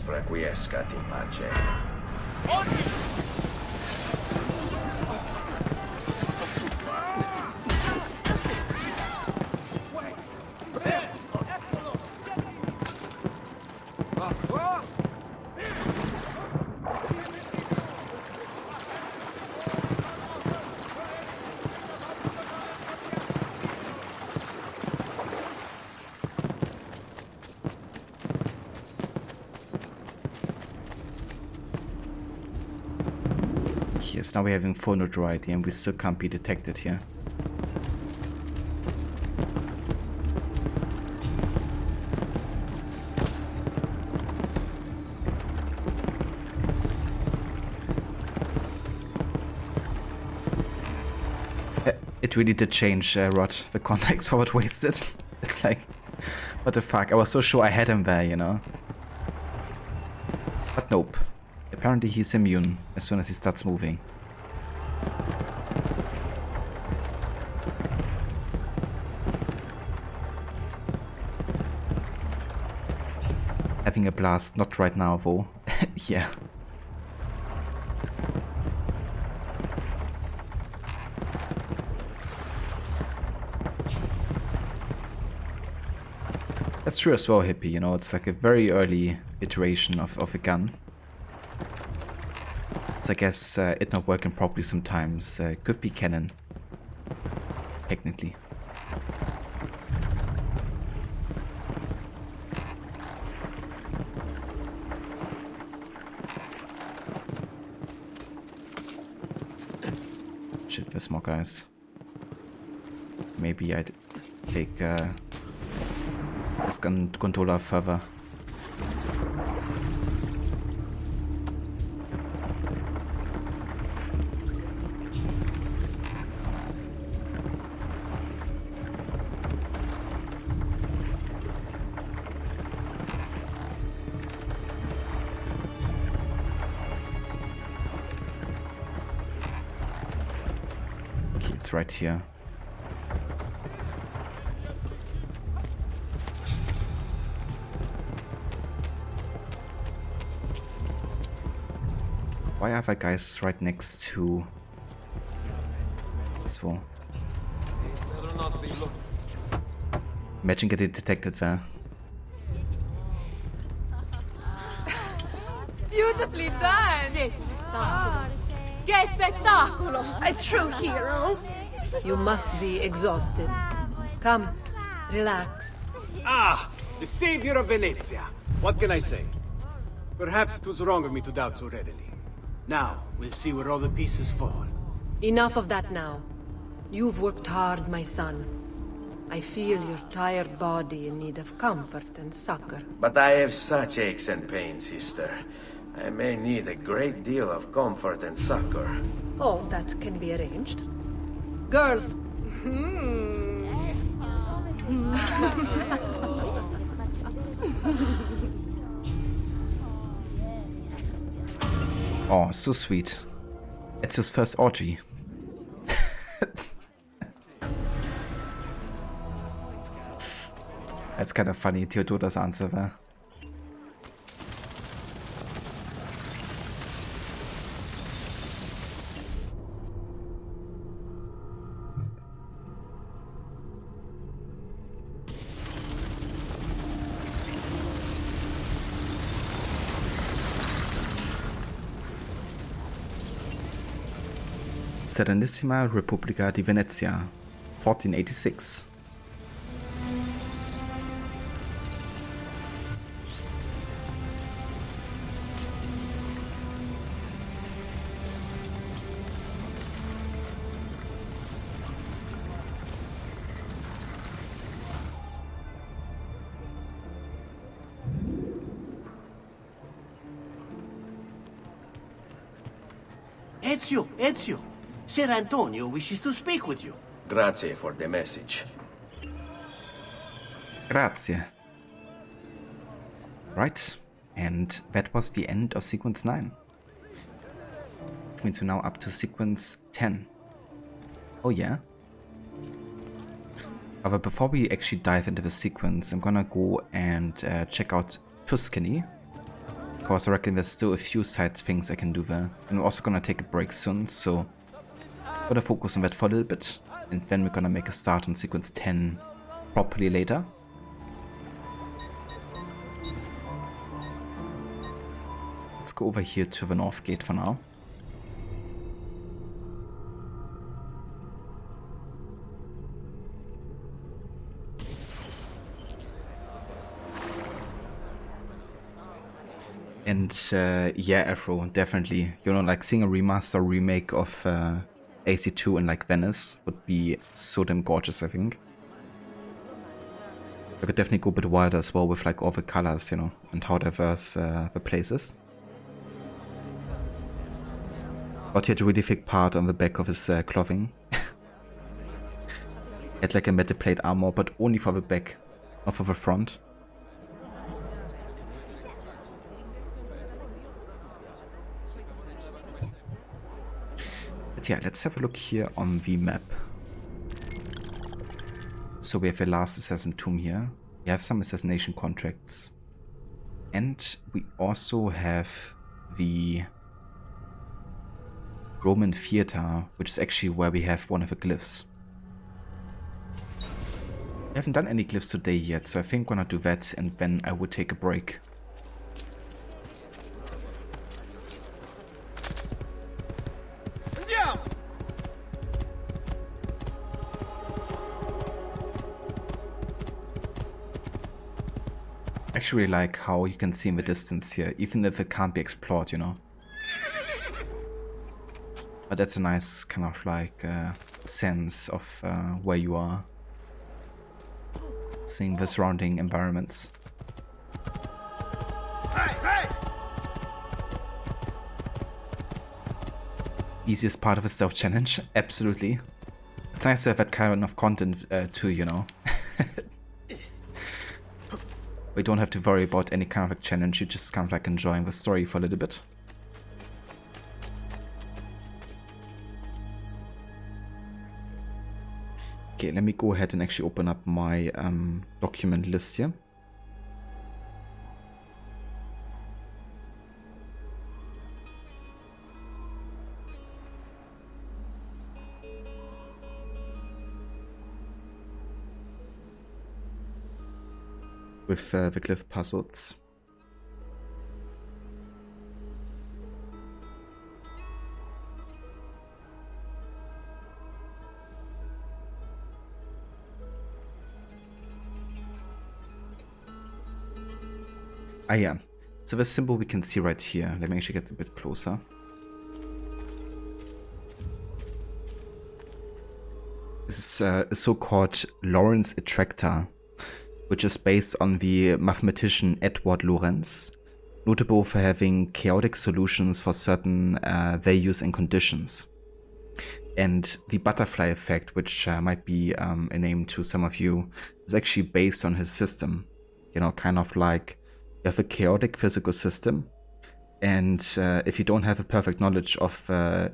K: Requiescat in pace.
A: Yes, now we're having full notoriety and we still can't be detected here. It really did change, Rod. The context for what wasted. It's like, what the fuck? I was so sure I had him there, you know? But nope. Apparently he's immune as soon as he starts moving. Having a blast, not right now though. Yeah. That's true as well, Hippie, you know, it's like a very early iteration of a gun. So I guess it not working properly sometimes could be canon. Technically. Shit, there's more guys. Maybe I'd take this gun controller further. It's right here. Why are there guys right next to this wall?
I: Better not be looking.
A: Imagine getting detected there.
O: Beautifully done! Che spettacolo! A true hero!
M: You must be exhausted. Come, relax.
E: Ah, the savior of Venezia. What can I say? Perhaps it was wrong of me to doubt so readily. Now, we'll see where all the pieces fall.
M: Enough of that now. You've worked hard, my son. I feel your tired body in need of comfort and succor.
K: But I have such aches and pains, sister. I may need a great deal of comfort and succor.
M: Oh, that can be arranged. Girls!
A: Oh, so sweet. It's his first orgy. That's kind of funny, Theodora's answer there. Serenissima Repubblica di Venezia, 1486.
C: Ezio! Ser Antonio wishes to speak with you.
K: Grazie for the message.
A: Grazie. Right, and that was the end of sequence 9. Which means we're now up to sequence 10. Oh yeah. However, before we actually dive into the sequence, I'm gonna go and check out Tuscany. Because I reckon there's still a few side things I can do there. And we're also gonna take a break soon, so I'm gonna focus on that for a little bit. And then we're gonna make a start on sequence 10 properly later. Let's go over here to the north gate for now. And yeah, Afro, definitely. You know, like seeing a remaster remake of AC2 in like Venice would be so damn gorgeous, I think. I could definitely go a bit wider as well with like all the colors, you know, and how diverse the place is. But he had a really thick part on the back of his clothing. He had like a metal plate armor, but only for the back, not for the front. But yeah, let's have a look here on the map. So we have the last assassin tomb here. We have some assassination contracts. And we also have the Roman theater, which is actually where we have one of the glyphs. We haven't done any glyphs today yet, so I think I'm gonna do that and then I will take a break. I actually really like how you can see in the distance here, even if it can't be explored, you know. But that's a nice kind of like sense of where you are. Seeing the surrounding environments.
E: Hey!
A: Easiest part of a stealth challenge, absolutely. It's nice to have that kind of content too, you know. We don't have to worry about any kind of like challenge, you just kind of like enjoying the story for a little bit. Okay, let me go ahead and actually open up my document list here. with the Glyph puzzles. Ah yeah, so the symbol we can see right here. Let me actually get a bit closer. This is a so-called Lorentz attractor, which is based on the mathematician Edward Lorenz, notable for having chaotic solutions for certain values and conditions. And the butterfly effect, which might be a name to some of you, is actually based on his system. You know, kind of like you have a chaotic physical system, and if you don't have a perfect knowledge of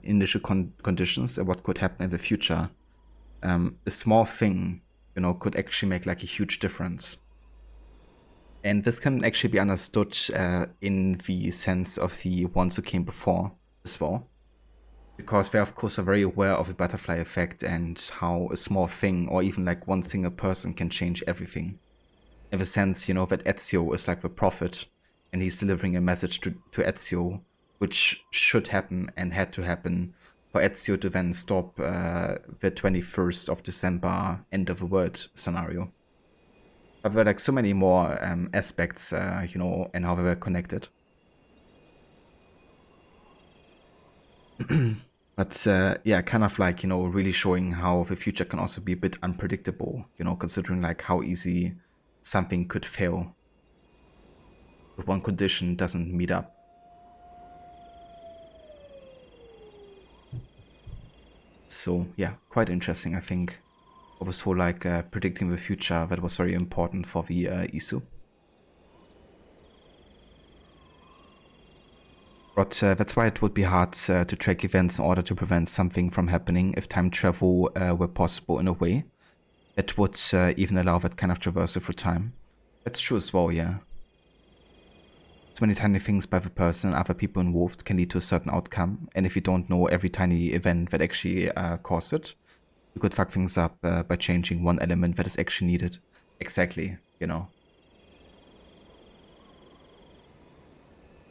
A: initial conditions and what could happen in the future, a small thing, you know, could actually make like a huge difference. And this can actually be understood in the sense of the ones who came before as well, because they of course are very aware of the butterfly effect and how a small thing or even like one single person can change everything. In the sense, you know, that Ezio is like the prophet and he's delivering a message to Ezio, which should happen and had to happen for Ezio to then stop the 21st of December end of the world scenario. But there are like so many more aspects, you know, and how they were connected. But yeah, kind of like, you know, really showing how the future can also be a bit unpredictable, you know, considering like how easy something could fail if one condition doesn't meet up. So yeah, quite interesting, I think. Also like predicting the future, that was very important for the Isu. But that's why it would be hard to track events in order to prevent something from happening if time travel were possible in a way that would even allow that kind of traversal through time. That's true as well, yeah. So many tiny things by the person and other people involved can lead to a certain outcome, and if you don't know every tiny event that actually caused it, you could fuck things up by changing one element that is actually needed. Exactly, you know.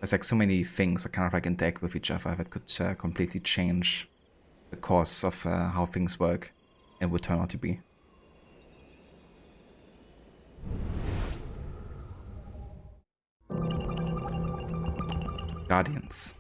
A: There's like so many things that kind of like interact with each other that could completely change the course of how things work and would turn out to be. Guardians.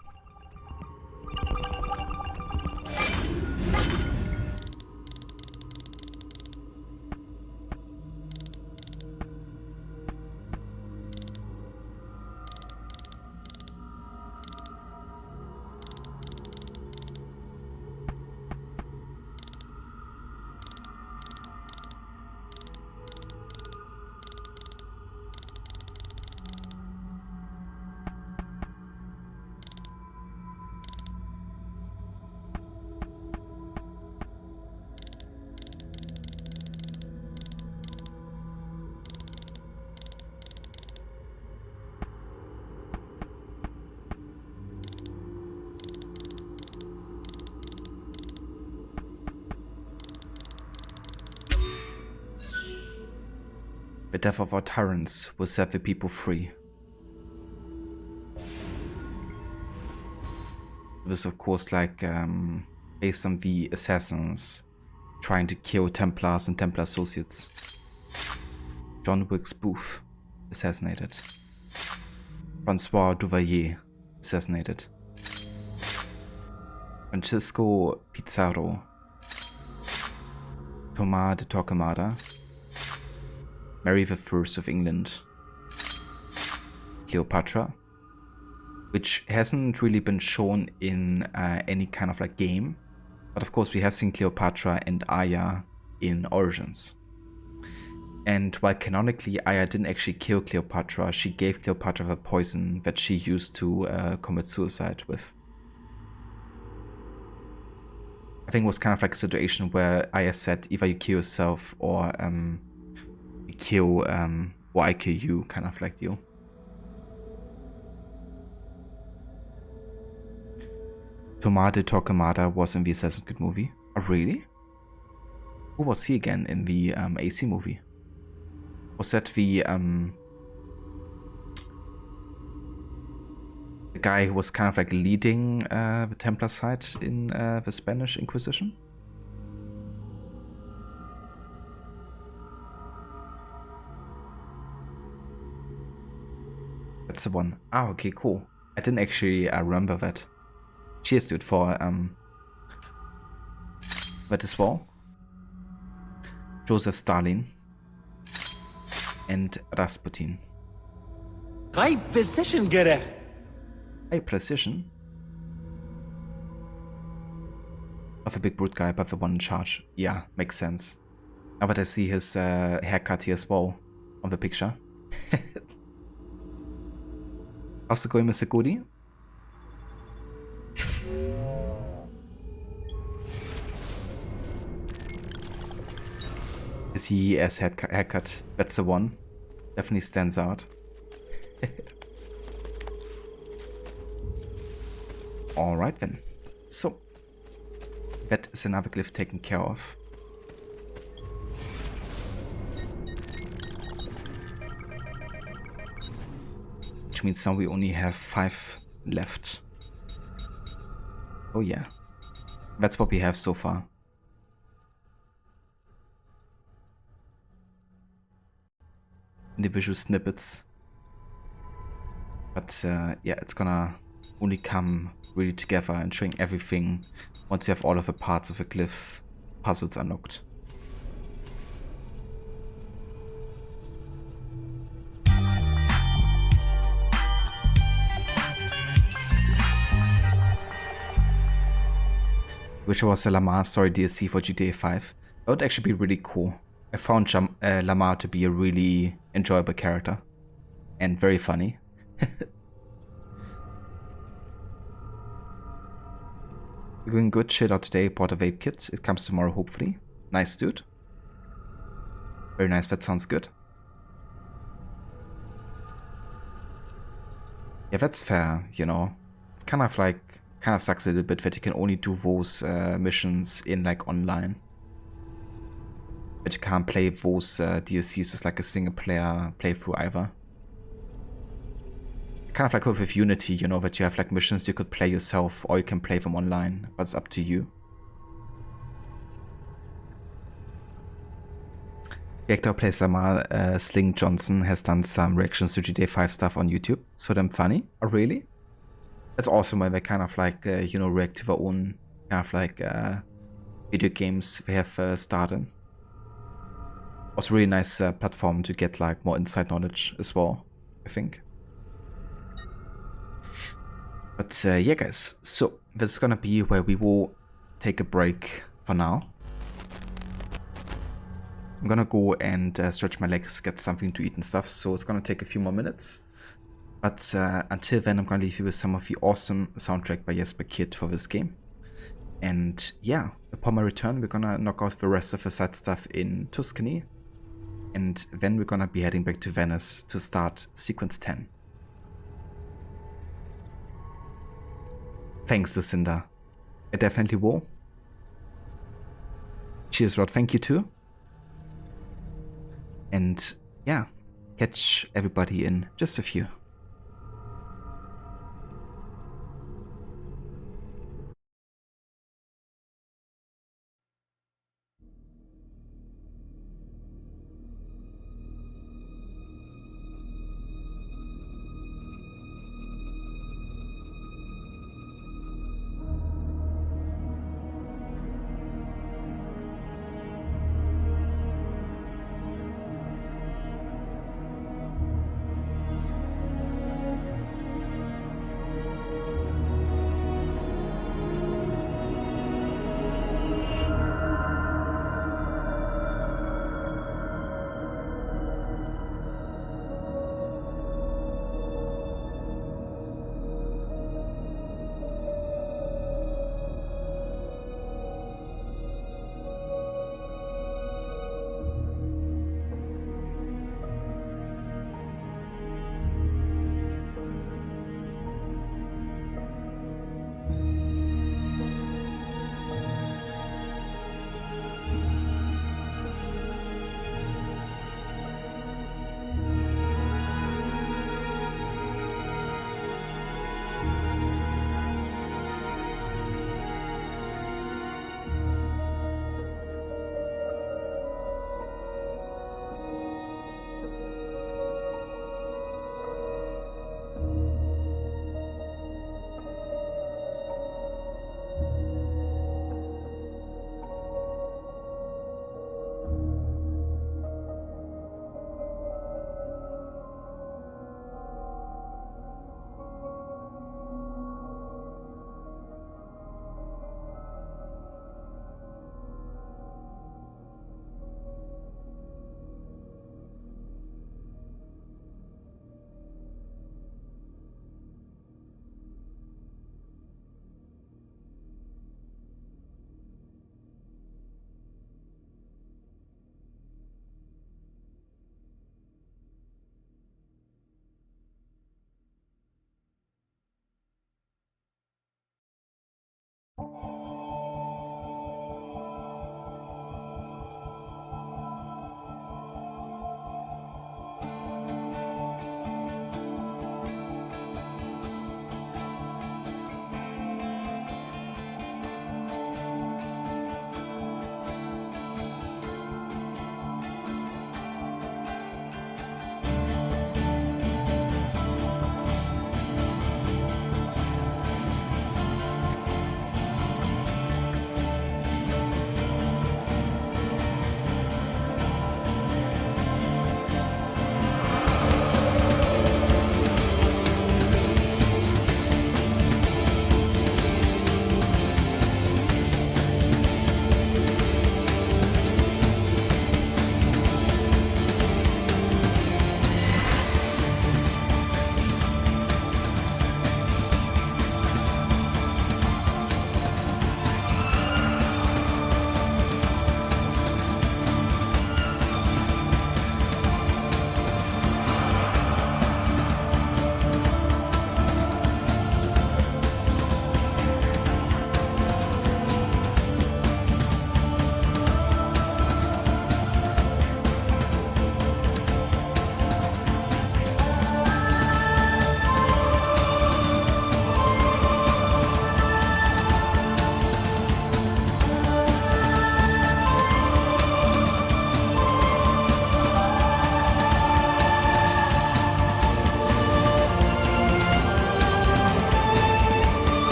A: The death of our tyrants will set the people free. It was of course like based on the assassins trying to kill Templars and Templar associates. John Wilkes Booth assassinated. Francois Duvalier assassinated. Francisco Pizarro. Thomas de Torquemada. Mary I of England. Cleopatra, which hasn't really been shown in any kind of like game, but of course we have seen Cleopatra and Aya in Origins. And while canonically Aya didn't actually kill Cleopatra, she gave Cleopatra the poison that she used to commit suicide with. I think it was kind of like a situation where Aya said either you kill yourself or you kill or I kill you, kind of like deal. Thomas de Torquemada was in the Assassin's Creed movie. Oh, really? Who was he again in the AC movie? Was that the the guy who was kind of like leading the Templar side in the Spanish Inquisition. That's the one. Ah, okay, cool. I didn't actually remember that. Cheers, dude, for that as well. Joseph Stalin and Rasputin.
E: High precision, gerecht.
A: High precision? Of a big brute guy, but the one in charge. Yeah, makes sense. Now that I see his haircut here as well on the picture. How's it going, Mr. Goody? Is he as haircut? That's the one. Definitely stands out. Alright then. So, that is another glyph taken care of. Which means now we only have 5 left. Oh yeah. That's what we have so far. Individual snippets. But yeah, it's gonna only come really together and showing everything once you have all of the parts of the glyph puzzles unlocked. Which was a Lamar story DLC for GTA 5. That would actually be really cool. I found Lamar to be a really enjoyable character. And very funny. You're doing good shit out today, bought a vape kit. It comes tomorrow, hopefully. Nice, dude. Very nice, that sounds good. Yeah, that's fair, you know. It's kind of like, kind of sucks a little bit that you can only do those missions in like online. But you can't play those DLCs as like a single player playthrough either. Kind of like with Unity, you know, that you have like missions you could play yourself or you can play them online, but it's up to you. The actor who plays Lamar, Sling Johnson, has done some reactions to GTA 5 stuff on YouTube. So damn funny. Oh, really? That's awesome when they kind of like, you know, react to their own kind of like video games they have started. Also really nice platform to get like more inside knowledge as well, I think. But yeah guys, so this is gonna be where we will take a break for now. I'm gonna go and stretch my legs, get something to eat and stuff, so it's gonna take a few more minutes. But until then I'm gonna leave you with some of the awesome soundtrack by Jesper Kid for this game. And yeah, upon my return we're gonna knock out the rest of the side stuff in Tuscany. And then we're gonna be heading back to Venice to start sequence 10. Thanks, Lucinda. I definitely will. Cheers, Rod. Thank you too. And yeah, catch everybody in just a few.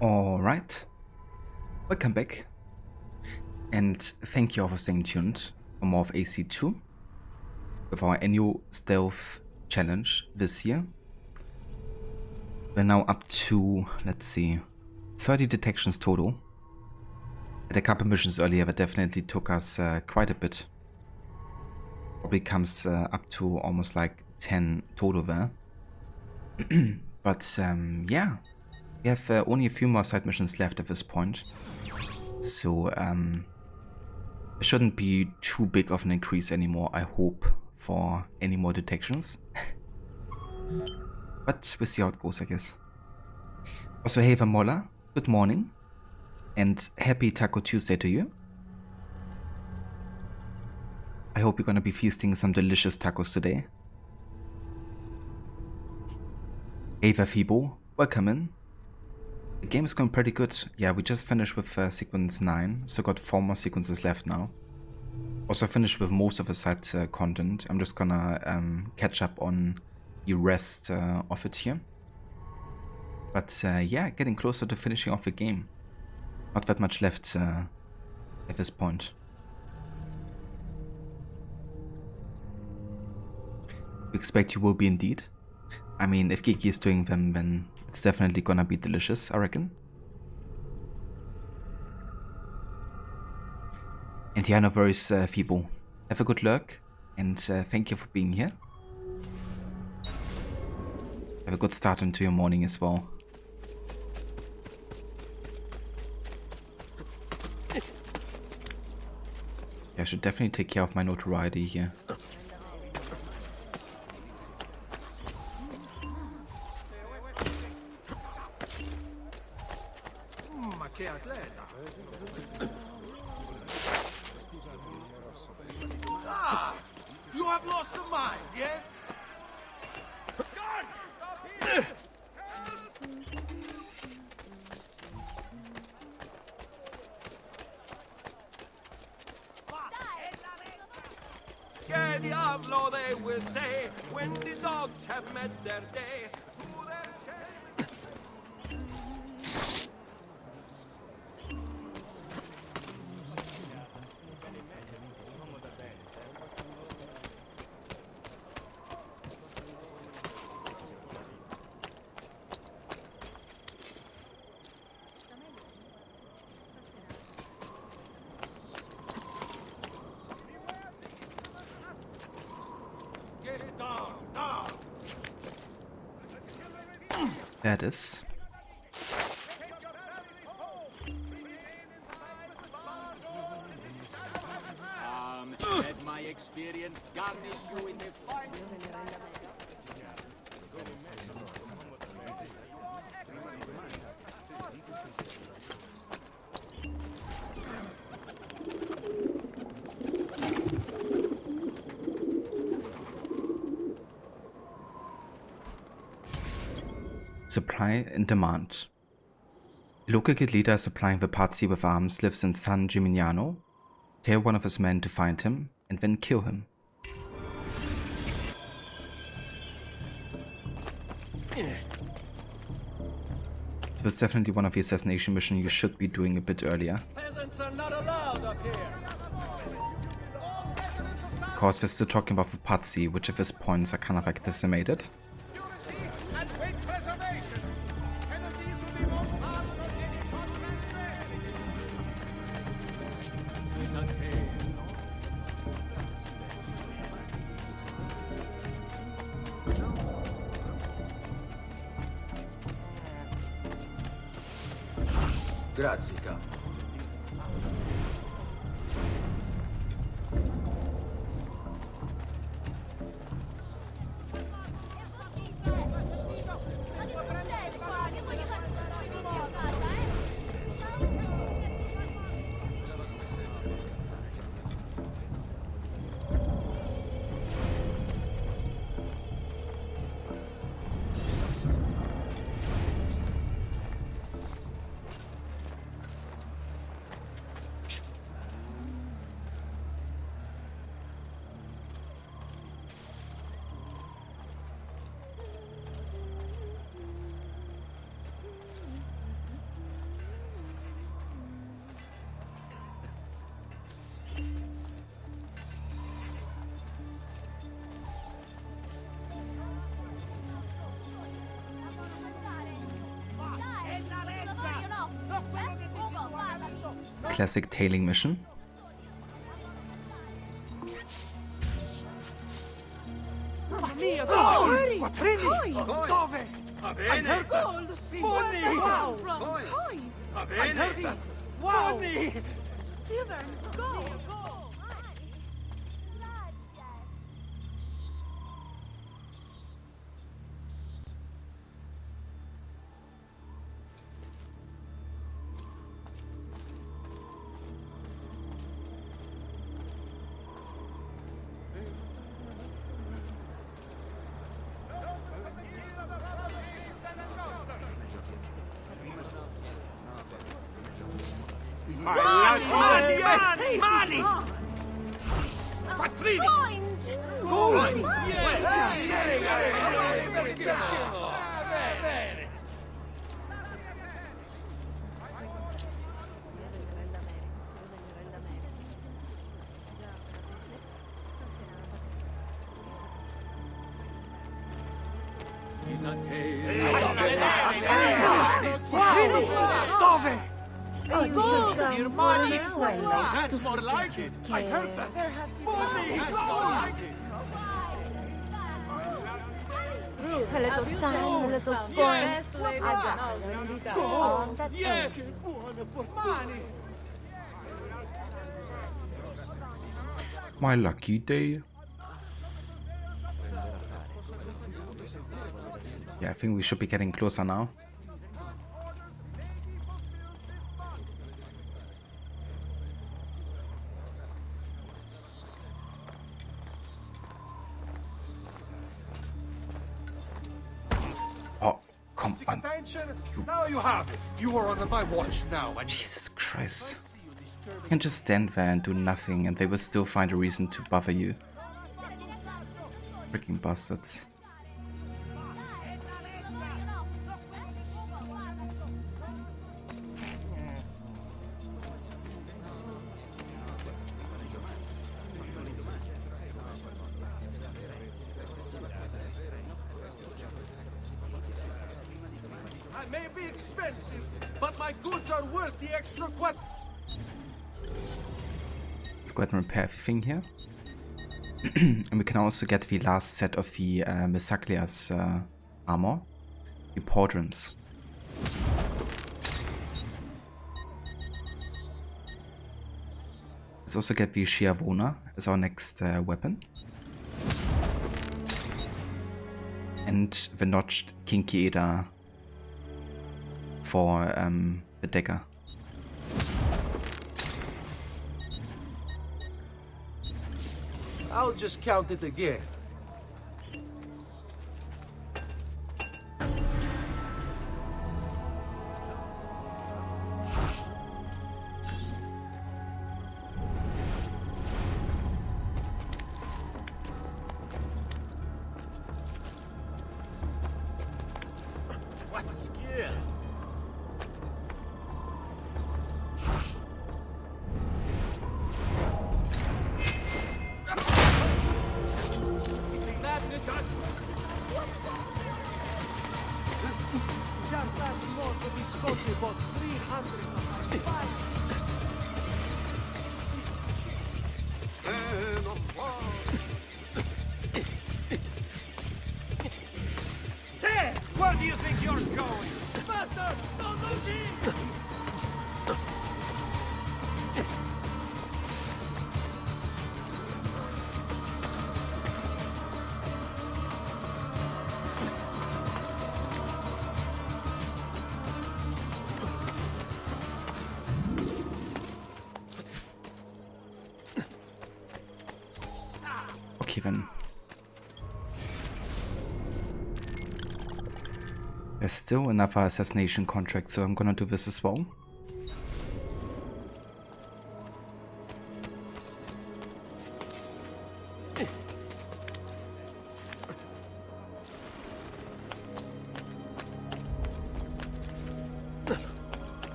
A: Alright, welcome back, and thank you all for staying tuned for more of AC2 with our annual stealth challenge this year. We're now up to, let's see, 30 detections total. At a couple missions earlier that definitely took us quite a bit. Probably comes up to almost like 10 total there. But yeah. We have only a few more side missions left at this point, so it shouldn't be too big of an increase anymore, I hope, for any more detections. But we'll see how it goes, I guess. Also, hey Vamola, good morning, and happy Taco Tuesday to you. I hope you're gonna be feasting some delicious tacos today. Ava Fibo, welcome in. The game is going pretty good. Yeah, we just finished with sequence 9, so got 4 more sequences left now. Also finished with most of the side content. I'm just gonna catch up on the rest of it here. But yeah, getting closer to finishing off the game. Not that much left at this point. We expect you will be indeed. I mean, if Kiki is doing them, then it's definitely gonna be delicious, I reckon. And yeah, no worries, Fibo. Have a good lurk, and thank you for being here. Have a good start into your morning as well. Yeah, I should definitely take care of my notoriety here.
E: Ah! You have lost the mind, yes? Guard! Stop here! Que diablo, they will say, when the dogs have met their day. Who their shame
A: That is.
E: Let my experience garnish you with a fine...
A: Supply and demand. A local guild leader supplying the Pazzi with arms lives in San Gimignano. Tell one of his men to find him and then kill him. So that's definitely one of the assassination missions you should be doing a bit earlier.
D: Peasants are not allowed up here.
A: Of course, we're still talking about the Pazzi, which at this point are kind of like decimated.
K: Grazie, capo.
A: Classic tailing mission.
E: Money! Quattrini! Coins!
C: Dove?
O: Oh,
E: Your money! That's more like it! I heard that! Money! That's more like it!
O: Le tottane, le toppone.
E: Yes! Money!
A: My lucky day. Yeah, I think we should be getting closer now. Oh, come on.
E: Now you have it. You are under my watch now.
A: Jesus Christ. You can just stand there and do nothing and they will still find a reason to bother you. Freaking bastards.
E: I may be expensive, but my goods are worth the extra
A: Let's go ahead and repair everything here. And we can also get the last set of the Missaglia's armor. Importance. Let's also get the Schiavona as our next weapon. And the notched Kinky Eda for the dagger.
E: I'll just count it again.
C: What skill?
E: Just last month, the Visconti bought 300.
C: There!
E: Where do you think you're going?
C: Master! Don't move me!
A: Okay, then. There's still another assassination contract, so I'm gonna do this as well.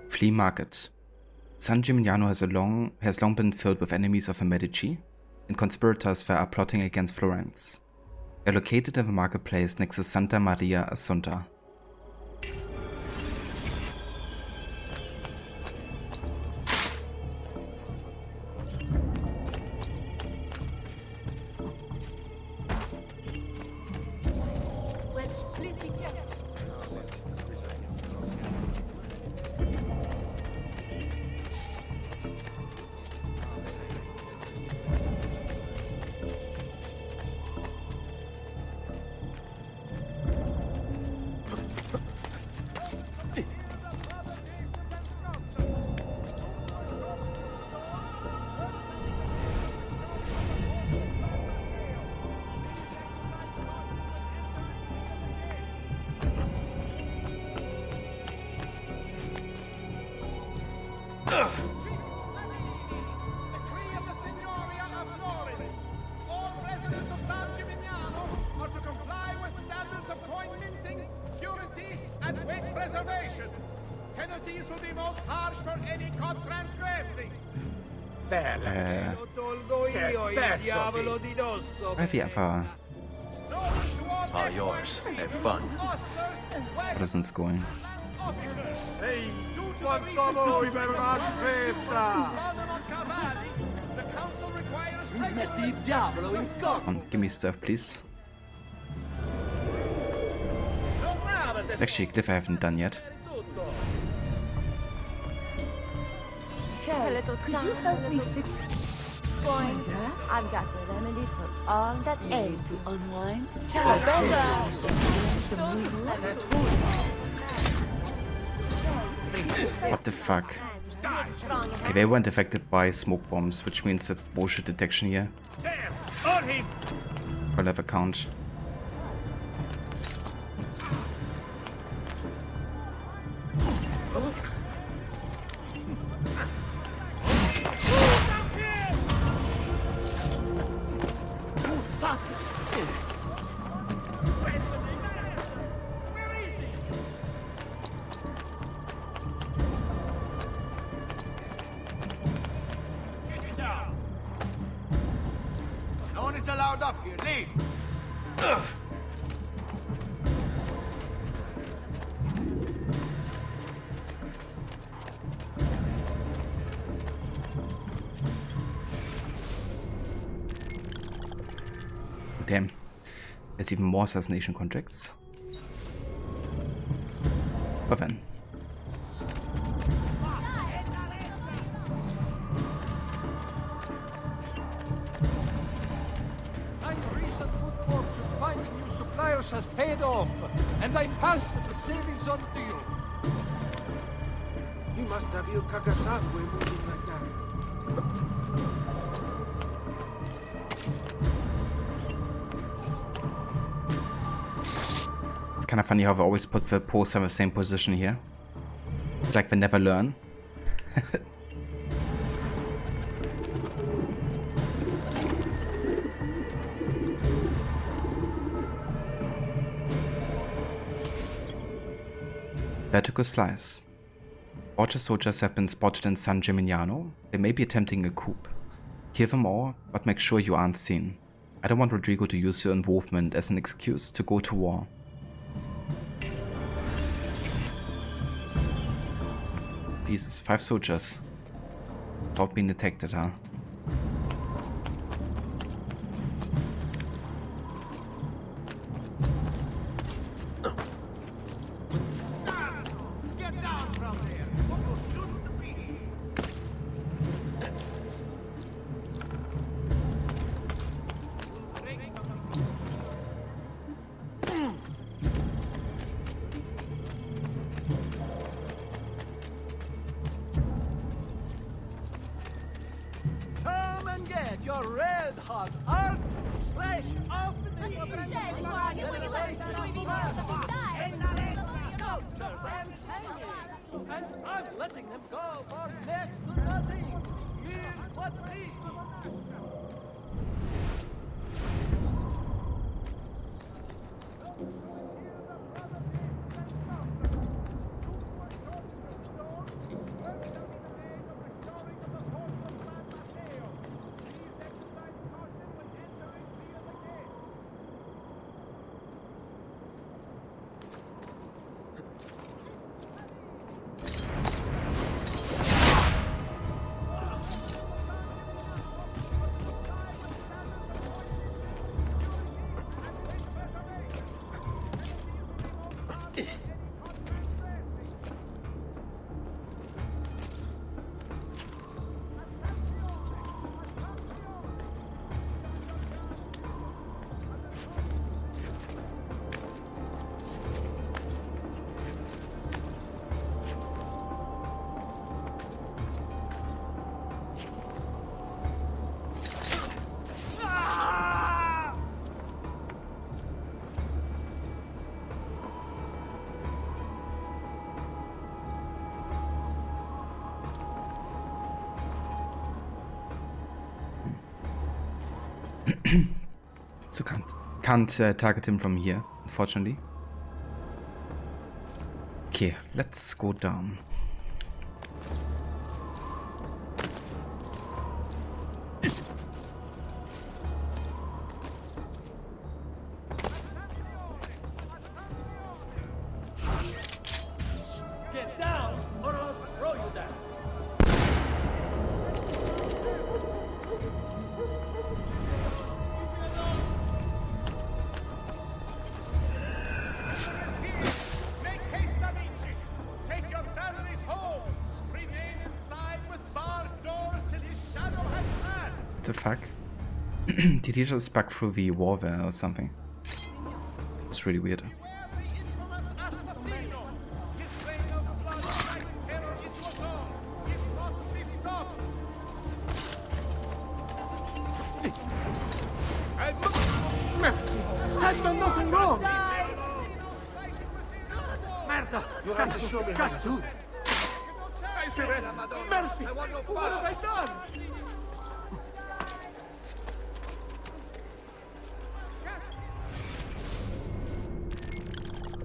A: Flea Market. San Gimignano has long been filled with enemies of the Medici and conspirators that are plotting against Florence. They are located in the marketplace next to Santa Maria Assunta.
K: All yours. Have fun.
A: Presence going. Give me stuff, please. It's actually a Glyph I haven't done yet.
O: So, could you help me fix point? I've got the remedy for all that ail to unwind.
A: What the fuck? Okay, they weren't affected by smoke bombs, which means that bullshit detection here. I'll have a count. There's even more assassination contracts. But then.
E: My recent good fortune finding new suppliers has paid off, and I pass the savings on to you.
C: He must have you Kagasaku moving like that.
A: It's kind of funny how they always put the posts in the same position here. It's like they never learn. That took a slice. Borgia soldiers have been spotted in San Gimignano. They may be attempting a coup. Kill them all, but make sure you aren't seen. I don't want Rodrigo to use your involvement as an excuse to go to war. Jesus, 5 soldiers. Without being detected, huh?
E: Come and get your red hot art fresh off the sculptures and hanging, and I'm letting them go for next to nothing. Here's what we.
A: So can't target him from here, unfortunately. Okay, let's go down.
E: Get down, or I'll throw you down.
B: Make haste, amici! Take your families home! Remain inside with barred doors till his shadow has passed!
A: What the fuck? Did he just bug through the wall there or something? It's really weird.
B: Assassino! His reign of blood strikes terror into us all! It must be stopped!
C: Mercy! I've done nothing wrong! Merda! You have to show me how to do it. Mercy! What have I done?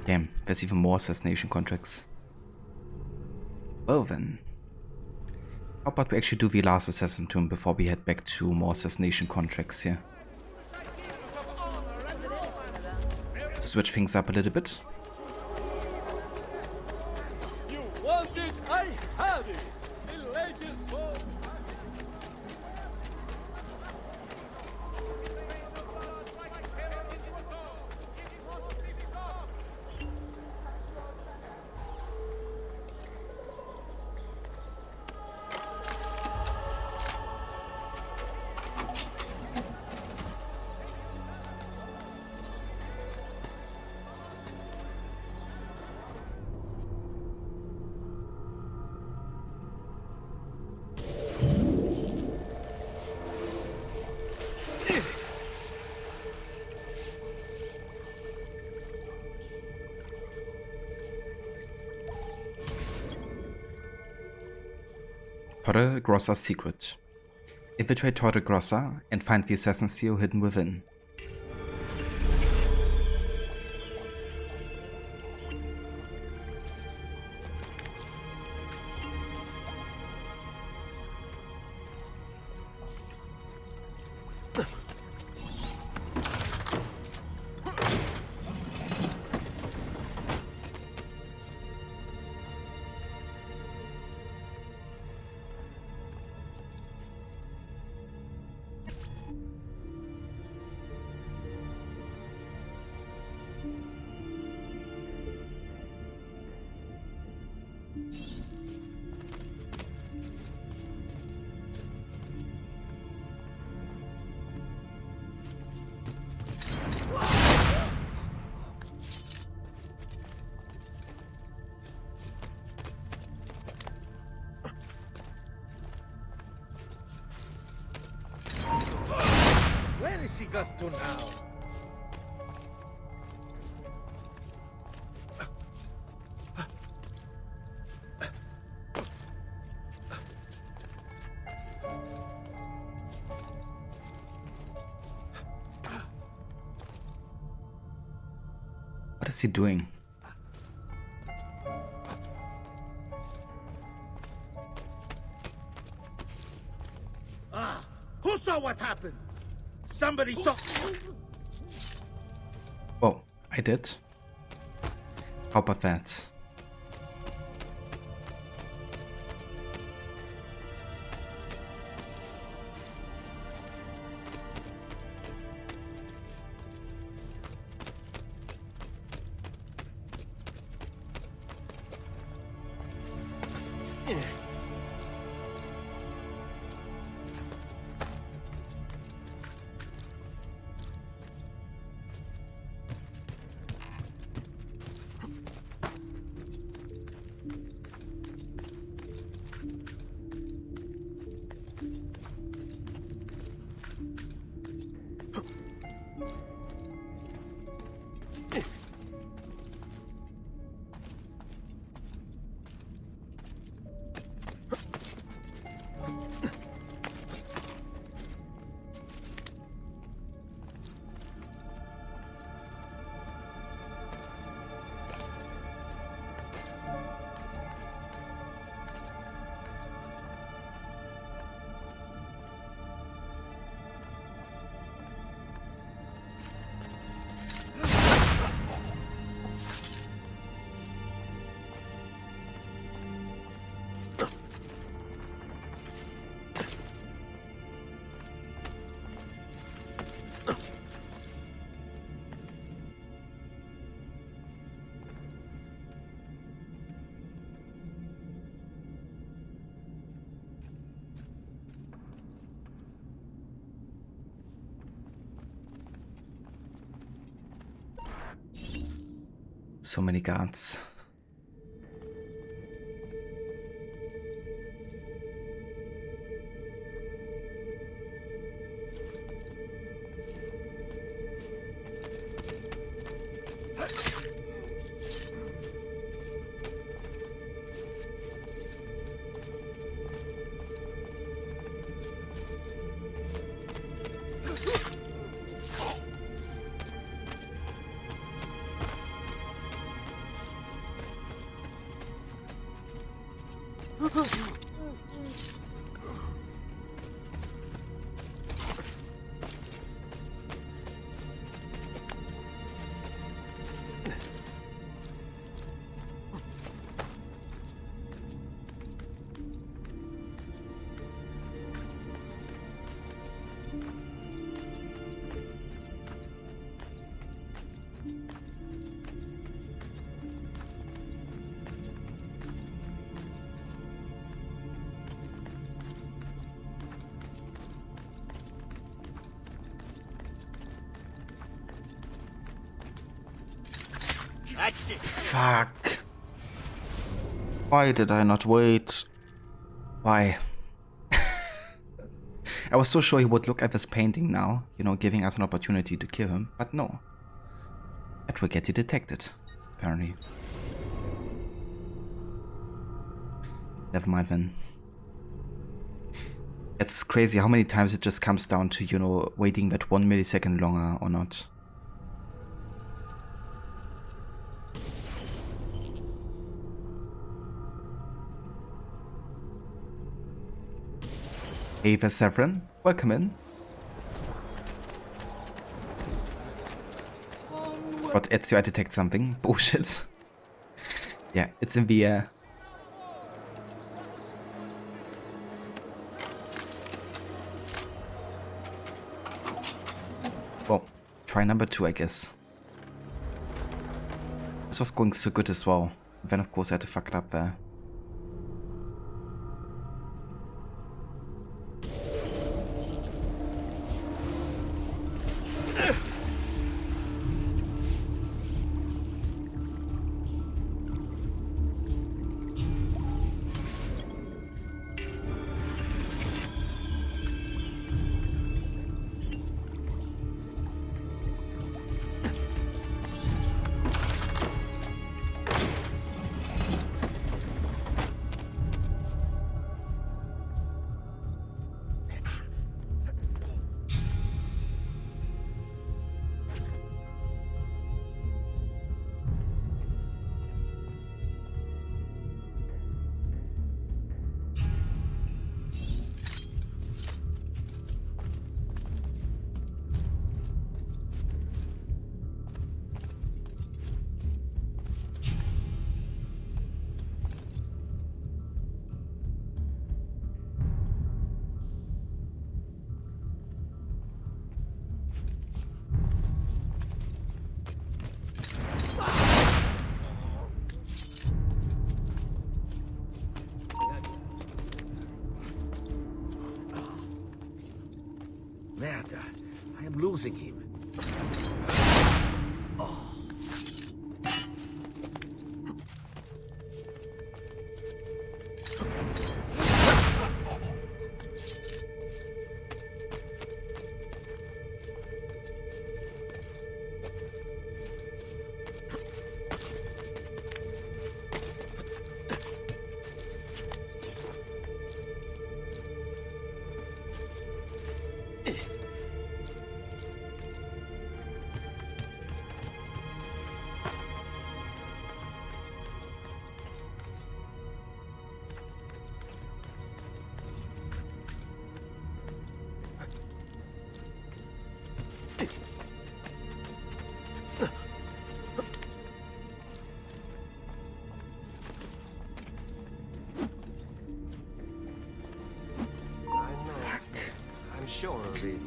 A: Damn, there's even more assassination contracts. Well then. How about we actually do the last assassin tomb before we head back to more assassination contracts here. Switch things up a little bit.
E: You want it? I have it. The latest one.
A: Torre Grossa's secret. Infiltrate Torre Grossa and find the assassin seal hidden within.
E: Where is he got to now?
A: What is he doing?
E: Who saw what happened? Somebody saw.
A: Oh, I did. How about that? So many guards. Fuck. Why did I not wait? Why? I was so sure he would look at this painting now, you know, giving us an opportunity to kill him, but no. That will get you detected, apparently. Never mind then. It's crazy how many times it just comes down to, you know, waiting that 1 millisecond longer or not. Hey, Severin, welcome in. But Ezio, I detect something. Bullshit. Yeah, it's in the air. Well, try number 2, I guess. This was going so good as well. Then of course I had to fuck it up there.
B: Merda, I am losing him.
K: Sure of it.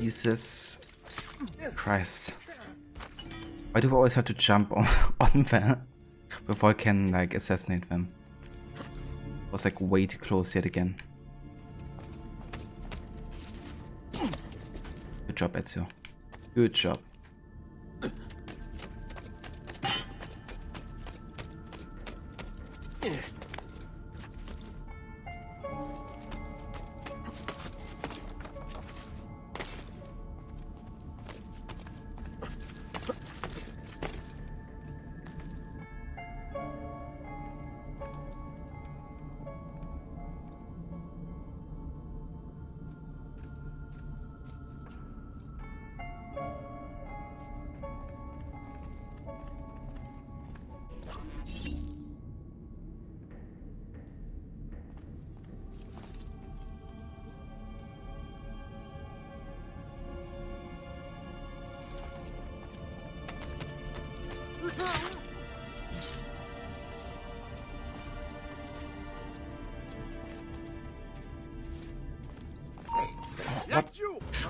A: Jesus Christ. Why do I always have to jump on them before I can like assassinate them? I was like way too close yet again. Good job, Ezio. Good job.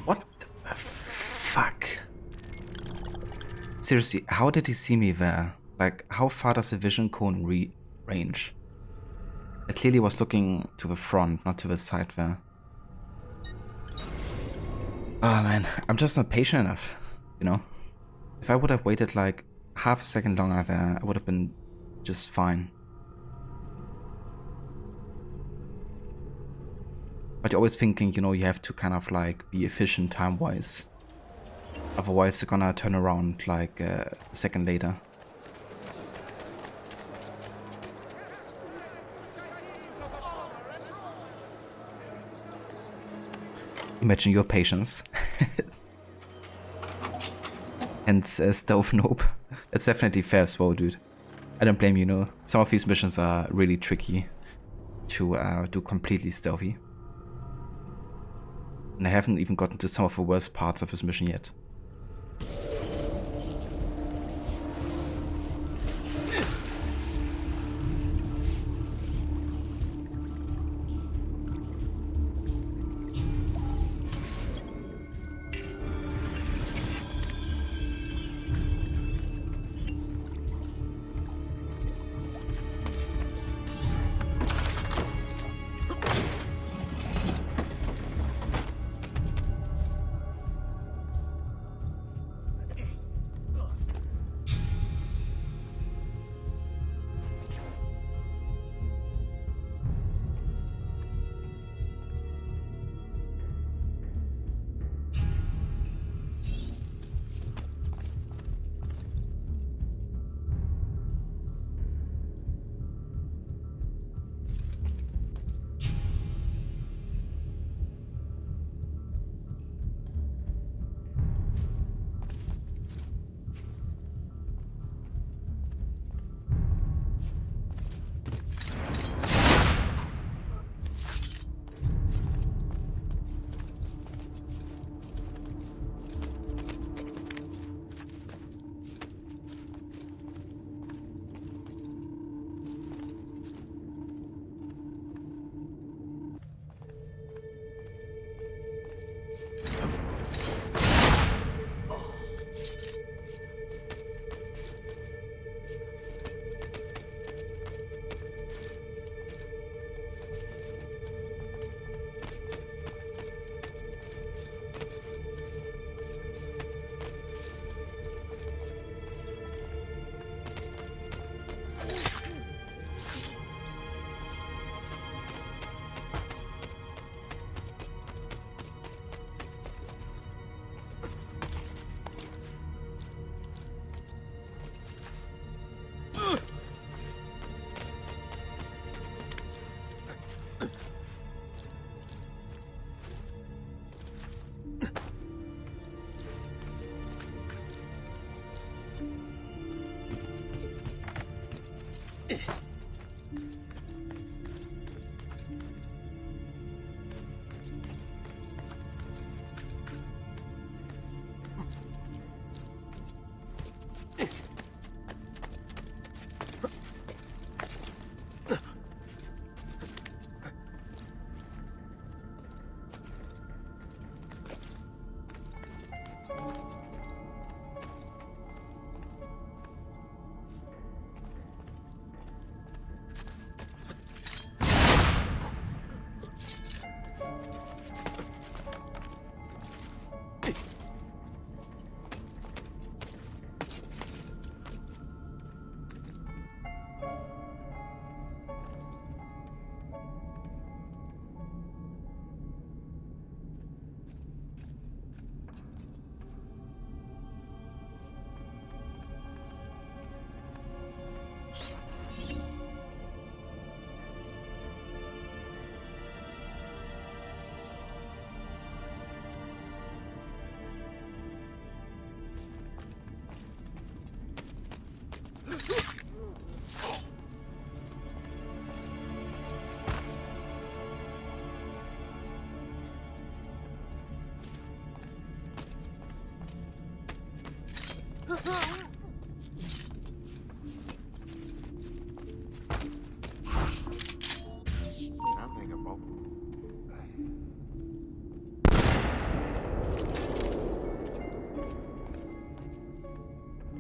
A: What the fuck? Seriously, how did he see me there? Like, how far does the vision cone range? I clearly was looking to the front, not to the side there. Oh man, I'm just not patient enough, you know? If I would have waited like half a second longer there, I would have been just fine. But you're always thinking, you know, you have to kind of like be efficient time-wise. Otherwise they're gonna turn around like a second later. Imagine your patience. And Stove Nope. That's definitely fair as well, dude. I don't blame you, know. Some of these missions are really tricky to do completely stealthy. And I haven't even gotten to some of the worst parts of this mission yet.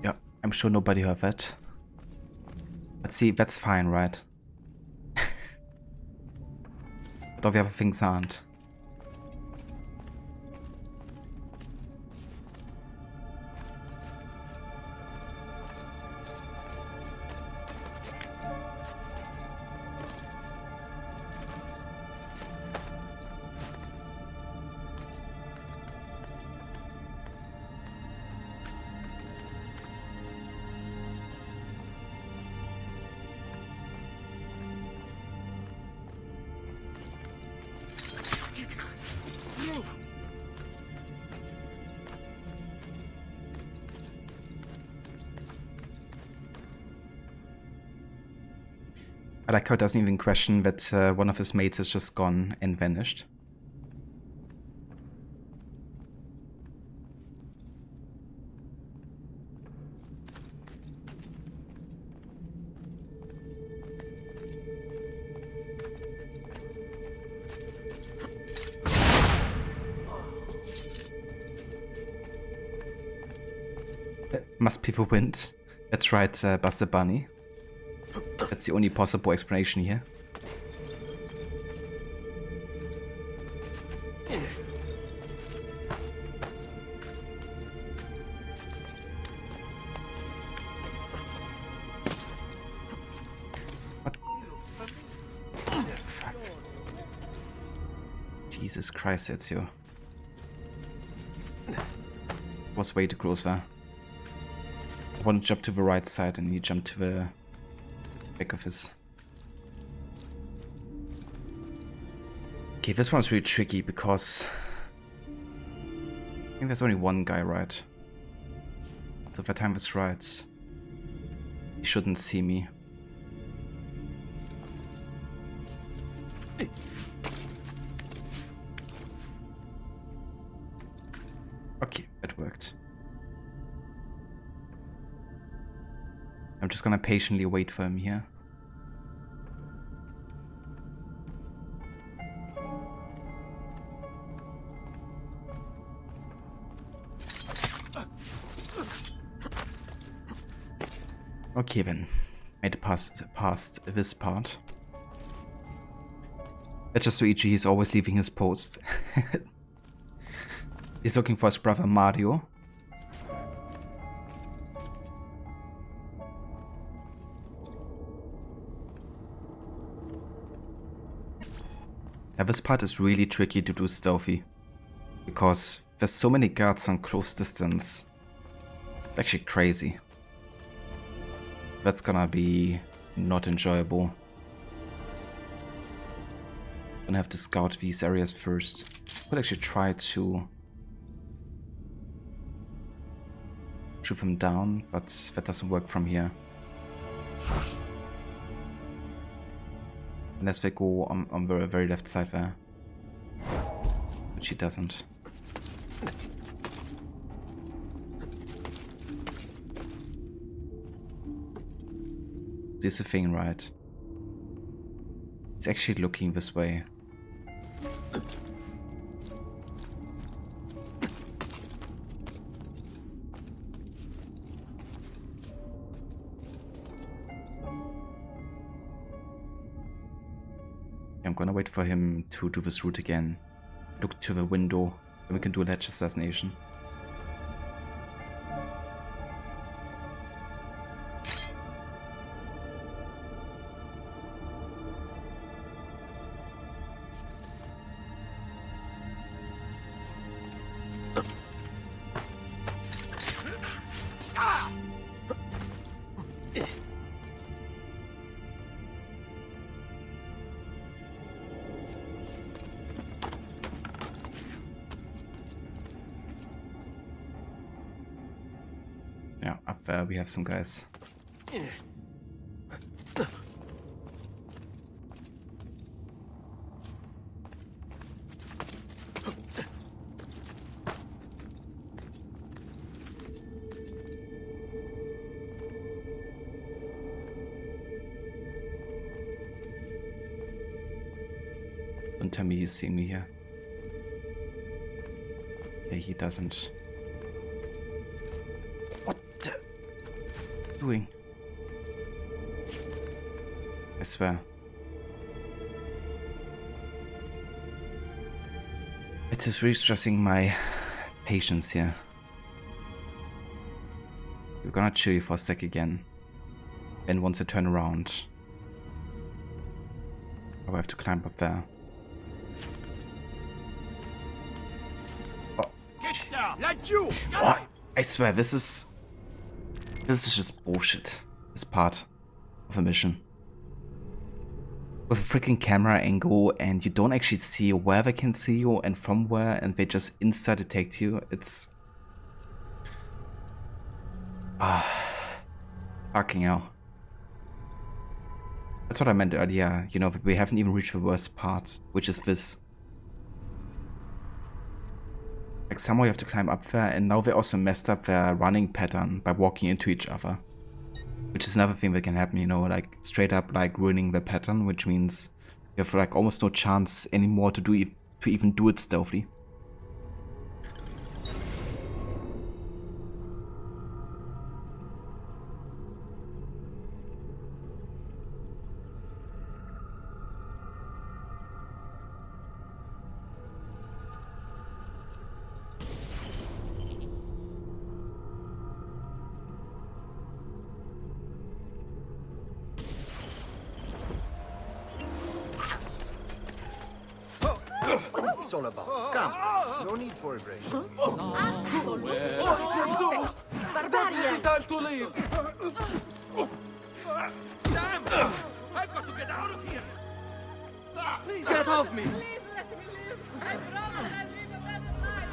A: Yeah, I'm sure nobody heard that. But see, that's fine, right? But all the other things aren't. I like how it doesn't even question that one of his mates is just gone and vanished. Must be the wind. That's right, Buster Bunny. That's the only possible explanation here. What? Fuck. Jesus Christ, Ezio. Was way too close there. I want to jump to the right side and he jumped to the back of his. Okay, this one's really tricky because I think there's only one guy, right? So if I time this right, he shouldn't see me. Okay, that worked. I'm just gonna patiently wait for him here. Okay then, made it past this part. That's just Luigi, he's always leaving his post. He's looking for his brother Mario. Now this part is really tricky to do stealthy, because there's so many guards on close distance. It's actually crazy. That's gonna be not enjoyable. Gonna have to scout these areas first. Could actually try to shoot them down, but that doesn't work from here. Unless they go on the very left side there. Which he doesn't. This is the thing, right? He's actually looking this way. I'm gonna wait for him to do this route again. Look to the window, then we can do a ledge assassination. Yeah, up there we have some guys. Don't tell me he's seen me here. Yeah, he doesn't. Doing? I swear. It's just really stressing my patience here. We're gonna chill you for a sec again. And once I turn around, I'll have to climb up there. Oh, oh, I swear, this is just bullshit, this part of a mission. With a freaking camera angle and you don't actually see where they can see you and from where, and they just insta-detect you, it's... fucking hell. That's what I meant earlier, you know, we haven't even reached the worst part, which is this. Like somehow you have to climb up there, and now they also messed up their running pattern by walking into each other. Which is another thing that can happen, you know, like straight up like ruining the pattern, which means you have like almost no chance anymore to even do it stealthily.
E: What's this all about? Come, no need for aggression.
O: Barbarian!
E: Time to leave!
I: Damn! I've got to get out of here!
E: Please get off me!
H: Please let me live! I promise I'll live a better life!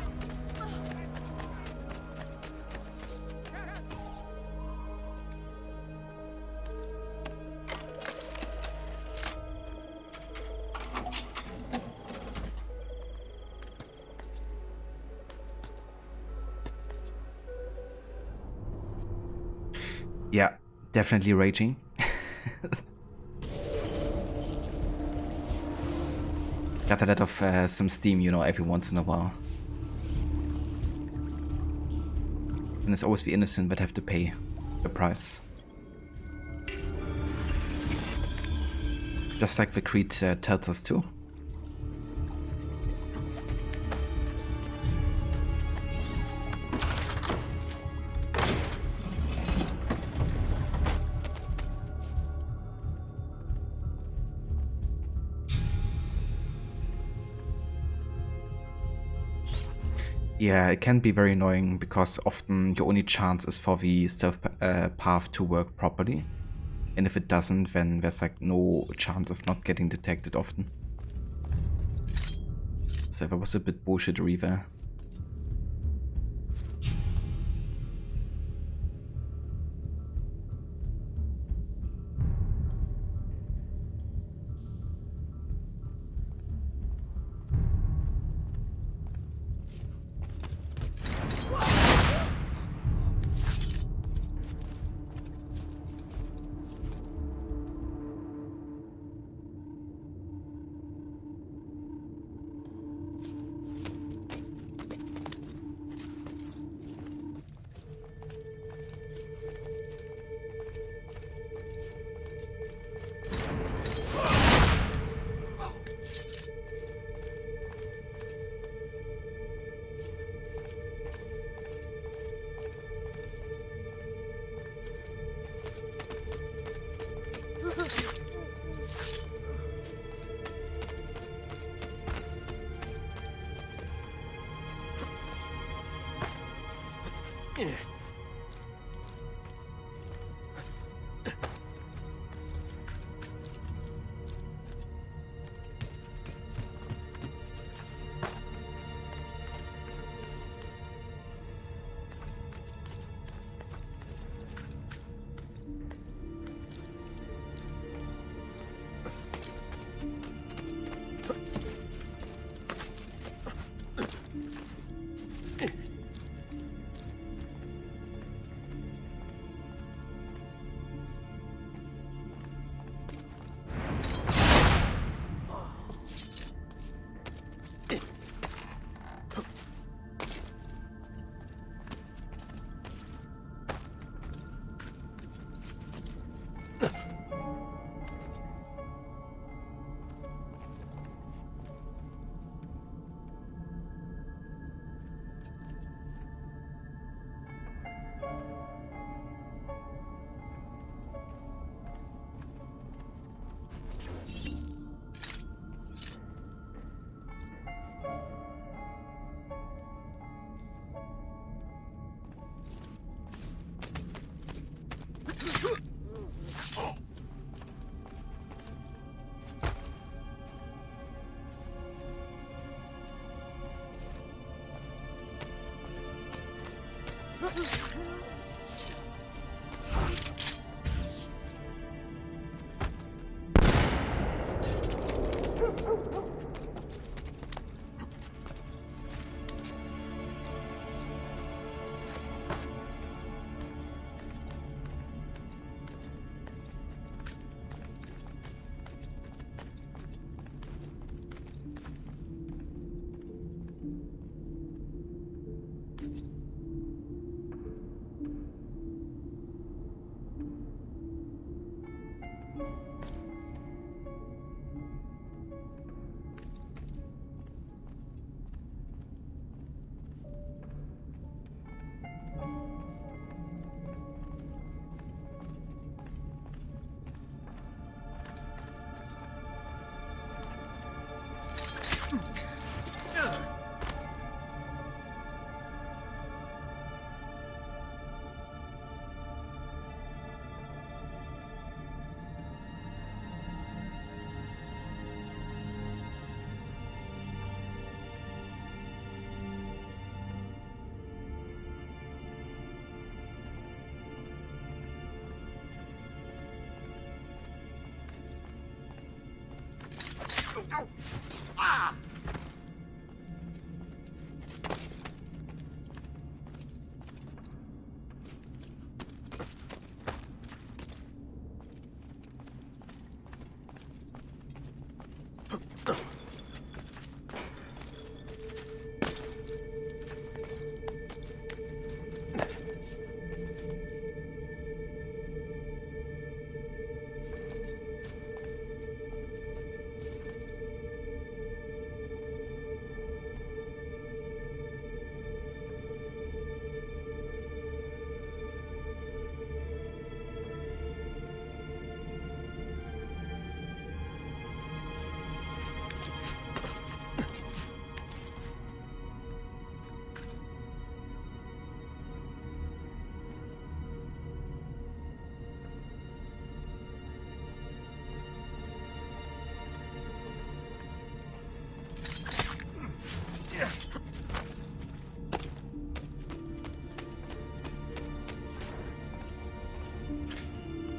A: Yeah, definitely raging. Gotta let off some steam, you know, every once in a while. And it's always the innocent that have to pay the price. Just like the creed tells us to. Yeah, it can be very annoying because often your only chance is for the stealth path to work properly. And if it doesn't, then there's like no chance of not getting detected often. So that was a bit bullshittery there.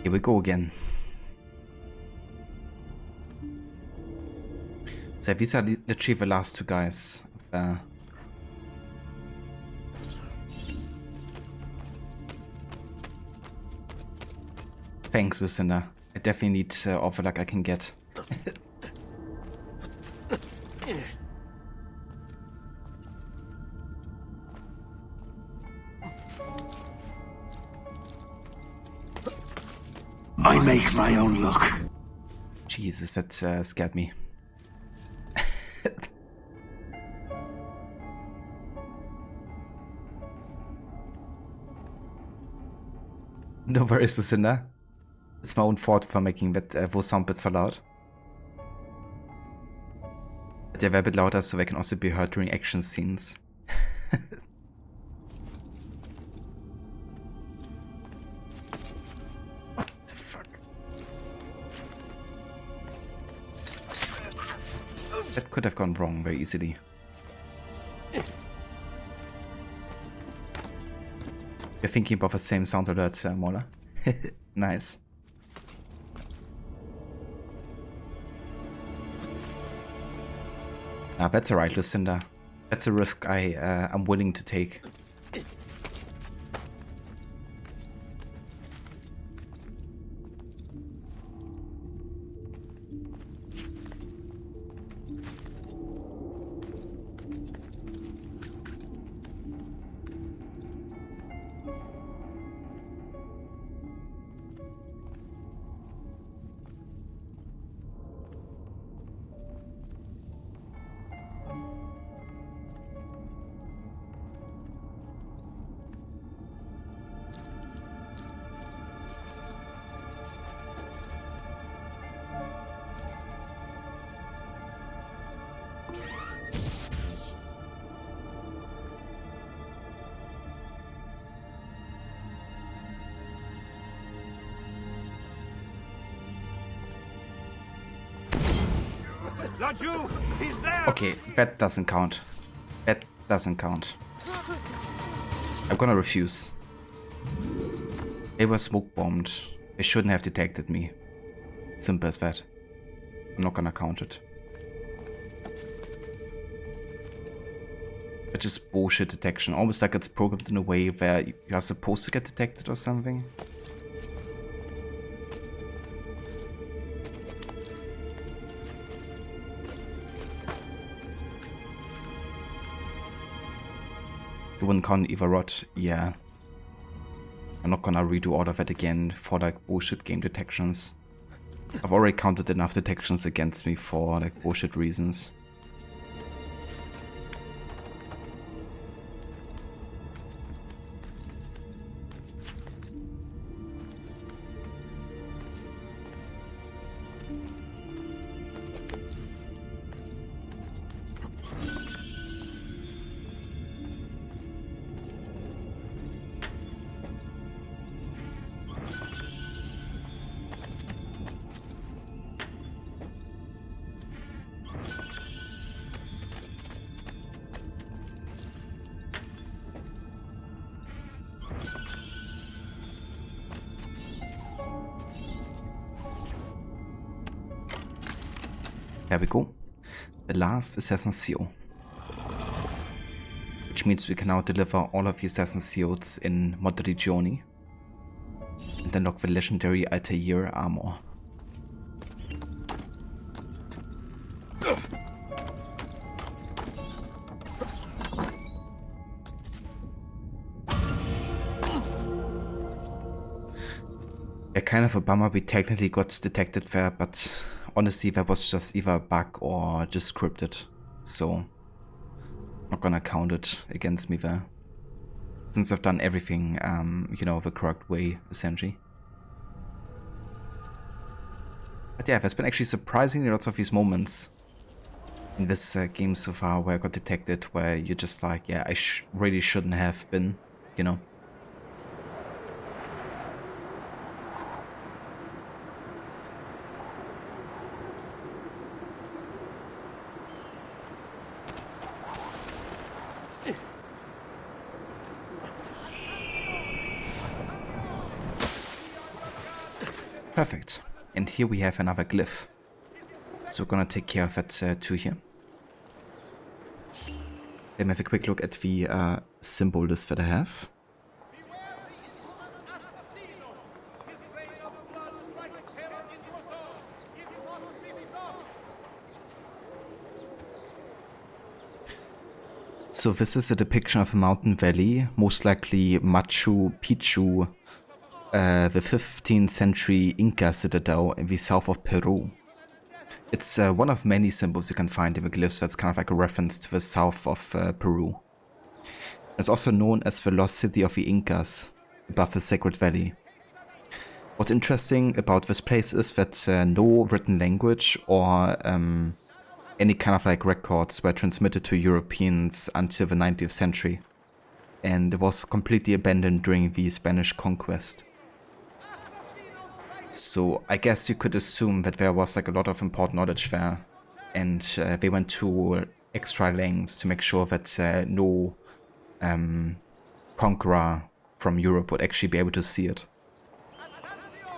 A: Here we go again. So these are literally the last two guys. Thanks, Lucinda. I definitely need all the luck I can get.
G: I make my own luck.
A: Jesus, that scared me. No worries, Lucinda. It's my own fault for making that those sound bits so loud. But they're a bit louder so they can also be heard during action scenes. What the fuck? That could have gone wrong very easily. You're thinking about the same sound alert, Mola. Nice. Nah, that's alright, Lucinda. That's a risk I'm willing to take. Okay, that doesn't count. That doesn't count. I'm gonna refuse. They were smoke bombed. They shouldn't have detected me. Simple as that. I'm not gonna count it. It's just bullshit detection. Almost like it's programmed in a way where you are supposed to get detected or something. You wouldn't count either rot, yeah. I'm not gonna redo all of it again for like bullshit game detections. I've already counted enough detections against me for like bullshit reasons. There we go. the last Assassin's Seal. Which means we can now deliver all of the Assassin's Seals in Monteriggioni. And unlock the legendary Altair armor. Yeah, kind of a bummer we technically got detected there, but honestly that was just either a bug or just scripted, so not gonna count it against me there. Since I've done everything, you know, the correct way, essentially. But yeah, there's been actually surprisingly lots of these moments in this game so far where I got detected, where you're just like, yeah, I really shouldn't have been, you know. Perfect. And here we have another glyph. So we're gonna take care of that too here. Let me have a quick look at the symbol list that I have. So this is a depiction of a mountain valley, most likely Machu Picchu, the 15th century Inca citadel in the south of Peru. It's one of many symbols you can find in the glyphs that's kind of like a reference to the south of Peru. It's also known as the lost city of the Incas, above the Sacred Valley. What's interesting about this place is that no written language or any kind of like records were transmitted to Europeans until the 19th century, and it was completely abandoned during the Spanish conquest. So I guess you could assume that there was like a lot of important knowledge there, and they went to extra lengths to make sure that no conqueror from Europe would actually be able to see it.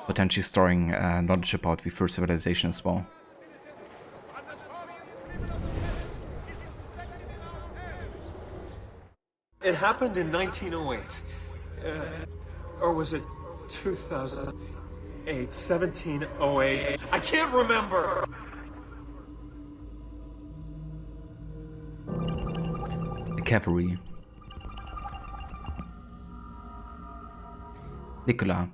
A: Potentially storing knowledge about the first civilization as well.
P: It happened in 1908. Or was it 2008? 1708? I can't remember!
A: The cavalry. Nicola,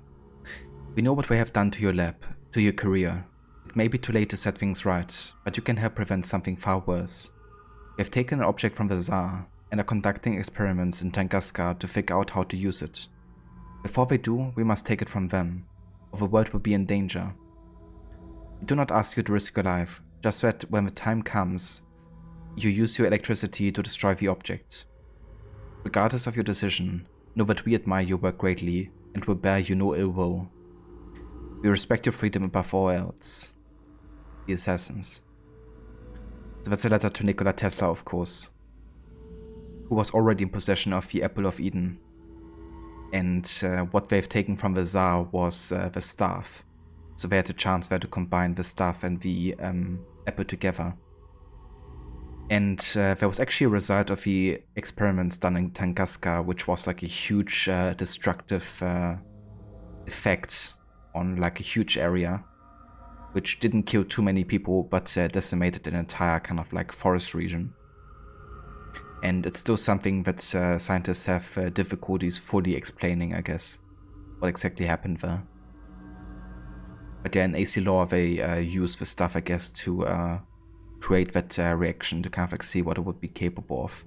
A: we know what we have done to your lab, to your career. It may be too late to set things right, but you can help prevent something far worse. We have taken an object from the Tsar and are conducting experiments in Tunguska to figure out how to use it. Before we do, we must take it from them, or the world will be in danger. We do not ask you to risk your life, just that when the time comes, you use your electricity to destroy the object. Regardless of your decision, know that we admire your work greatly and will bear you no ill will. We respect your freedom above all else. The Assassins. So that's a letter to Nikola Tesla, of course, who was already in possession of the Apple of Eden. And what they've taken from the Tsar was the staff. So they had a chance there to combine the staff and the apple together. And there was actually a result of the experiments done in Tunguska, which was like a huge destructive effect on like a huge area, which didn't kill too many people, but decimated an entire kind of like forest region. And it's still something that scientists have difficulties fully explaining, I guess, what exactly happened there. But yeah, in AC Law they use the stuff, I guess, to create that reaction, to kind of like see what it would be capable of.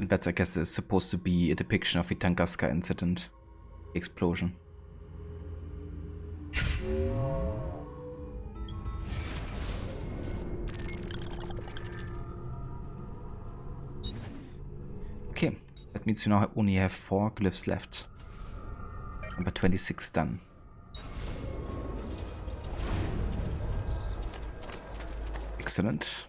A: That's, I guess, is supposed to be a depiction of the Tunguska incident, explosion. Okay, that means we now only have 4 glyphs left. Number 26 done. Excellent.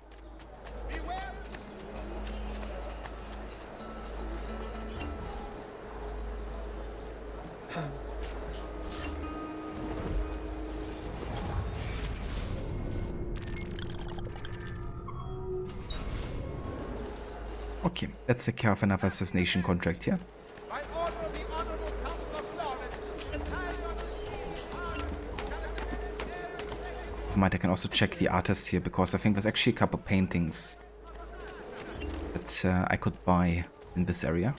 A: Okay, let's take care of another assassination contract here. Never mind, I can also check the artists here, because I think there's actually a couple paintings that I could buy in this area.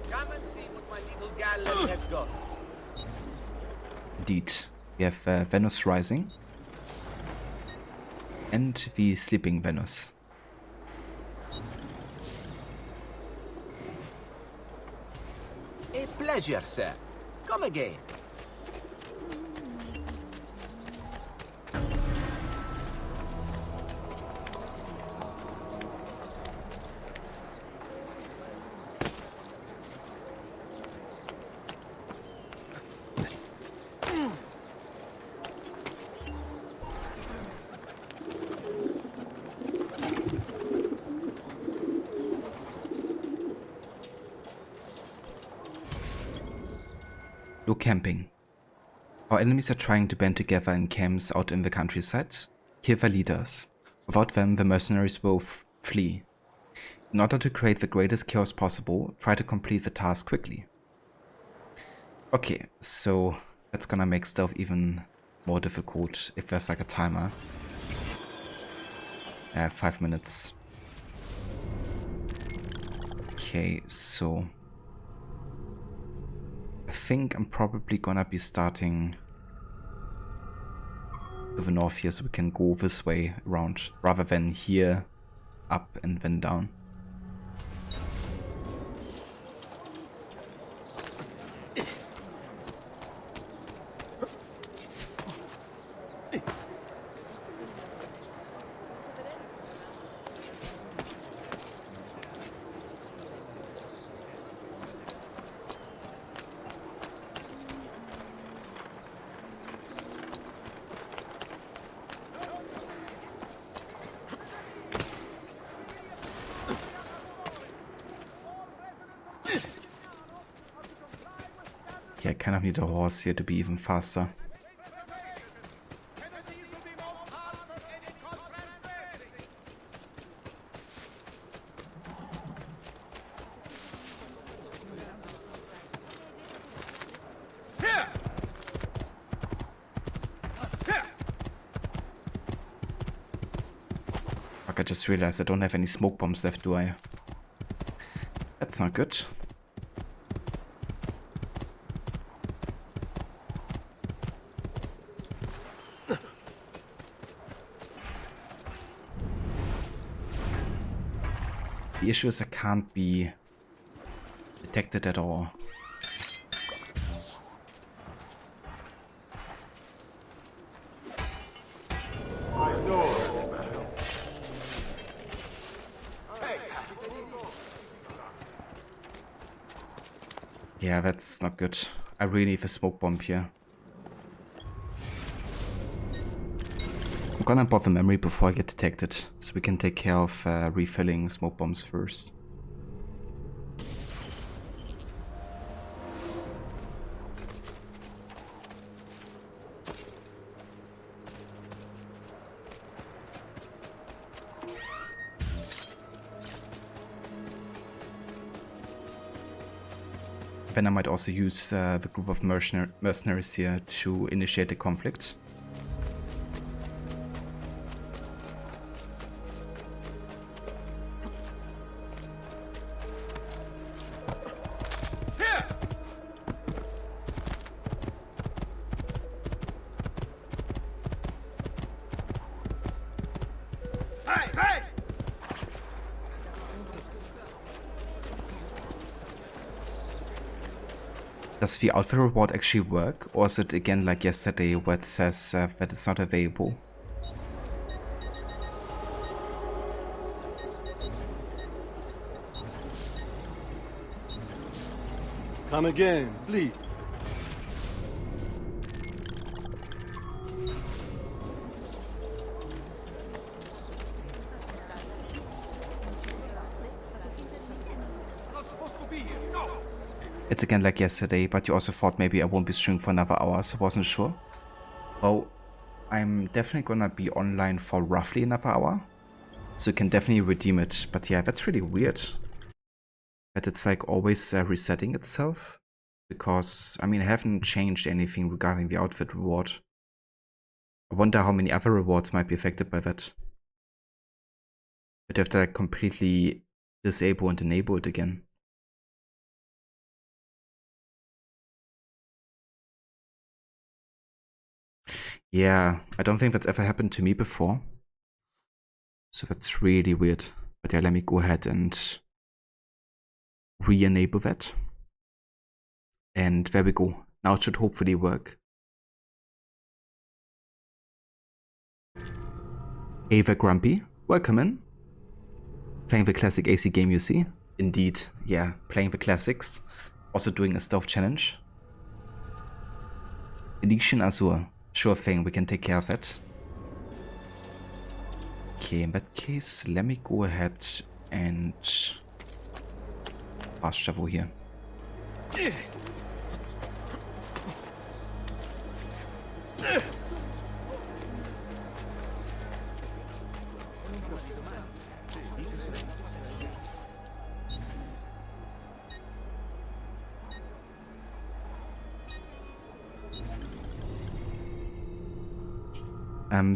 E: Come and see what my little gallant has got.
A: Indeed, we have Venus Rising and the Sleeping Venus.
E: A pleasure, sir. Come again.
A: No camping. Our enemies are trying to band together in camps out in the countryside. Kill their leaders. Without them, the mercenaries will flee. In order to create the greatest chaos possible, try to complete the task quickly. Okay, so that's gonna make stealth even more difficult if there's like a timer. 5 minutes. Okay, so I think I'm probably gonna be starting to the north here, so we can go this way around rather than here up and then down. Yeah, I kind of need a horse here to be even faster. Fuck, I just realized I don't have any smoke bombs left, do I? That's not good. The issue is I can't be detected at all. Yeah, that's not good. I really need a smoke bomb here. I'm gonna pop the memory before I get detected, so we can take care of refilling smoke bombs first. Then I might also use the group of mercenaries here to initiate the conflict. Does the outfit reward actually work, or is it again like yesterday where it says that it's not available?
D: Come again, please.
A: It's again like yesterday, but you also thought maybe I won't be streaming for another hour, so I wasn't sure. Oh, I'm definitely gonna be online for roughly another hour, so you can definitely redeem it. But yeah, that's really weird that it's like always resetting itself, because I mean I haven't changed anything regarding the outfit reward. I wonder how many other rewards might be affected by that. But you have to like completely disable and enable it again. Yeah, I don't think that's ever happened to me before. So that's really weird. But yeah, let me go ahead and re-enable that. And there we go. Now it should hopefully work. Hey there, Grumpy. Welcome in. Playing the classic AC game, you see? Indeed, yeah, playing the classics. Also doing a stealth challenge. Venetian Azure. Sure thing, we can take care of that. Okay, in that case, let me go ahead and fast travel here.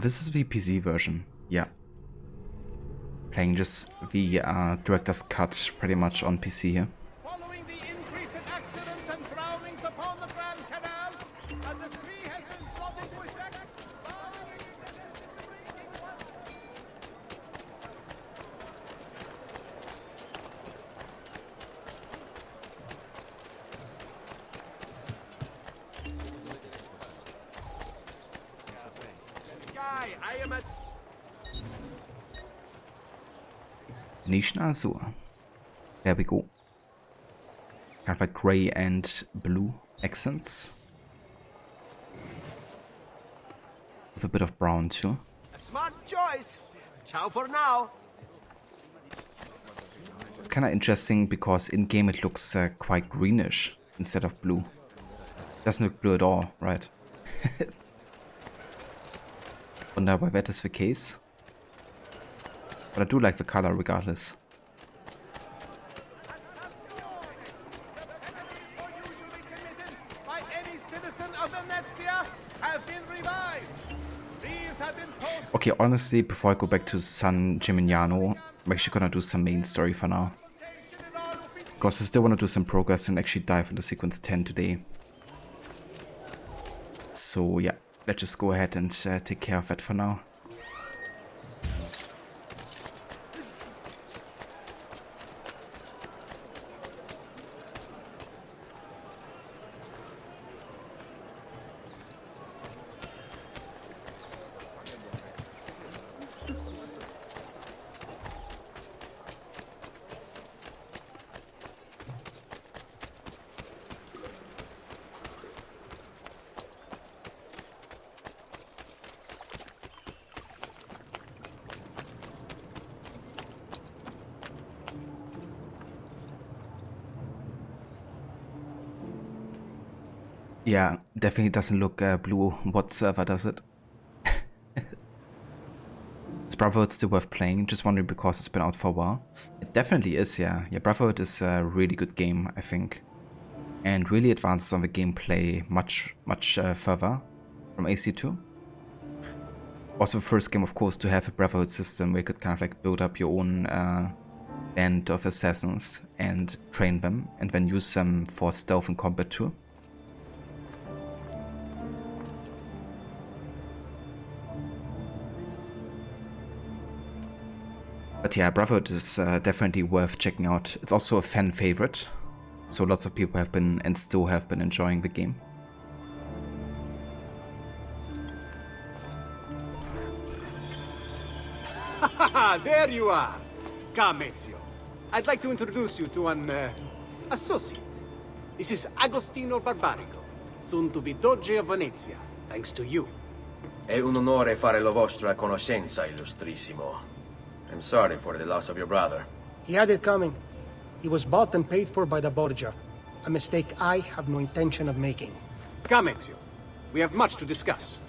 A: This is the PC version, yeah. Playing just the director's cut pretty much on PC here.
C: Following the increase in accidents and drownings upon the Grand Canal, a decree has been brought into effect.
E: I am at...
A: Venetian Azure. There we go. Kind of like grey and blue accents. With a bit of brown too.
E: A smart choice. Ciao for now.
A: It's kind of interesting because in game it looks quite greenish instead of blue. Doesn't look blue at all, right? Wonder why that is the case. But I do like the color regardless.
C: By any citizen of Venezia have been revised. These have been posted.
A: Okay, honestly, before I go back to San Gimignano, I'm actually gonna do some main story for now. Because I still want to do some progress and actually dive into sequence 10 today. So yeah, let's just go ahead and take care of that for now. Yeah, definitely doesn't look blue whatsoever, does it? Is Brotherhood still worth playing? Just wondering because it's been out for a while. It definitely is, yeah. Yeah, Brotherhood is a really good game, I think. And really advances on the gameplay much further from AC2. Also the first game, of course, to have a Brotherhood system where you could kind of like build up your own band of assassins and train them, and then use them for stealth and combat too. But yeah, Brotherhood is definitely worth checking out. It's also a fan favorite, so lots of people have been and still have been enjoying the game.
E: There you are. Come, Ezio. I'd like to introduce you to an associate. This is Agostino Barbarigo, soon to be Doge of Venezia, thanks to you.
K: È un onore fare la vostra conoscenza, illustrissimo. I'm sorry for the loss of your brother.
C: He had it coming. He was bought and paid for by the Borgia. a mistake I have no intention of making.
Q: Come, Ezio. We have much to discuss.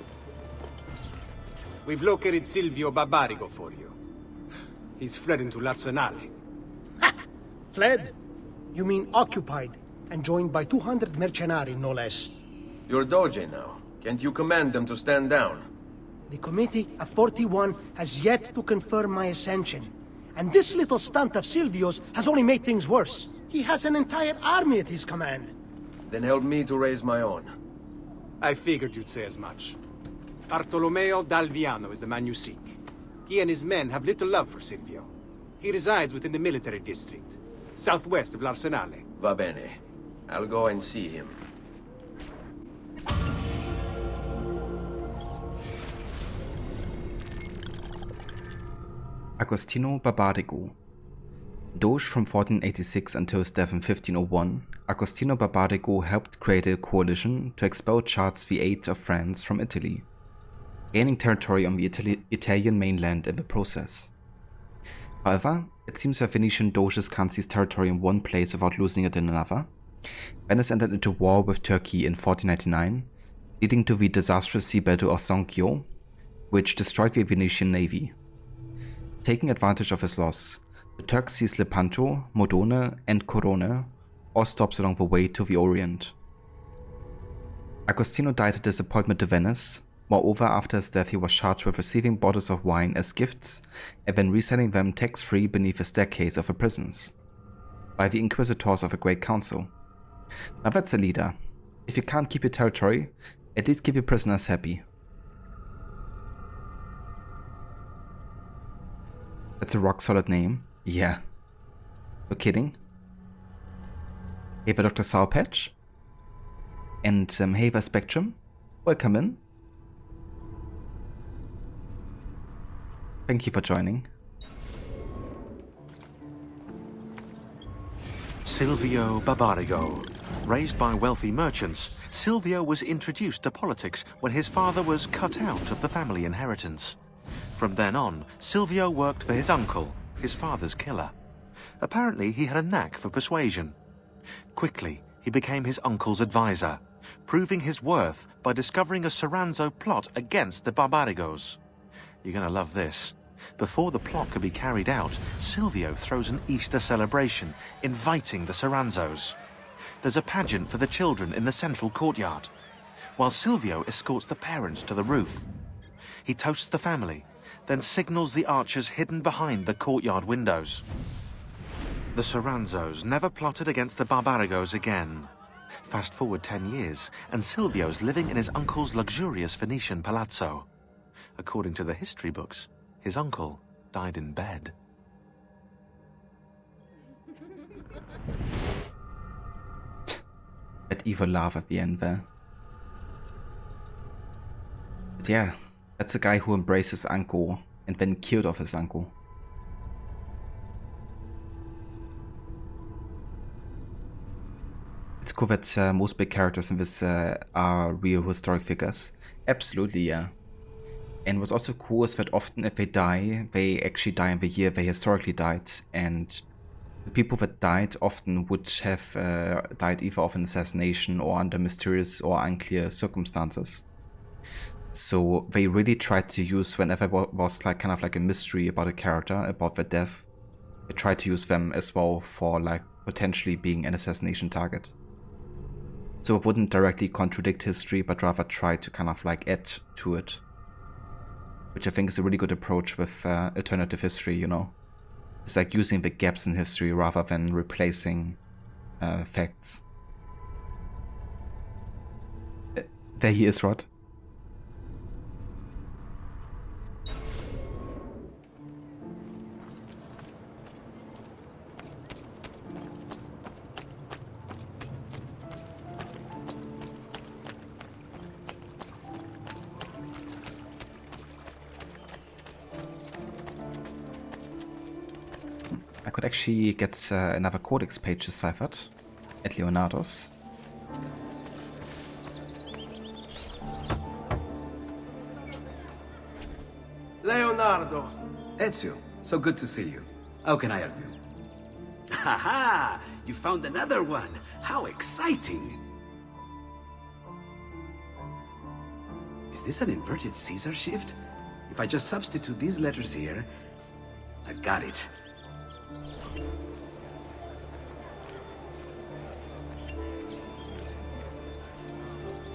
Q: We've located Silvio Barbarigo for you. He's fled into l'Arsenale.
C: Fled? You mean occupied, and joined by 200 mercenari, no less.
K: You're Doge now. Can't you command them to stand down?
C: The Committee of 41 has yet to confirm my ascension. And this little stunt of Silvio's has only made things worse. He has an entire army at his command.
K: Then help me to raise my own.
Q: I figured you'd say as much. Bartolomeo d'Alviano is the man you seek. He and his men have little love for Silvio. He resides within the military district, southwest of l'Arsenale.
K: Va bene. I'll go and see him.
A: Agostino Barbarigo. Doge from 1486 until his death in 1501, Agostino Barbarigo helped create a coalition to expel Charles VIII of France from Italy, gaining territory on the Italian mainland in the process. However, it seems that Venetian Doges can't seize territory in one place without losing it in another. Venice entered into war with Turkey in 1499, leading to the disastrous sea battle of Zonchio, which destroyed the Venetian navy. Taking advantage of his loss, the Turks seized Lepanto, Modone, and Corone, all stops along the way to the Orient. Agostino died a disappointment to Venice. Moreover, after his death he was charged with receiving bottles of wine as gifts and then reselling them tax-free beneath the staircase of the prisons, by the inquisitors of the Great Council. Now that's a leader. If you can't keep your territory, at least keep your prisoners happy. That's a rock-solid name. Yeah. No kidding. Hey there, Dr. Sour Patch. And hey there, Spectrum. Welcome in. Thank you for joining.
R: Silvio Barbarigo. Raised by wealthy merchants, Silvio was introduced to politics when his father was cut out of the family inheritance. From then on, Silvio worked for his uncle, his father's killer. Apparently, he had a knack for persuasion. Quickly, he became his uncle's advisor, proving his worth by discovering a Soranzo plot against the Barbarigos. You're gonna love this. Before the plot could be carried out, Silvio throws an Easter celebration, inviting the Soranzos. There's a pageant for the children in the central courtyard, while Silvio escorts the parents to the roof. He toasts the family, then signals the archers hidden behind the courtyard windows. The Soranzos never plotted against the Barbarigos again. Fast forward 10 years, and Silvio's living in his uncle's luxurious Venetian palazzo. According to the history books, his uncle died in bed.
A: That evil laugh at the end there. But yeah, that's a guy who embraced his uncle and then killed off his uncle. It's cool that most big characters in this are real historic figures. Absolutely, yeah. And what's also cool is that often if they die, they actually die in the year they historically died, and the people that died often would have died either of an assassination or under mysterious or unclear circumstances. So they really tried to use, whenever there was like kind of like a mystery about a character, about their death, they tried to use them as well for like potentially being an assassination target. So it wouldn't directly contradict history, but rather try to kind of like add to it. Which I think is a really good approach with alternative history, you know. It's like using the gaps in history rather than replacing facts. There he is, Rod. I could actually get another codex page deciphered at Leonardo's.
S: Leonardo! Ezio, so good to see you. How can I help you? Haha! You found another one. How exciting! Is this an inverted Caesar shift? If I just substitute these letters here, I've got it.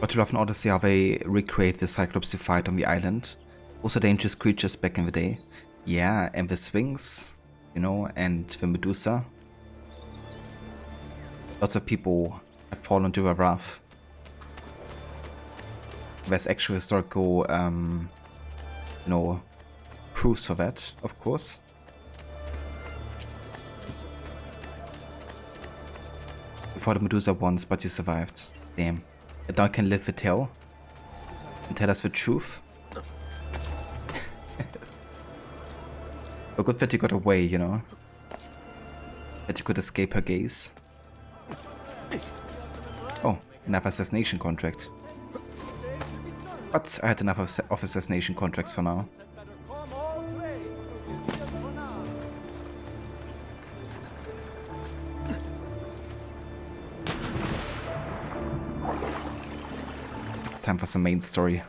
A: Got to love an Odyssey how they recreate the Cyclops you fight on the island. Also dangerous creatures back in the day. Yeah, and the Sphinx, you know, and the Medusa. Lots of people have fallen to her wrath. There's actual historical, you know, proofs for that, of course. You fought the Medusa once, but you survived. Damn. And now I can live the tale and tell us the truth. But good that you got away, you know. That you could escape her gaze. Oh, another assassination contract. But I had enough of assassination contracts for now. It's time for some main story.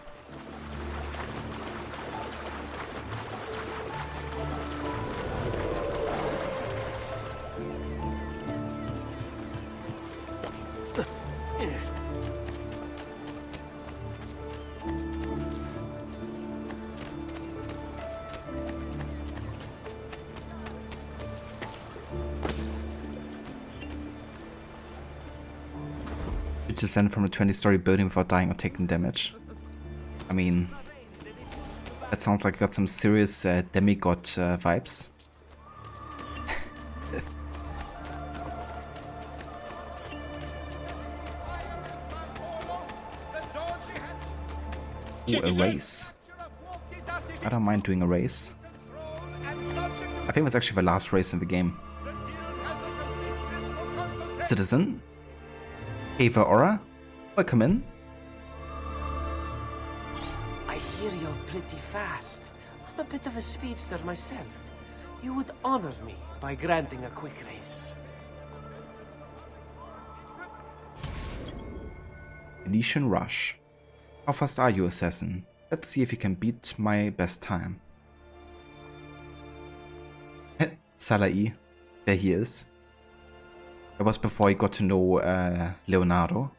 A: Descend from a 20-story building without dying or taking damage. I mean, that sounds like you got some serious demigod vibes. Ooh, a race. I don't mind doing a race. I think that's actually the last race in the game. Citizen? Ava Aura, welcome in.
F: I hear you're pretty fast. I'm a bit of a speedster myself. You would honor me by granting a quick race.
A: Venetian Rush. How fast are you, Assassin? Let's see if you can beat my best time. Salai, there he is. That was before he got to know Leonardo.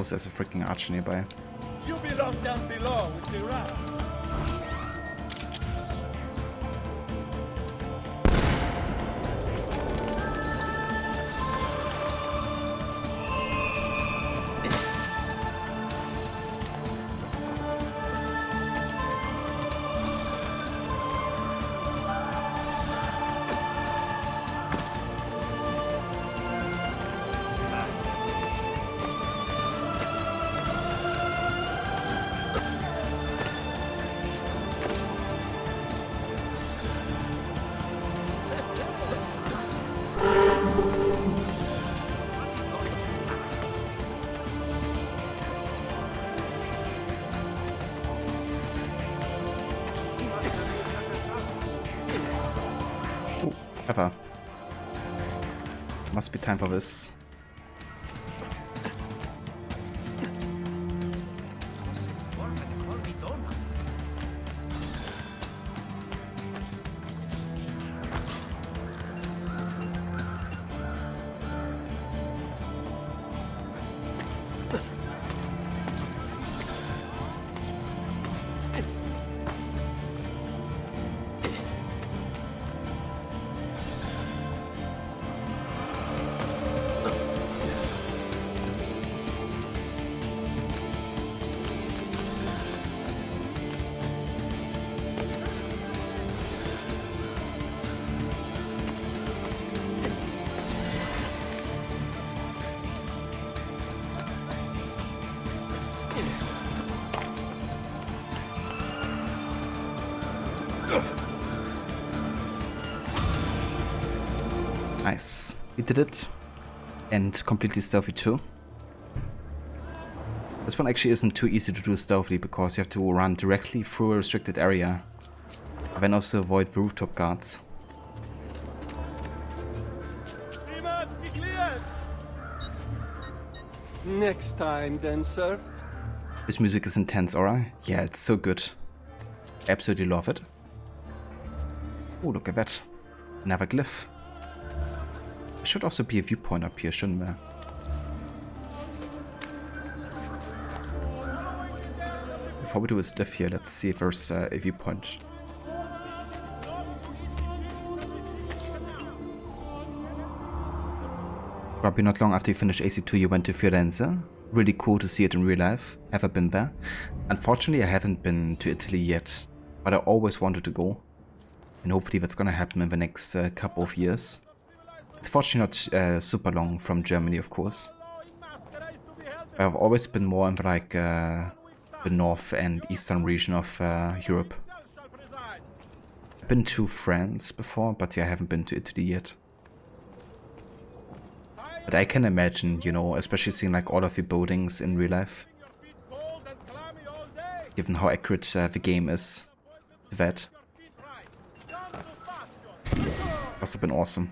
A: There's a freaking archer nearby.
D: You belong down below with the rat.
A: Ever. Must be time for this. Nice. We did it. And completely stealthy too. This one actually isn't too easy to do stealthily because you have to run directly through a restricted area. And then also avoid the rooftop guards.
D: Next time then, sir.
A: This music is intense, alright? Yeah, it's so good. Absolutely love it. Oh, look at that. Another glyph. There should also be a viewpoint up here, shouldn't there? Before we do a glyph here, let's see if there's a viewpoint. Probably not long after you finished AC2, you went to Firenze. Really cool to see it in real life. Have I been there? Unfortunately, I haven't been to Italy yet, but I always wanted to go. And hopefully that's gonna happen in the next couple of years. It's fortunately not super long from Germany, of course. I've always been more in like the north and eastern region of Europe. I've been to France before, but yeah, I haven't been to Italy yet. But I can imagine, you know, especially seeing like all of the buildings in real life. Given how accurate the game is to that. Must have been awesome.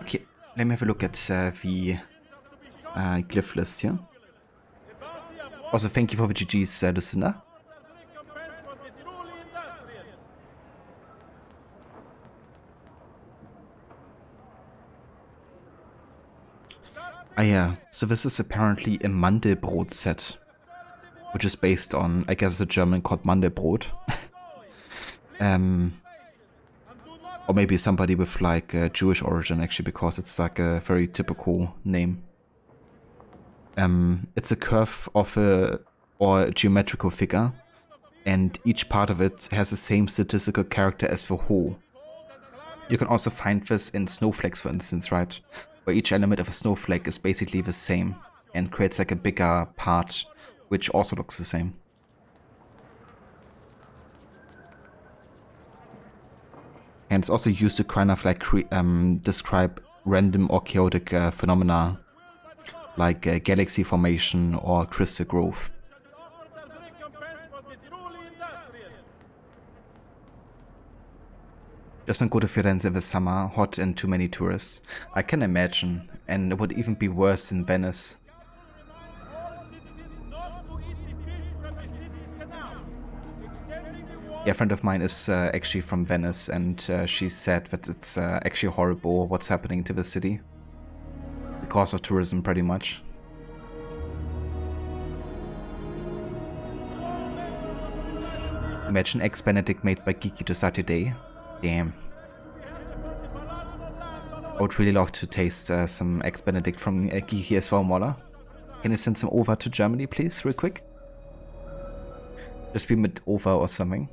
A: Okay, let me have a look at the glyph list here. Also, thank you for the GG's, listener. Ah yeah, so this is apparently a Mandelbrot set, which is based on, I guess, a German called Mandelbrot. Or maybe somebody with like a Jewish origin actually, because it's like a very typical name. It's a curve of a geometrical figure, and each part of it has the same statistical character as the whole. You can also find this in snowflakes, for instance, right? Where each element of a snowflake is basically the same and creates like a bigger part which also looks the same. And it's also used to kind of like describe random or chaotic phenomena like galaxy formation or crystal growth. Just don't go to Firenze in the summer, hot and too many tourists. I can imagine, and it would even be worse in Venice. Yeah, a friend of mine is actually from Venice, and she said that it's actually horrible what's happening to the city. Because of tourism, pretty much. Imagine Eggs Benedict made by Geeky to start your day. Damn. I would really love to taste some Eggs Benedict from Geeky as well, Moller. Can you send some over to Germany, please, real quick? Just beam it over or something.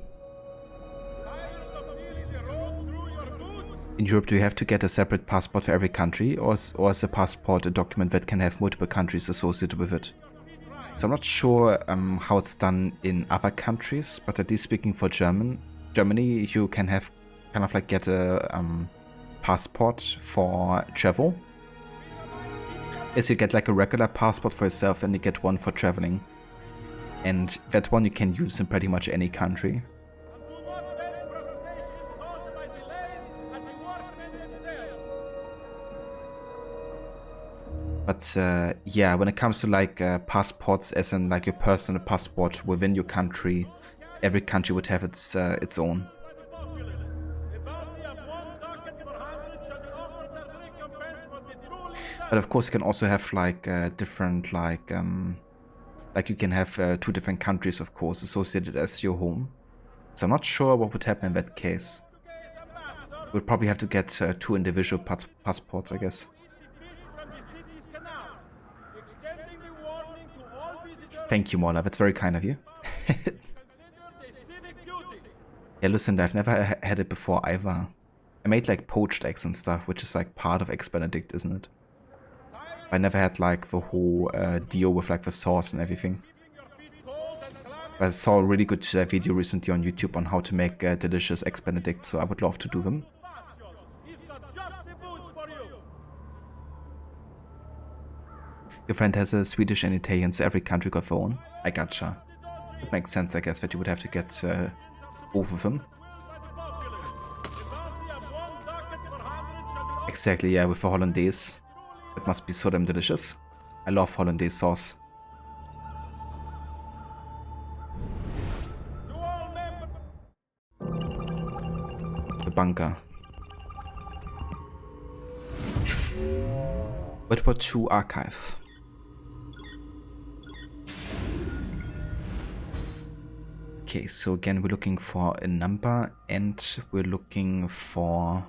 A: In Europe, do you have to get a separate passport for every country, or is a passport a document that can have multiple countries associated with it? So I'm not sure how it's done in other countries, but at least speaking for Germany, you can have kind of like get a passport for travel. Yes, you get like a regular passport for yourself and you get one for traveling. And that one you can use in pretty much any country. But yeah, when it comes to like passports, as in like your personal passport within your country, every country would have its own. But of course, you can also have like different like you can have 2 different countries, of course, associated as your home. So I'm not sure what would happen in that case. We'd probably have to get 2 individual passports, I guess. Thank you, Mola. That's very kind of you. Yeah, listen, I've never had it before either. I made like poached eggs and stuff, which is like part of Eggs Benedict, isn't it? I never had like the whole deal with like the sauce and everything. I saw a really good video recently on YouTube on how to make delicious eggs benedict, so I would love to do them. Your friend has a Swedish and Italian, so every country got their own. I gotcha. It makes sense, I guess, that you would have to get both of them. Exactly, yeah, with the Hollandaise. It must be so damn delicious. I love Hollandaise sauce. The bunker. World War II archive. Okay, so again we're looking for a number and we're looking for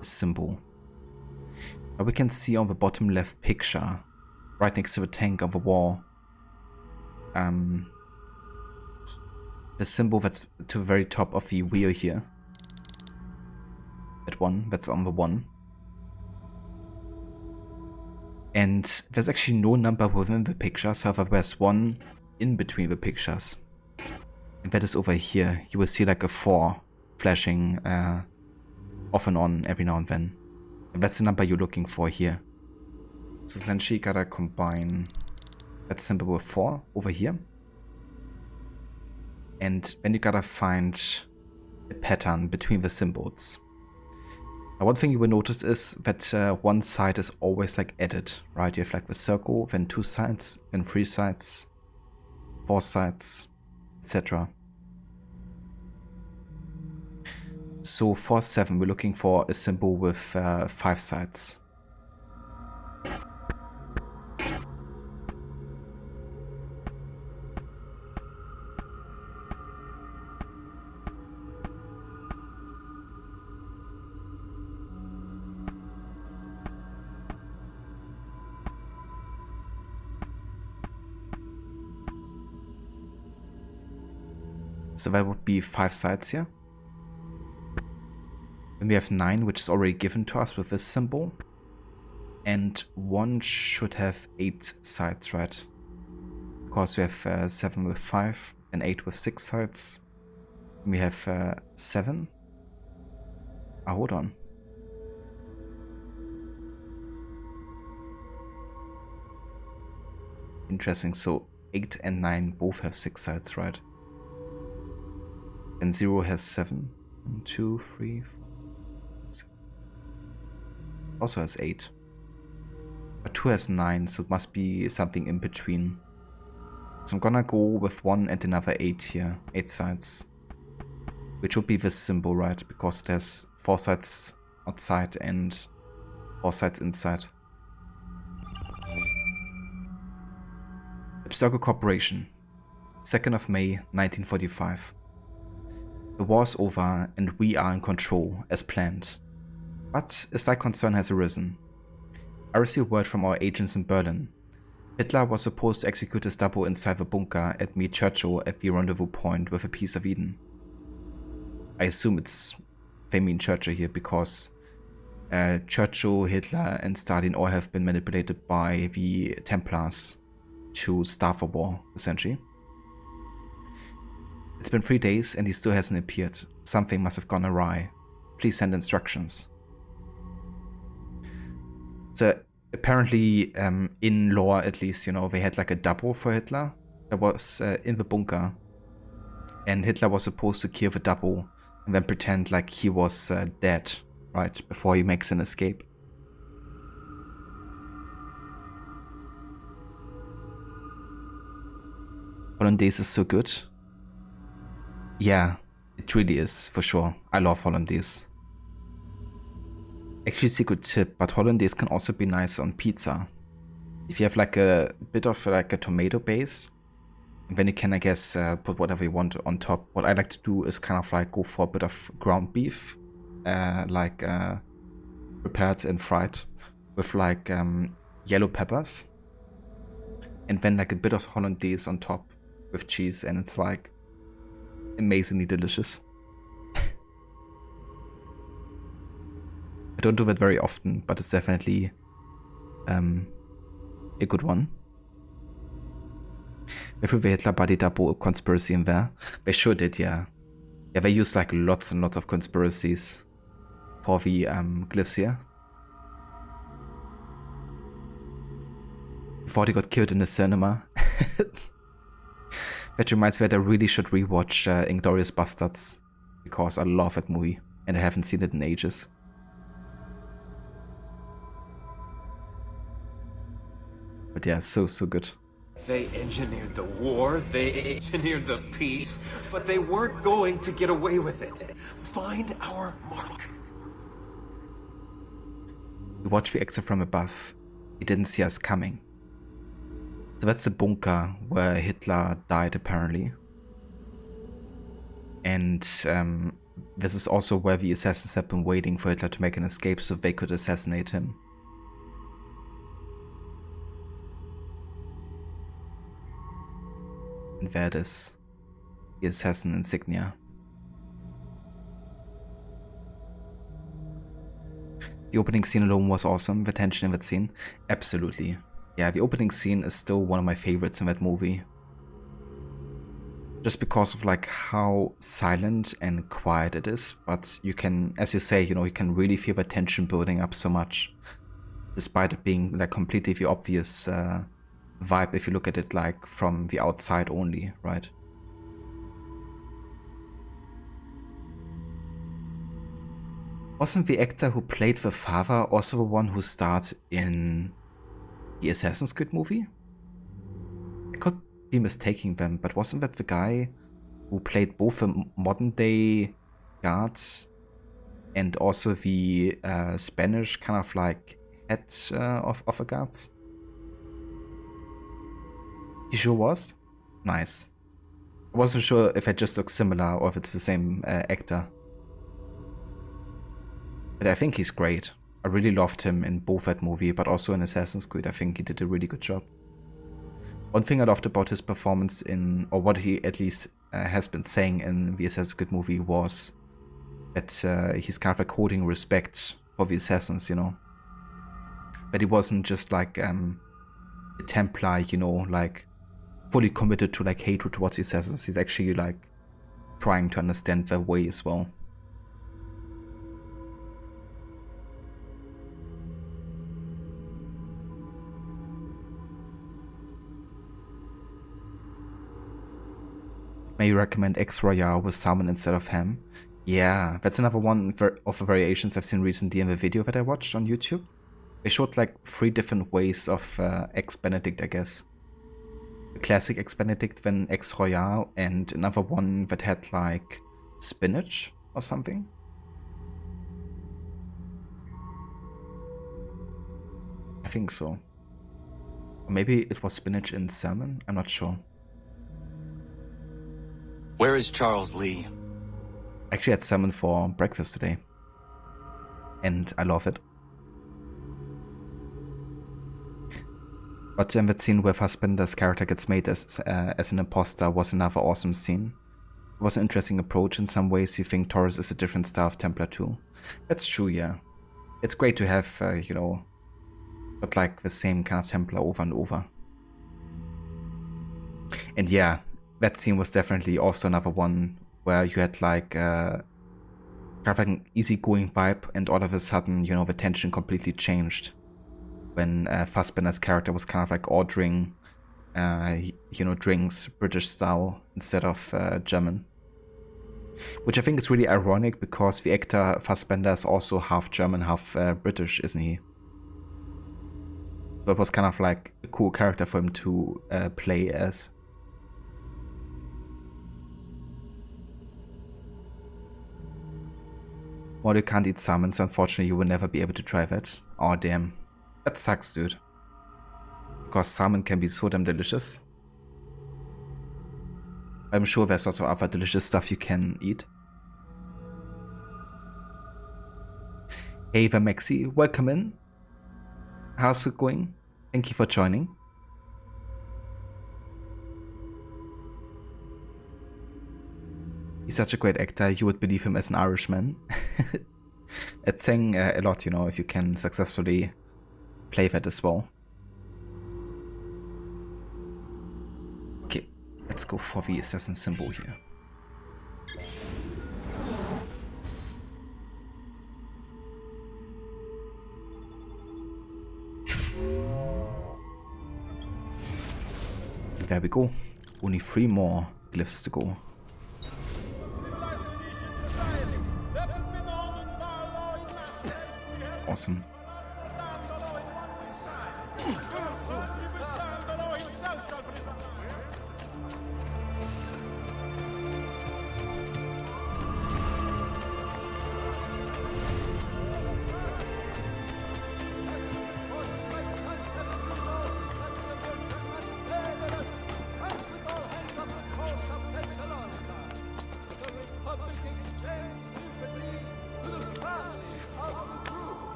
A: a symbol. Now we can see on the bottom left picture, right next to the tank on the wall, the symbol that's to the very top of the wheel here. That one, that's on the one. And there's actually no number within the pictures, however there's one in between the pictures. And that is over here. You will see like a 4 flashing off and on every now and then. And that's the number you're looking for here. So essentially you gotta combine that symbol with 4 over here. And then you gotta find a pattern between the symbols. Now one thing you will notice is that one side is always like added, right? You have like the circle, then 2 sides, then 3 sides, 4 sides, etc. So for 7 we're looking for a symbol with 5 sides. So that would be 5 sides here. Then we have 9, which is already given to us with this symbol. And 1 should have 8 sides, right? Because we have 7 with 5 and 8 with 6 sides. And we have 7. Hold on. Interesting, so 8 and 9 both have 6 sides, right? And 0 has 7. 1, 2, 3, 4, 6. Also has 8. But 2 has 9, so it must be something in between. So I'm gonna go with 1 and another 8 here. 8 sides. Which would be this symbol, right? Because it has 4 sides outside and 4 sides inside. Abstergo Corporation. 2nd of May, 1945. The war's over and we are in control, as planned. But a slight concern has arisen. I received word from our agents in Berlin. Hitler was supposed to execute his double inside the bunker and meet Churchill at the rendezvous point with a piece of Eden. I assume they mean Churchill here because Churchill, Hitler and Stalin all have been manipulated by the Templars to start the war, essentially. It's been 3 days and he still hasn't appeared. Something must have gone awry. Please send instructions. So apparently, in lore at least, you know, they had like a double for Hitler that was in the bunker. And Hitler was supposed to kill the double and then pretend like he was dead, right, before he makes an escape. Hollandaise is so good. Yeah, it really is, for sure. I love Hollandaise. Actually, secret tip, but Hollandaise can also be nice on pizza. If you have like a bit of like a tomato base, then you can, I guess, put whatever you want on top. What I like to do is kind of like go for a bit of ground beef, prepared and fried with like yellow peppers. And then like a bit of Hollandaise on top with cheese, and it's like amazingly delicious. I don't do that very often, but it's definitely a good one. If we Hitler body double conspiracy in there, they sure did, yeah. Yeah, they used like lots and lots of conspiracies for the glyphs here. Before they got killed in the cinema. That reminds me that I really should rewatch Inglourious Bastards, because I love that movie and I haven't seen it in ages. But yeah, so good.
P: They engineered the war, they engineered the peace, but they weren't going to get away with it. Find our mark.
A: We watched the exit from above. He didn't see us coming. So that's the bunker where Hitler died, apparently. And this is also where the assassins have been waiting for Hitler to make an escape so they could assassinate him. And there it is, the assassin insignia. The opening scene alone was awesome, the tension in that scene, absolutely. Yeah, the opening scene is still one of my favorites in that movie. Just because of like how silent and quiet it is, but you can, as you say, you know, you can really feel the tension building up so much. Despite it being like completely the obvious vibe if you look at it like from the outside only, right? Wasn't the actor who played the father also the one who starred in the Assassin's Creed movie? I could be mistaking them, but wasn't that the guy who played both the modern day guards and also the Spanish kind of like head of the guards? He sure was? Nice. I wasn't sure if it just looks similar or if it's the same actor. But I think he's great. I really loved him in both that movie, but also in Assassin's Creed. I think he did a really good job. One thing I loved about his performance in, or what he at least has been saying in the Assassin's Creed movie, was that he's kind of like holding respect for the assassins, you know. But he wasn't just like a Templar, you know, like fully committed to like hatred towards the assassins. He's actually like trying to understand their way as well. May you recommend X Royale with salmon instead of ham? Yeah, that's another one of the variations I've seen recently in the video that I watched on YouTube. They showed like 3 different ways of Eggs Benedict, I guess. The classic Eggs Benedict, then Eggs Royale, and another one that had like spinach or something. I think so. Or maybe it was spinach and salmon, I'm not sure.
T: Where is Charles Lee?
A: I actually had salmon for breakfast today. And I love it. But then that scene where Fassbender's character gets made as an imposter was another awesome scene. It was an interesting approach in some ways. You think Torre is a different style of Templar too. That's true, yeah. It's great to have, you know, but like the same kind of Templar over and over. And yeah, that scene was definitely also another one where you had like kind of like an easygoing vibe, and all of a sudden, you know, the tension completely changed when Fassbender's character was kind of like ordering, you know, drinks British style instead of German. Which I think is really ironic because the actor Fassbender is also half German, half British, isn't he? So it was kind of like a cool character for him to play as. Well, you can't eat salmon, so unfortunately you will never be able to try that. Oh damn. That sucks, dude. Because salmon can be so damn delicious. I'm sure there's also other delicious stuff you can eat. Hey there, Maxi, welcome in. How's it going? Thank you for joining. He's such a great actor, you would believe him as an Irishman. It's saying a lot, you know, if you can successfully play that as well. go for the assassin symbol here. There we go. Only 3 more glyphs to go. Awesome.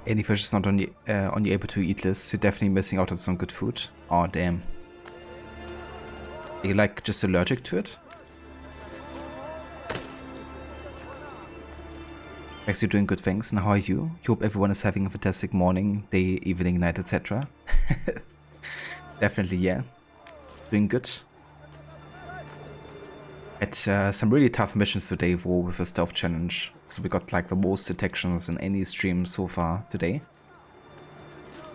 A: Any fish is not on the able to eat list. You're definitely missing out on some good food. Oh damn. Are you like just allergic to it? Max, you're doing good things, and how are you? You hope everyone is having a fantastic morning, day, evening, night, etc. Definitely, yeah. Doing good. Had some really tough missions today with a stealth challenge. So we got like the most detections in any stream so far today.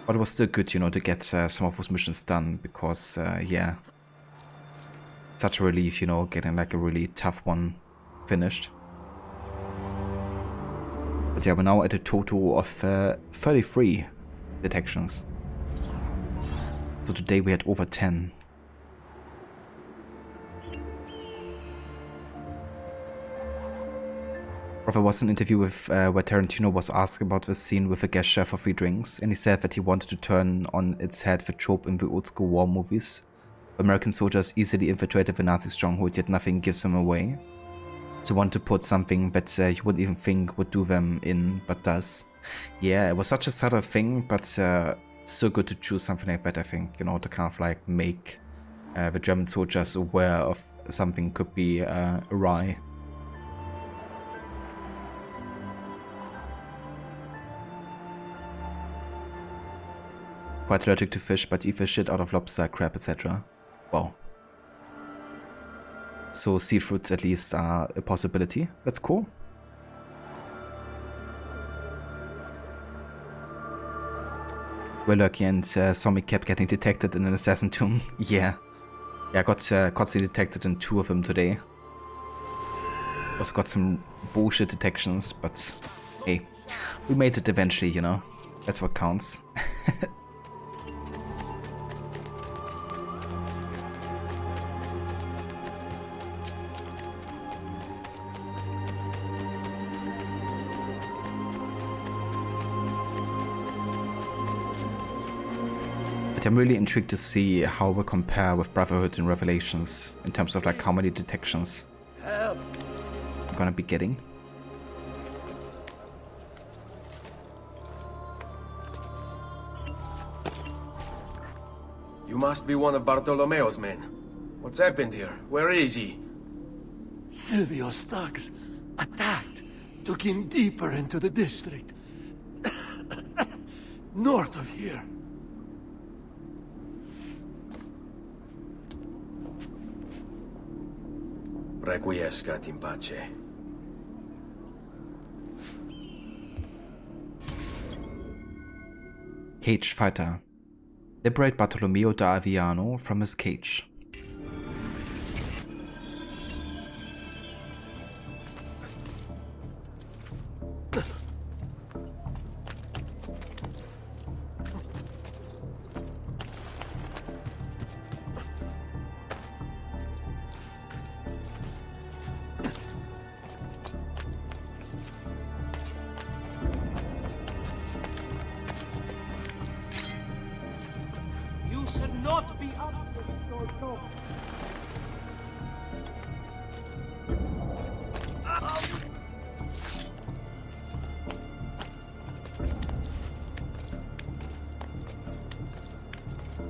A: But it was still good, you know, to get some of those missions done, because yeah. Such a relief, you know, getting like a really tough one finished. But yeah, we're now at a total of 33 detections. So today we had over 10. There was an interview with where Tarantino was asked about the scene with a guest chef for free drinks, and he said that he wanted to turn on its head the trope in the old school war movies. American soldiers easily infiltrated the Nazi stronghold, yet nothing gives them away. So want to put something that you wouldn't even think would do them in, but does. Yeah, it was such a subtle thing, but so good to choose something like that, I think, you know, to kind of like make the German soldiers aware of something could be awry. Quite allergic to fish, but eat the shit out of lobster, crab, etc. Wow. So seafoods at least are a possibility. That's cool. We're lucky, and Zombie kept getting detected in an assassin tomb. Yeah. Yeah, I got constantly detected in 2 of them today. Also got some bullshit detections, but hey, we made it eventually, you know. That's what counts. But I'm really intrigued to see how we compare with Brotherhood and Revelations in terms of like how many detections I'm gonna be getting.
K: You must be one of Bartolomeo's men. What's happened here? Where is he?
E: Silvio's thugs attacked, took him deeper into the district. North of here.
K: Requiescat in pace.
A: Cage Fighter. Liberate Bartolomeo da Aviano from his cage.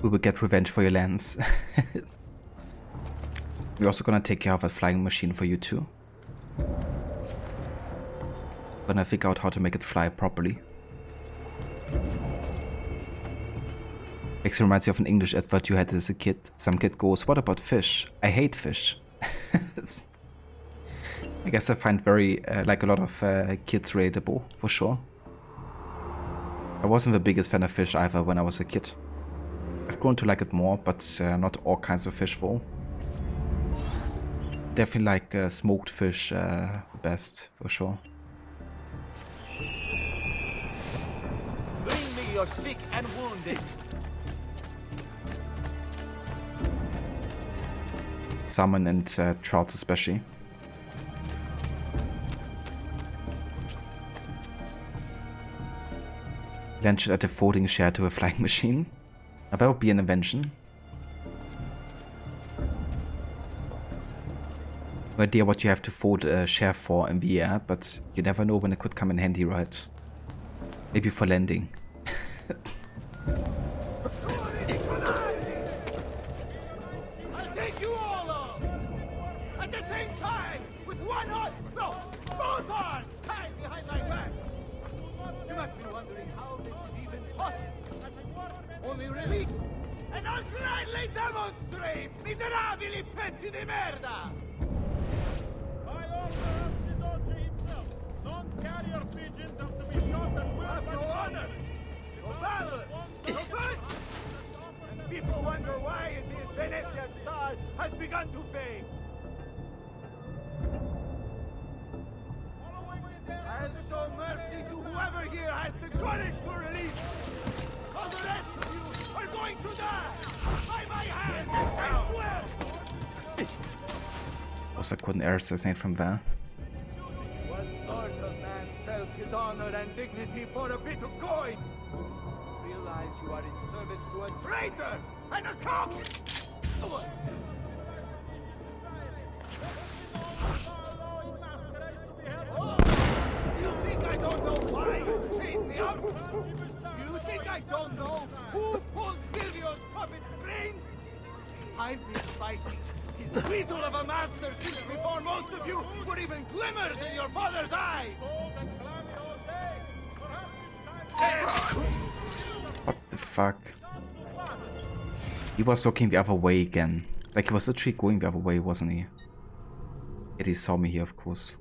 A: We will get revenge for your lands. We're also gonna take care of a flying machine for you too. Gonna figure out how to make it fly properly. Actually reminds me of an English advert you had as a kid. Some kid goes, "What about fish? I hate fish." I guess I find very, like a lot of kids relatable, for sure. I wasn't the biggest fan of fish either when I was a kid. I've grown to like it more, but not all kinds of fish though. Definitely like smoked fish the best, for sure.
E: Bring me your sick and wounded.
A: Salmon and trout especially. Launched at a folding chair to a flying machine. Now that would be an invention. No idea what you have to fold a chair for in the air, but you never know when it could come in handy, right? Maybe for landing.
E: I'll take you all on! At the same time! With one arm! No! Both arms! Tied behind my back! You must be wondering how this is even possible. Only release, and I'll gladly demonstrate! Miserabili pezzi di merda! By order of the Doge himself, non-carrier pigeons have to be shot and will have no honor! No valor! No punch! And people wonder why this Venetian star has begun to fade. I'll show mercy to whoever here has the courage to release. All the rest of you are going to die! By my hand, I swear!
A: Also couldn't air assassinate from there.
E: What sort of man sells his honor and dignity for a bit of coin? Realize you are in service to a traitor and a cop! You think I don't know why you chased me out? You think I don't know who pulled Silvio's puppet strings? I've been fighting his weasel of a master since before most of you were even glimmers in your father's eyes!
A: What the fuck? He was looking the other way again. Like he was literally going the other way, wasn't he? Yet he saw me here, of course.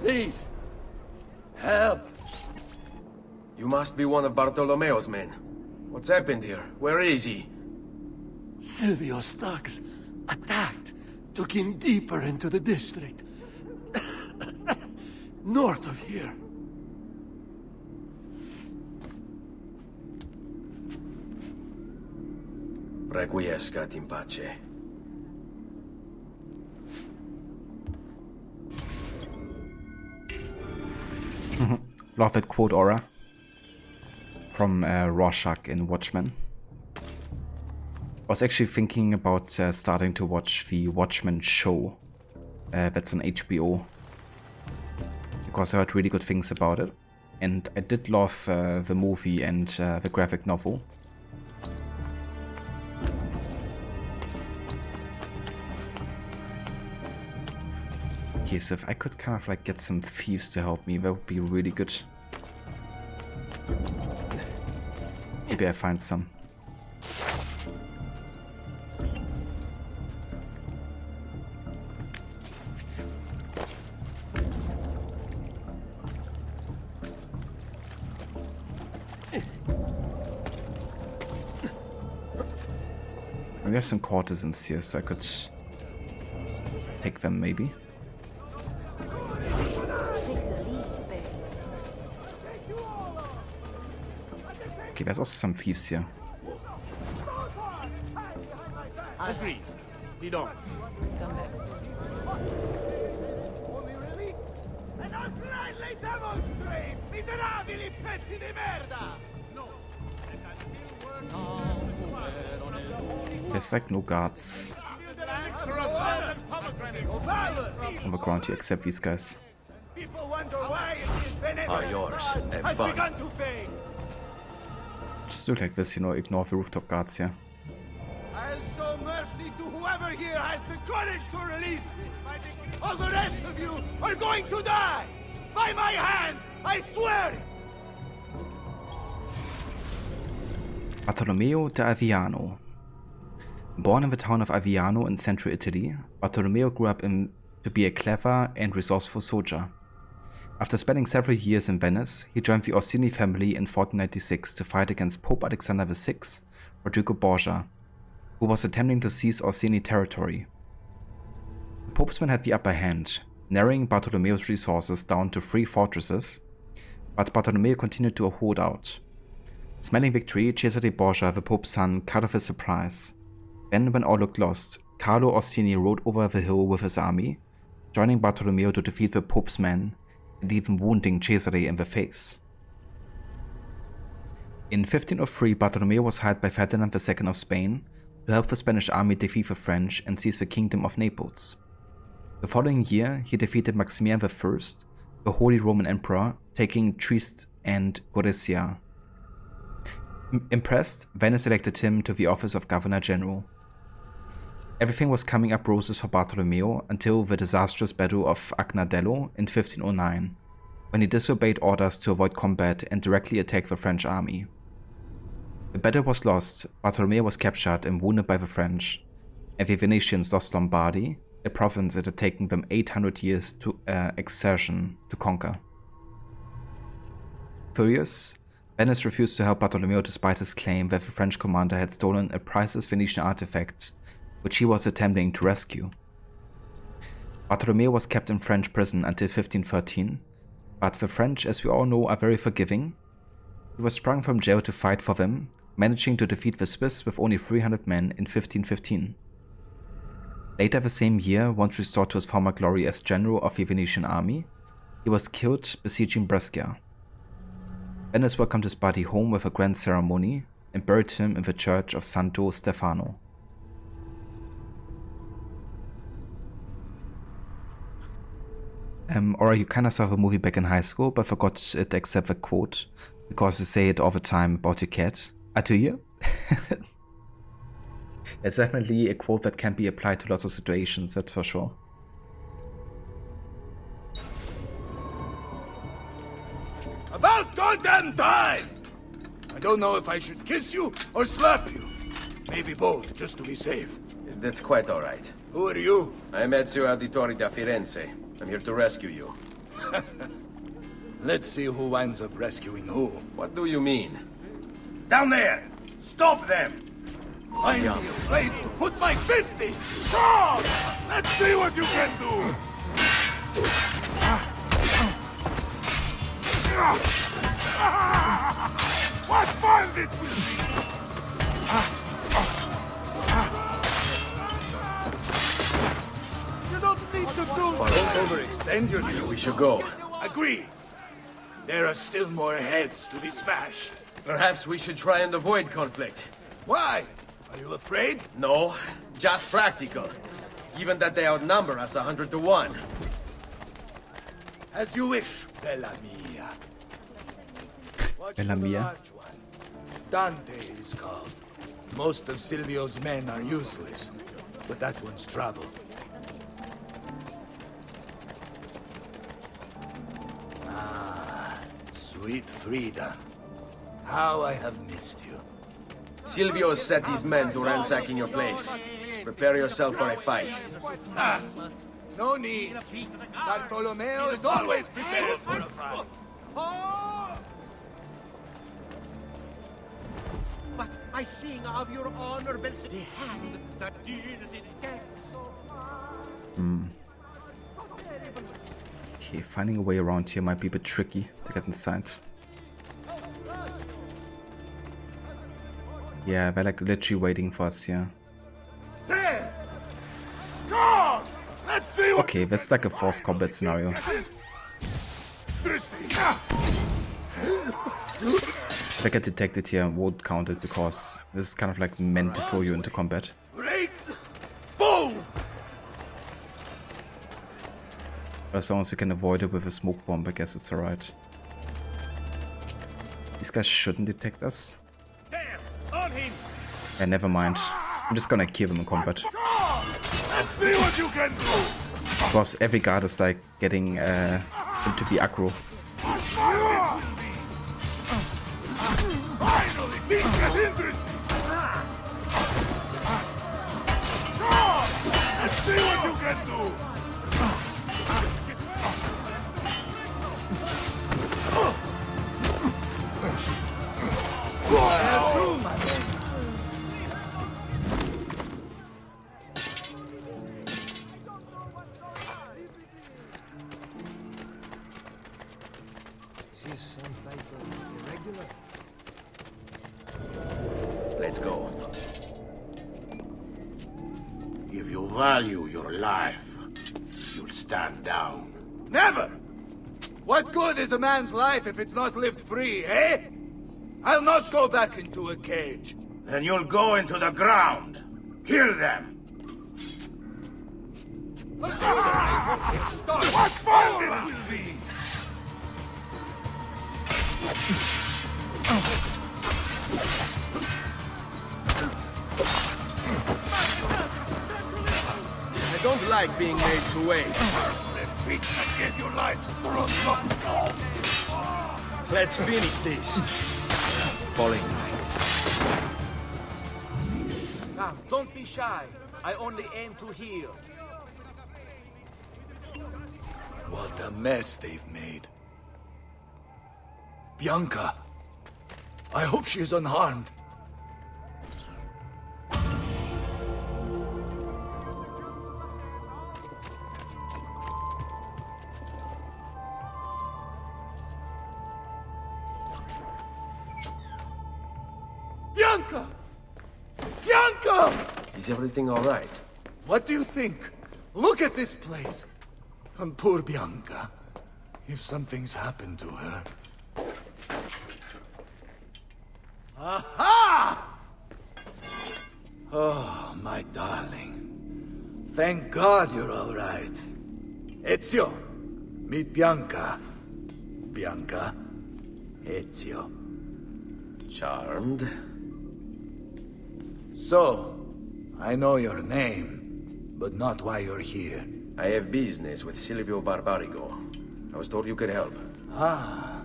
E: Please! Help!
K: You must be one of Bartolomeo's men. What's happened here? Where is he?
U: Silvio's thugs attacked, took him deeper into the district. North of here.
K: Requiescat in pace.
A: Love that quote aura from Rorschach in Watchmen. I was actually thinking about starting to watch the Watchmen show that's on HBO, because I heard really good things about it, and I did love the movie and the graphic novel. Okay, so if I could kind of like get some thieves to help me, that would be really good. Maybe I find some. We have some courtesans here, so I could take them maybe. Okay, there's also some thieves here.
E: Agreed. Lead on.
U: Come back soon.
E: Only release, and I'll gladly demonstrate! Miserabili pezzi di merda! No.
A: There's like no guards on the ground here except these guys.
E: People wonder why
K: Are yours. Have
E: has
K: fun.
E: begun to fade.
A: Just do it like this, you know, ignore the rooftop guards here.
E: I'll show mercy to whoever here has the courage to release me. All the rest of you are going to die! By my hand, I swear it!
A: Bartolomeo da Aviano. Born in the town of Aviano in central Italy, Bartolomeo grew up to be a clever and resourceful soldier. After spending several years in Venice, he joined the Orsini family in 1496 to fight against Pope Alexander VI, Rodrigo Borgia, who was attempting to seize Orsini territory. The Pope's men had the upper hand, narrowing Bartolomeo's resources down to 3 fortresses, but Bartolomeo continued to hold out. Smelling victory, Cesare Borgia, the Pope's son, cut off his supplies. Then, when all looked lost, Carlo Orsini rode over the hill with his army, joining Bartolomeo to defeat the Pope's men, and even wounding Cesare in the face. In 1503, Bartolomeo was hired by Ferdinand II of Spain to help the Spanish army defeat the French and seize the kingdom of Naples. The following year, he defeated Maximilian I, the Holy Roman Emperor, taking Trieste and Gorizia. Impressed, Venice elected him to the office of Governor General. Everything was coming up roses for Bartolomeo until the disastrous Battle of Agnadello in 1509, when he disobeyed orders to avoid combat and directly attacked the French army. The battle was lost, Bartolomeo was captured and wounded by the French, and the Venetians lost Lombardy, a province it had taken them 800 years to exertion to conquer. Furious, Venice refused to help Bartolomeo despite his claim that the French commander had stolen a priceless Venetian artifact, which he was attempting to rescue. Bartolomeo was kept in French prison until 1513, but the French, as we all know, are very forgiving. He was sprung from jail to fight for them, managing to defeat the Swiss with only 300 men in 1515. Later the same year, once restored to his former glory as general of the Venetian army, he was killed besieging Brescia. Venice welcomed his body home with a grand ceremony and buried him in the church of Santo Stefano. Or you kinda saw the movie back in high school, but forgot to accept the quote, because you say it all the time about your cat. Do you? It's definitely a quote that can be applied to lots of situations, that's for sure.
E: About goddamn time! I don't know if I should kiss you or slap you. Maybe both, just to be safe.
K: That's quite all right.
E: Who are you?
K: I'm Ezio Auditore da Firenze. I'm here to rescue you.
E: Let's see who winds up rescuing who.
K: What do you mean?
E: Down there! Stop them! Find me a place to put my fist in! Come! Let's see what you can do! What fun this will be! You don't need to do... Don't overextend yourself.
K: We should go.
E: Agreed. There are still more heads to be smashed.
K: Perhaps we should try and avoid conflict.
E: Why? Are you afraid?
K: No, just practical. Given that they outnumber us 100 to 1.
E: As you wish, Bella Mia.
A: Bella Mia.
E: Dante is called. Most of Silvio's men are useless, but that one's trouble. Ah, sweet Frida. How I have missed you.
K: Silvio set his men to ransacking your place. Prepare yourself for a fight.
E: Ah, no need. Bartolomeo is always prepared for a fight.
C: But I sing of your honorable city hand that deals in death so far.
A: Okay, finding a way around here might be a bit tricky to get inside. Yeah, they're like literally waiting for us here.
E: There! Go! Let's see what...
A: Okay, this is like a forced combat scenario. If I get detected here, I won't count it because this is kind of like meant to throw you into combat.
E: Break! Boom!
A: But as long as we can avoid it with a smoke bomb, I guess it's alright. These guys shouldn't detect us.
E: There! On him!
A: Yeah, never mind. I'm just gonna kill them in combat.
B: Let's see what you can do.
A: Because every guard is like getting them to be aggro.
B: Finally, this is interesting. Let's see what you can do.
K: Let's go.
B: If you value your life, you'll stand down. Never! What good is a man's life if it's not lived free, eh? I'll not go back into a cage. Then you'll go into the ground. Kill them. Let's do this. What fun this will be!
I: I don't like being made to wait.
B: The bitch that gave your life strong.
I: Let's finish this.
K: Falling.
E: Come, don't be shy. I only aim to heal.
B: What a mess they've made. Bianca. I hope she is unharmed. Bianca! Bianca!
K: Is everything all right?
B: What do you think? Look at this place. And poor Bianca. If something's happened to her... Aha! Oh, my darling. Thank God you're all right. Ezio, meet Bianca. Bianca, Ezio.
K: Charmed.
B: So, I know your name, but not why you're here.
K: I have business with Silvio Barbarigo. I was told you could help.
B: Ah,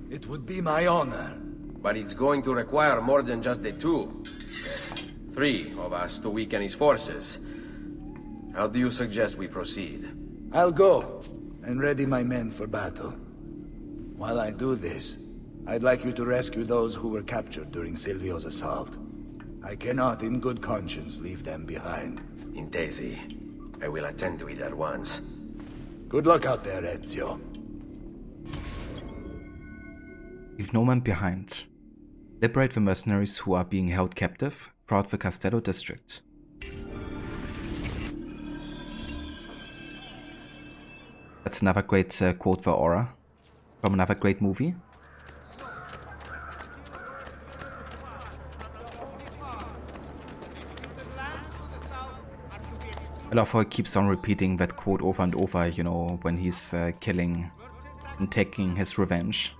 B: it would be my honor.
K: But it's going to require more than just the two. 3 of us to weaken his forces. How do you suggest we proceed?
B: I'll go and ready my men for battle. While I do this, I'd like you to rescue those who were captured during Silvio's assault. I cannot, in good conscience, leave them behind.
K: Intesi. I will attend to it at once.
B: Good luck out there, Ezio.
A: Leave no man behind. Liberate the mercenaries who are being held captive throughout the Castello district. That's another great quote for Aura from another great movie. I love how he keeps on repeating that quote over and over, you know, when he's killing and taking his revenge.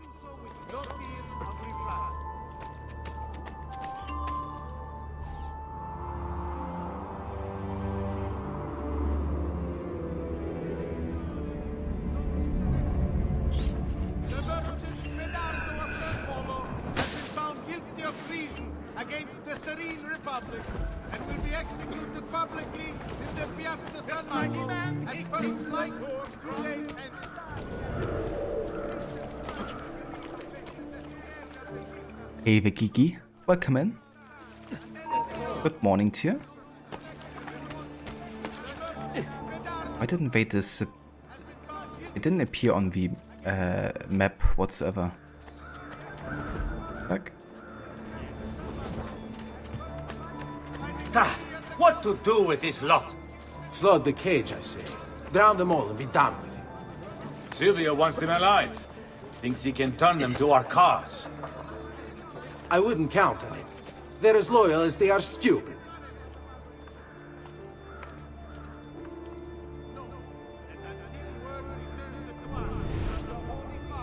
A: Hey Vikiki, welcome in. Good morning to you. Why didn't they this? It didn't appear on the map whatsoever. Fuck.
E: What to do with this lot?
Q: Flood the cage, I say. Drown them all and be done with it.
E: Silvio wants them alive. Thinks he can turn them to our cause.
Q: I wouldn't count on it. They're as loyal as they are stupid.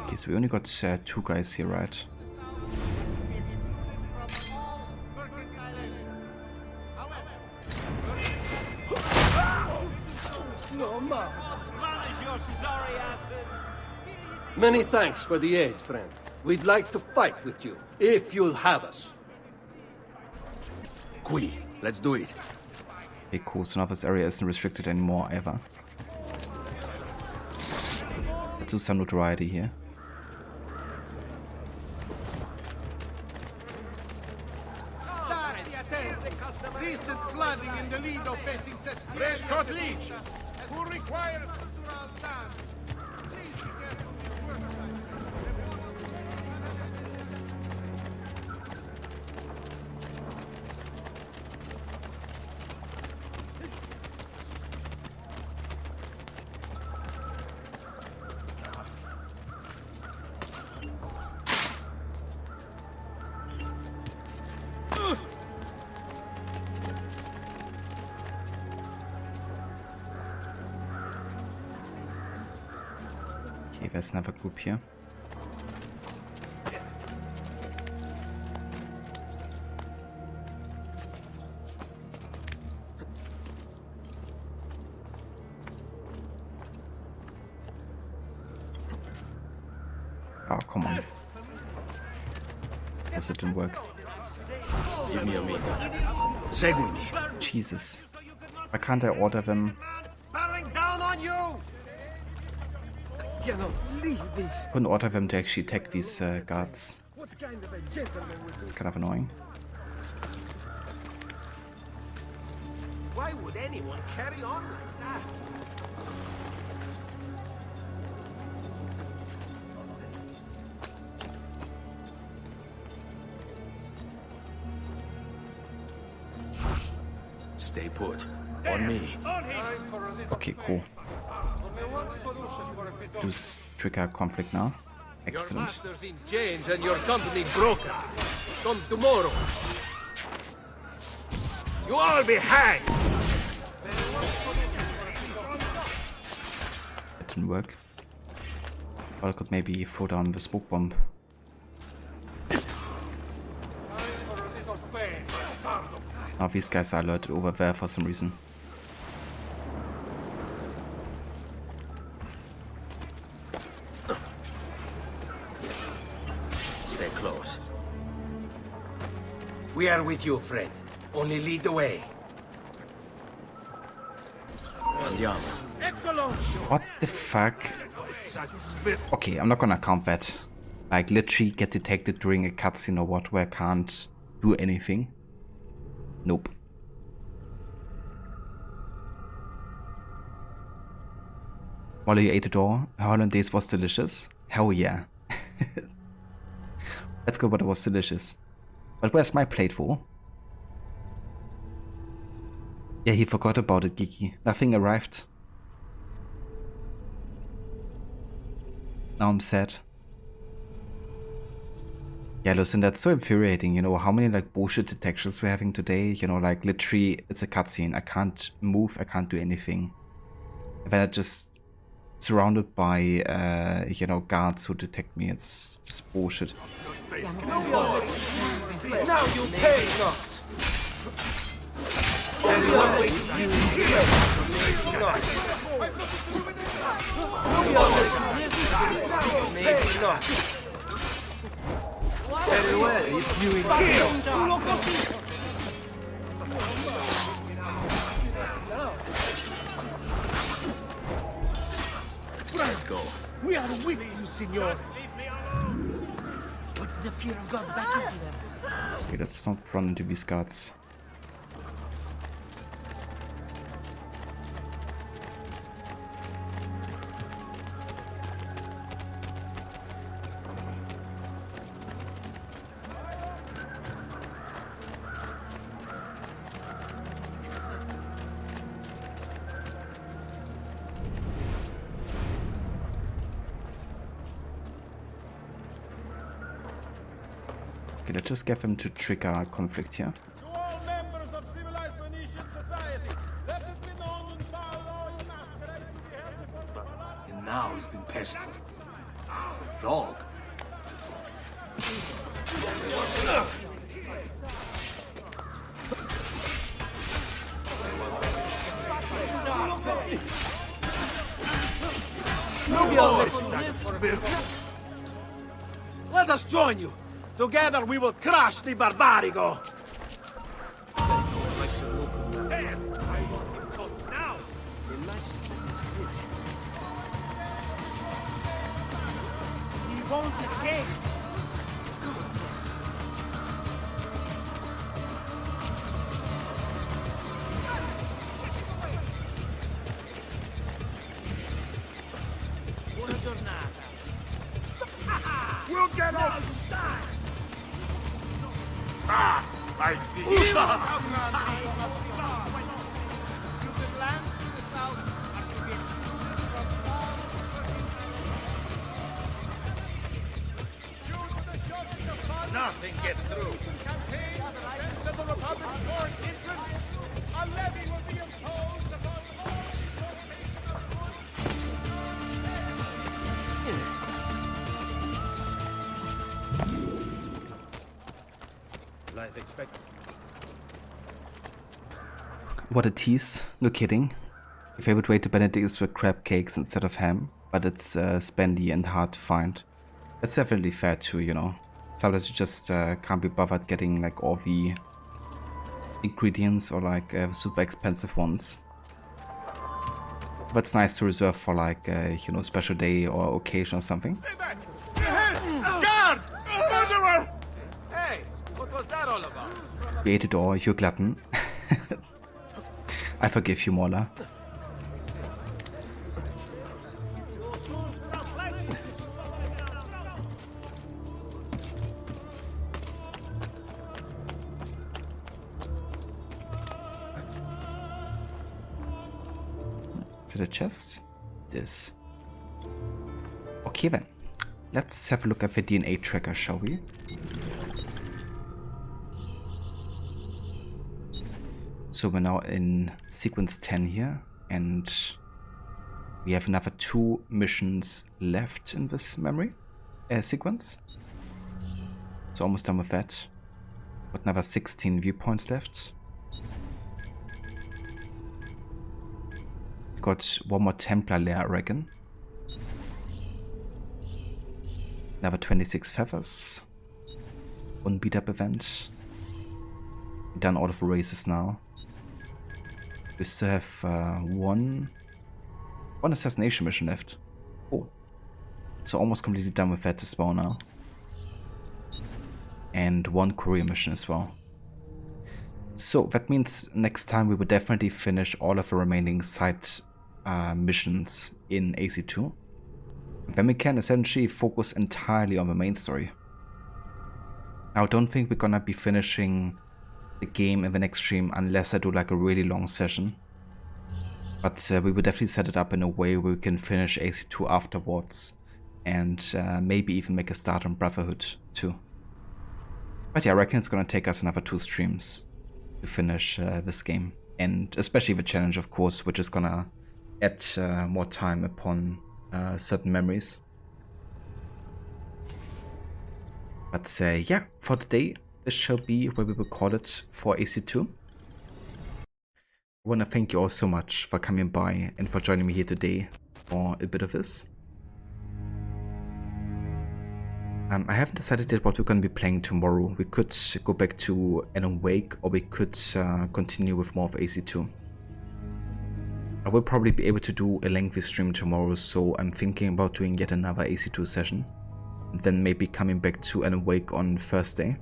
A: Okay, so we only got 2 guys here, right?
C: No, ma.
E: Many thanks for the aid, friend. We'd like to fight with you, if you'll have us.
S: Qui, let's do it.
A: Okay, cool. So now this area isn't restricted anymore either. Let's do some notoriety here.
B: Recent flooding in the Lido facing Fresh cut leeches. Who requires cultural dance? Please be careful.
A: Okay, there's another group here. Oh, come on. Guess it didn't work.
S: Give me a minute. Segui me.
A: Jesus. Why can't I order them?
C: Bearing down on you! You know, leave this.
A: Couldn't order them to actually attack these guards.
C: What kind of a gentleman would
A: It's kind of annoying.
C: Why would anyone carry on like that?
S: Stay put. On me.
A: Okay, cool. Do trigger conflict now.
E: Your
A: Excellent.
E: master's in chains and your company broken. Come tomorrow. You all be hanged!
A: That didn't work. But I could maybe throw down the smoke bomb. Now these guys are alerted over there for some reason.
S: Stay close.
F: We are with you, friend. Only lead the way.
S: Andiamo.
A: What the fuck? Okay, I'm not gonna count that. Like, literally get detected during a cutscene or what, where I can't do anything. Nope. While you ate it all, hollandaise was delicious. Hell yeah. Let's go, but it was delicious. But where's my plateful? Yeah, he forgot about it, Gigi. Nothing arrived. Now I'm sad. Yeah, listen, that's so infuriating, you know, how many, like, bullshit detections we're having today, you know, like, literally, it's a cutscene, I can't move, I can't do anything. And then I'm just surrounded by, you know, guards who detect me, it's just bullshit.
C: Now you pay not! Anyone waiting you here? Maybe not. Very well, if you insist.
S: Let's go.
C: We are with you, Signor. Put the fear of God back into them.
A: Okay, let's not run into these guards. Okay, let's just get them to trigger conflict here.
D: To all members of civilized Venetian society, let it be known and by law you masquerade to be held before the Valhalla.
S: And now he's been pested. Dog.
E: Let us join you. Together we will crush the Barbarigo.
C: He won't escape.
E: Buona giornata.
B: We'll get out!
E: Ah!
B: I
E: You
B: see.
E: can land to the south and you get from all
B: Nothing gets through.
E: campaign, defense of the Republic's foreign interests. A levy will be imposed upon all importation of goods.
B: Life expectancy.
A: What a tease. No kidding. Your favorite way to Benedict is with crab cakes instead of ham, but it's spendy and hard to find. That's definitely fair too, you know. Sometimes you just can't be bothered getting like all the ingredients or like super expensive ones. But it's nice to reserve for like, you know, special day or occasion or something.
E: Guard! Murderer! Hey, what was that all about?
A: You ate it all, you glutton. I forgive you, Mola. Is it a chest? This. Okay then. Let's have a look at the DNA tracker, shall we? So we're now in sequence 10 here, and we have another 2 missions left in this memory sequence. So almost done with that. Got another 16 viewpoints left. Got one more Templar lair, I reckon. Another 26 feathers. One beat up event. We've done all of the races now. We still have one assassination mission left. Oh. So almost completely done with that as well now. And one courier mission as well. So that means next time we will definitely finish all of the remaining side missions in AC2. Then we can essentially focus entirely on the main story. Now I don't think we're gonna be finishing the game in the next stream unless I do like a really long session. But we will definitely set it up in a way where we can finish AC2 afterwards and maybe even make a start on Brotherhood too. But yeah, I reckon it's gonna take us another 2 streams to finish this game. And especially the challenge, of course, which is gonna add more time upon certain memories. But yeah, for today, this shall be where we will call it for AC2. I want to thank you all so much for coming by and for joining me here today for a bit of this. I haven't decided yet what we're going to be playing tomorrow. We could go back to Alan Wake, or we could continue with more of AC2. I will probably be able to do a lengthy stream tomorrow, so I'm thinking about doing yet another AC2 session. And then maybe coming back to Alan Wake on Thursday.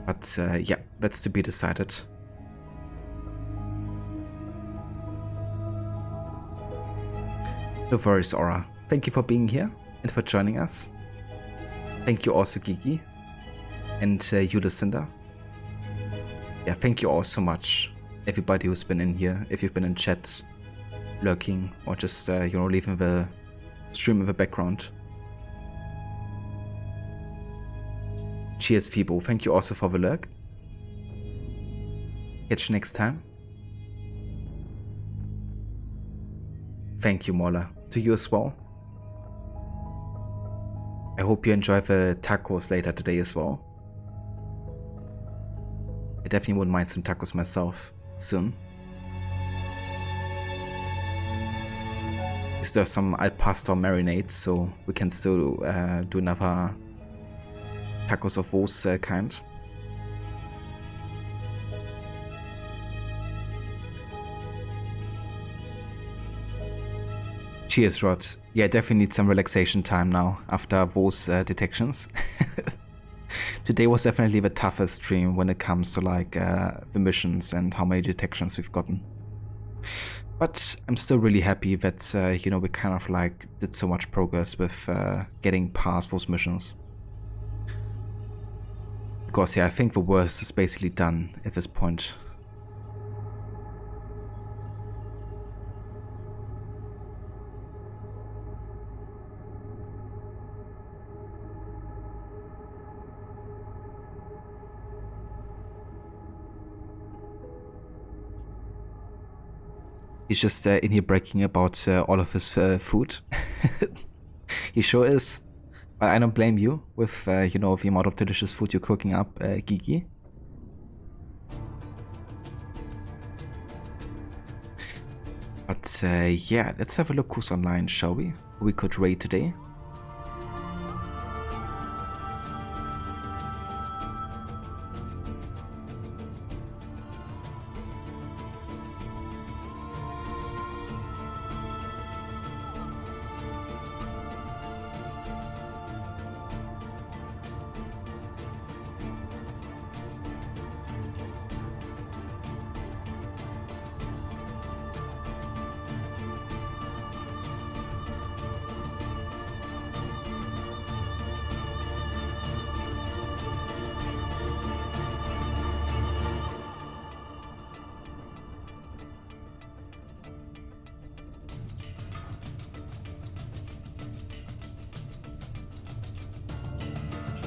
A: But yeah, that's to be decided. No worries, Aura. Thank you for being here and for joining us. Thank you also, Gigi. And you, Lucinda. Yeah, thank you all so much. Everybody who's been in here, if you've been in chat, lurking, or just, you know, leaving the stream in the background. Cheers, Fibo. Thank you also for the lurk. Catch you next time. Thank you, Mola. To you as well. I hope you enjoy the tacos later today as well. I definitely wouldn't mind some tacos myself soon. Is there some al pastor marinades, so we can still do another tacos of Vos kind. Cheers, Rod. Yeah, definitely need some relaxation time now after Vos detections. Today was definitely the toughest stream when it comes to like the missions and how many detections we've gotten. But I'm still really happy that, you know, we kind of like did so much progress with getting past those missions. Because yeah, I think the worst is basically done at this point. He's just in here bragging about all of his food. He sure is. But I don't blame you with, you know, the amount of delicious food you're cooking up, Gigi. But yeah, let's have a look who's online, shall we? Who we could raid today.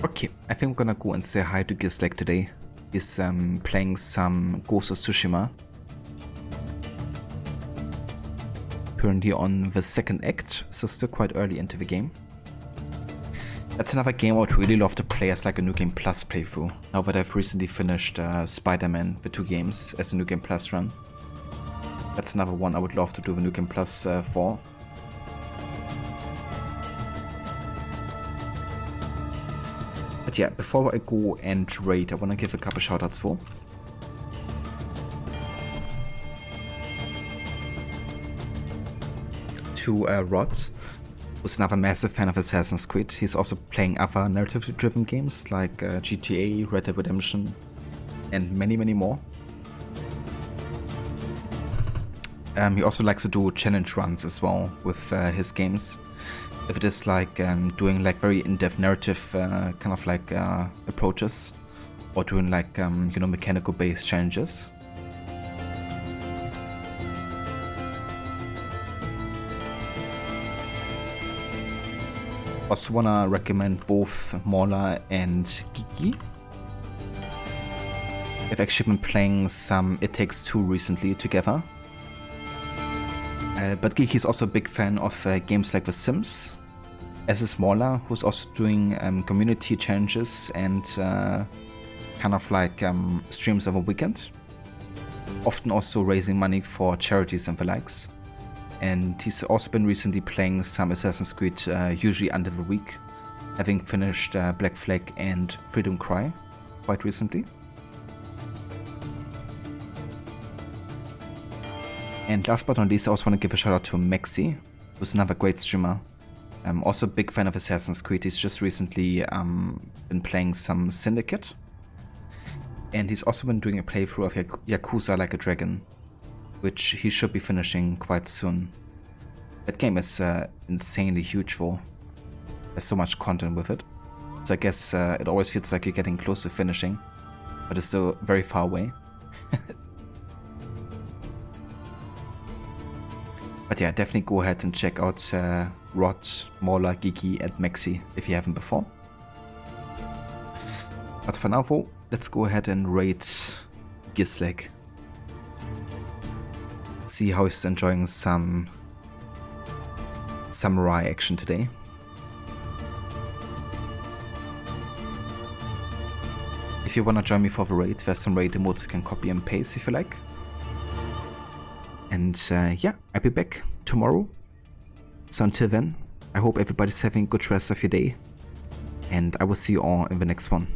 A: Okay, I think we're gonna go and say hi to Glyph today. He's playing some Ghost of Tsushima. Currently on the second act, so still quite early into the game. That's another game I would really love to play as like a New Game Plus playthrough, now that I've recently finished Spider-Man, the 2 games, as a New Game Plus run. That's another one I would love to do the New Game Plus for. But yeah, before I go and raid, I want to give a couple shoutouts for. To Rod, who's another massive fan of Assassin's Creed. He's also playing other narrative-driven games like GTA, Red Dead Redemption, and many, many more. He also likes to do challenge runs as well with his games. If it is like doing like very in-depth narrative kind of like approaches, or doing like you know, mechanical based challenges. Also wanna recommend both Mola and Gigi. I've actually been playing some It Takes Two recently together. But Gigi's also a big fan of games like The Sims, as is Mola, who's also doing community challenges and kind of like streams over weekend. Often also raising money for charities and the likes. And he's also been recently playing some Assassin's Creed, usually under the week, having finished Black Flag and Freedom Cry quite recently. And last but not least, I also want to give a shout out to Maxi, who's another great streamer. I'm also a big fan of Assassin's Creed. He's just recently been playing some Syndicate. And he's also been doing a playthrough of Yakuza Like a Dragon, which he should be finishing quite soon. That game is insanely huge though. There's so much content with it. So I guess it always feels like you're getting close to finishing, but it's still very far away. But yeah, definitely go ahead and check out Rod, Mola, Gigi and Maxi if you haven't before. But for now though, let's go ahead and raid Glyph. See how he's enjoying some samurai action today. If you wanna join me for the raid, there's some raid emotes you can copy and paste if you like. And yeah, I'll be back tomorrow So until then, I hope everybody's having a good rest of your day, and I will see you all in the next one.